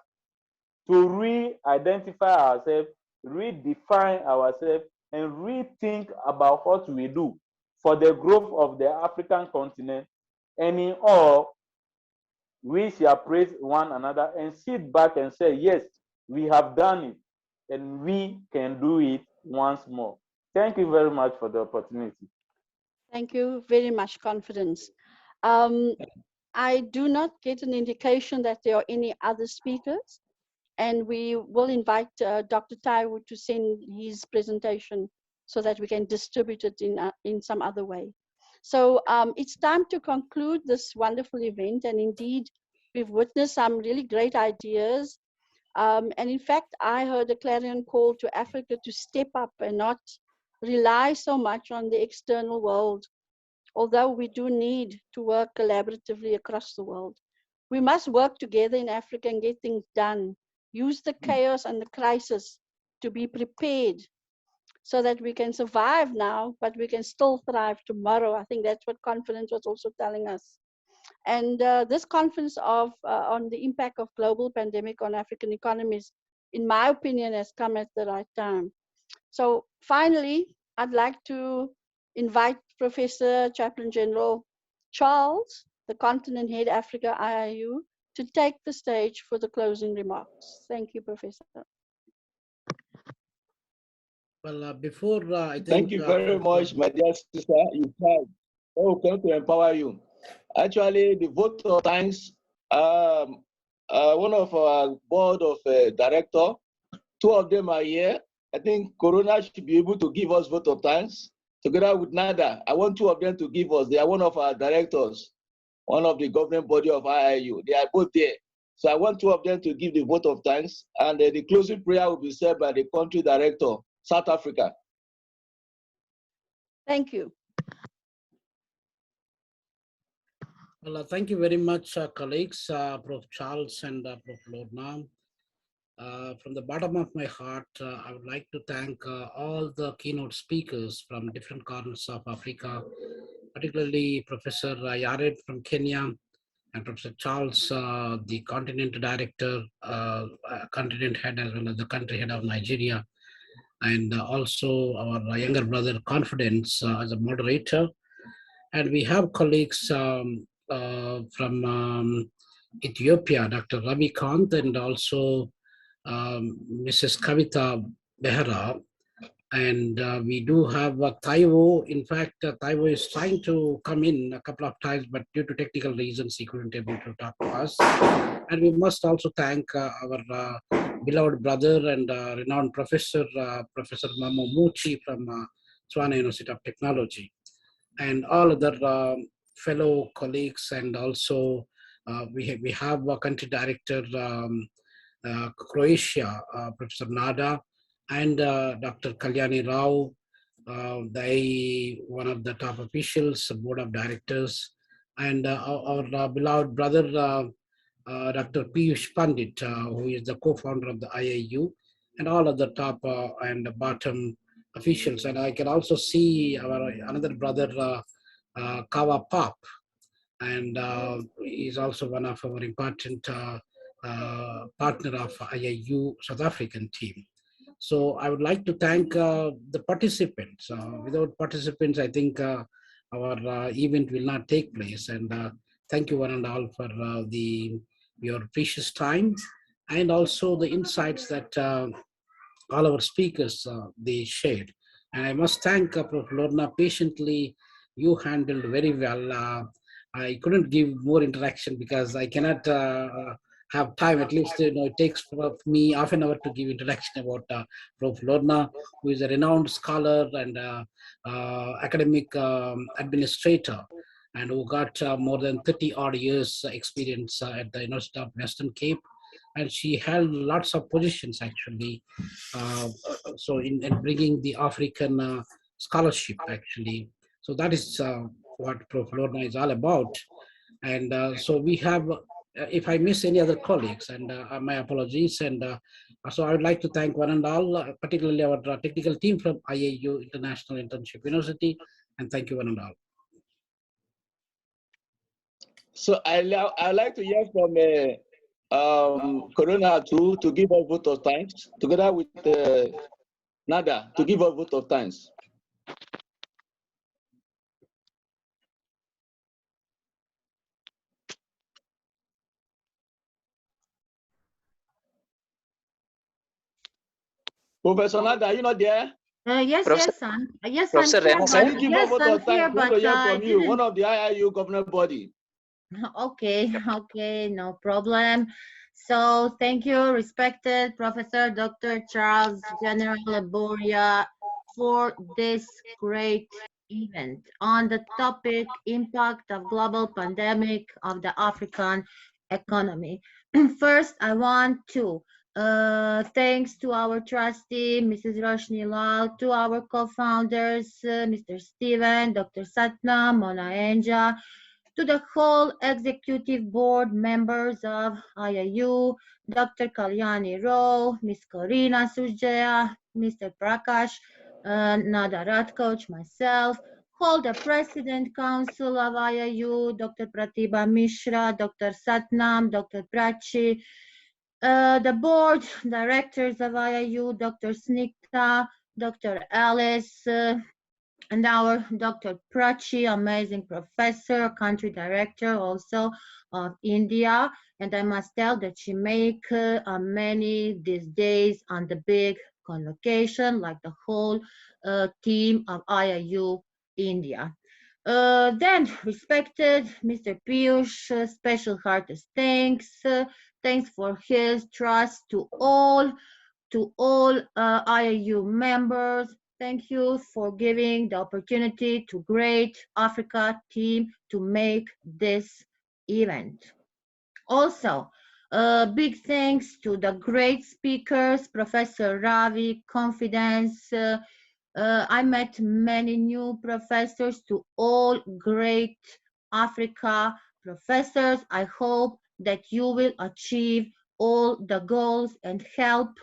to re-identify ourselves, redefine ourselves, and rethink about what we do for the growth of the African continent. And in all, we shall praise one another and sit back and say, yes, we have done it, and we can do it once more. Thank you very much for the opportunity. Thank you very much, Confidence. I do not get an indication that there are any other speakers, and we will invite Dr. Taiwo to send his presentation so that we can distribute it in some other way. So it's time to conclude this wonderful event, and indeed, we've witnessed some really great ideas. And in fact, I heard a clarion call to Africa to step up and not rely so much on the external world, although we do need to work collaboratively across the world. We must work together in Africa and get things done. Use the chaos and the crisis to be prepared so that we can survive now, but we can still thrive tomorrow. I think that's what Confidence was also telling us. And this conference on the impact of global pandemic on African economies in my opinion, has come at the right time. So finally, I'd like to invite Professor Chaplain General Charles, the Continent Head Africa IIU, to take the stage for the closing remarks. Thank you, Professor. Well, before I think. Thank you very much, my dear sister. You tried. Welcome to empower you. Actually, the vote of thanks. One of our board of director, two of them are here. I think Corona should be able to give us vote of thanks together with NADA. I want two of them to give us. They are one of our directors, one of the governing body of IIU. They are both there. So I want two of them to give the vote of thanks, and the closing prayer will be said by the country director, South Africa. Thank you. Well, thank you very much, colleagues, Prof. Charles and Prof. Lorna. From the bottom of my heart, I would like to thank all the keynote speakers from different corners of Africa, particularly Professor Yared from Kenya and Professor Charles, the continent director, continent head, as well as the country head of Nigeria, and also our younger brother Confidence as a moderator. And we have colleagues from Ethiopia, Dr. Ravi Kant, and also Mrs. Kavita Behra. And we do have Taiwo. In fact, Taiwo is trying to come in a couple of times, but due to technical reasons, he couldn't able to talk to us. And we must also thank our beloved brother and renowned professor, Professor Mamo Muchi from Tswana University of Technology, and all other fellow colleagues. And also we have a country director, Croatia, Professor Nada, and Dr. Kalyani Rao, one of the top officials, board of directors, and our beloved brother, Dr. Piyush Pandit, who is the co-founder of the IIU, and all of the top and bottom officials. And I can also see our another brother, Kawa Pop, and he's also one of our important partner of IIU South African team. So I would like to thank the participants. Without participants, I think our event will not take place. And thank you one and all for your precious time, and also the insights that all our speakers they shared. And I must thank Prof. Lorna. Patiently, you handled very well. I couldn't give more interaction because I cannot have time. At least it takes me half an hour to give introduction about Prof. Lorna, who is a renowned scholar and academic administrator, and who got more than 30 odd years experience at the University of Western Cape. And she held lots of positions actually. So in bringing the African scholarship actually. So that is what Prof. Lorna is all about. And so we have, if I miss any other colleagues, and my apologies. And so I would like to thank one and all, particularly our technical team from IIU International Internship University. And thank you one and all. So I'd like to hear from Corona too, to give a vote of thanks, together with Nada, to give a vote of thanks. Professor Nada, are you not there? Yes, Professor- yes, Professor I'm here, Rena, Can you give a vote I'm of thanks? here, We want to hear I from you, didn't. one of the IIU governor body. Okay, no problem. So thank you, respected Professor Dr. Charles General Laboria, for this great event on the topic impact of global pandemic of the African economy. First, I want to thanks to our trustee, Mrs. Roshni Lal, to our co-founders, Mr. Steven, Dr. Satnam, Mona Enja, to the whole executive board members of IIU, Dr. Kalyani Rao, Ms. Corina Surjaya, Mr. Prakash, Nada Ratkoch, myself, all the President Council of IIU, Dr. Pratibha Mishra, Dr. Satnam, Dr. Prachi, The board directors of IIU, Dr. Snikta, Dr. Alice, and our Dr. Prachi, amazing professor, country director also of India. And I must tell that she make many these days on the big convocation, like the whole team of IIU India. Then, respected Mr. Piyush, special heartest thanks. Thanks for his trust to all IIU members. Thank you for giving the opportunity to Great Africa team to make this event. Also, big thanks to the great speakers, Professor Ravi, Confidence. I met many new professors, to all great Africa professors. I hope that you will achieve all the goals and help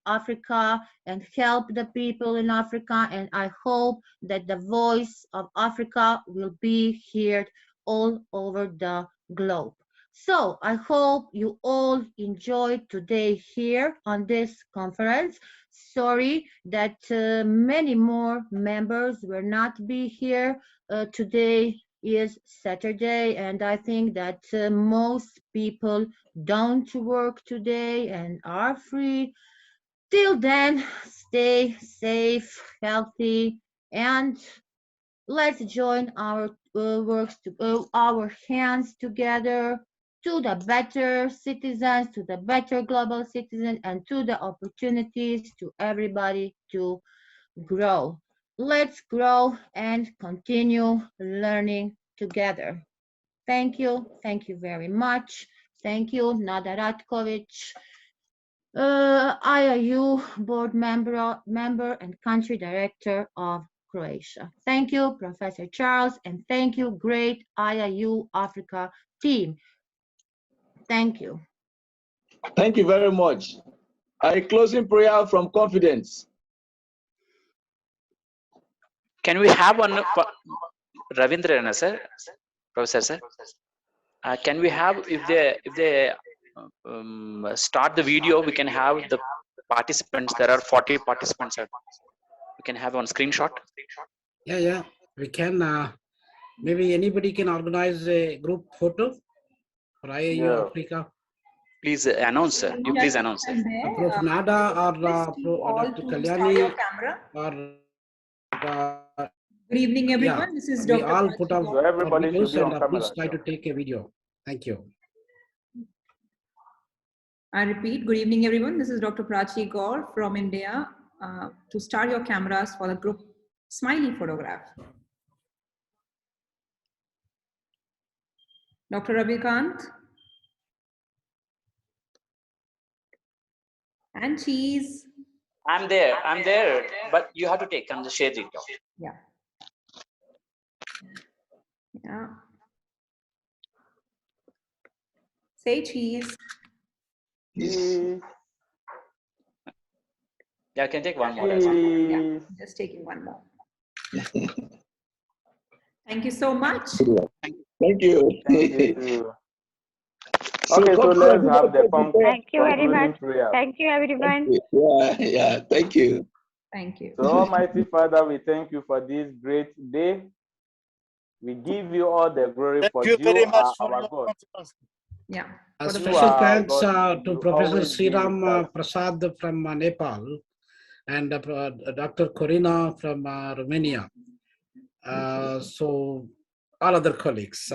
Africa and help the people in Africa. And I hope that the voice of Africa will be heard all over the globe. So I hope you all enjoyed today here on this conference. Sorry that many more members will not be here. Today is Saturday, and I think that most people don't work today and are free. Till then, stay safe, healthy, and let's join our our hands together to the better citizens, to the better global citizens, and to the opportunities to everybody to grow. Let's grow and continue learning together. Thank you. Thank you very much. Thank you, Nada Ratkovic, IIU board member and country director of Croatia. Thank you, Professor Charles, and thank you, great IIU Africa team. Thank you. Thank you very much. A closing prayer from Confidence. Can we have one, Ravindra, sir, Professor, sir? Can we have, if they start the video, we can have the participants. There are 40 participants. We can have one screenshot. Yeah, we can. Maybe anybody can organize a group photo for IIU Africa. Please announce, sir. You please announce, sir. Prof. Nada or Dr. Kalyani or Good evening, everyone. This is Dr. We all put up So everybody videos should be on and camera, please try to take a video. Thank you. I repeat, good evening, everyone. This is Dr. Prachi Gaur from India. To start your cameras for the group smiley photograph. Dr. Ravikant. And cheese. I'm there, but you have to take and share it. Yeah. Say cheese. Cheese. Yeah, I can take one more. Yeah, just taking one more. Thank you so much. Thank you. Thank you. Okay, so let's have the Thank you very much. prayer. Thank you, everyone. Yeah, thank you. Thank you. So, Almighty Father, we thank you for this great day. We give you all the glory for you very much are for our your God. confidence. Yeah. A You special are thanks God. to You Professor always be Sriram with us. Prasad from Nepal and Dr. Corina from Romania. So all other colleagues.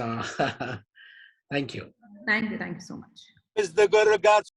Thank you. Thank you so much. Is the good regards.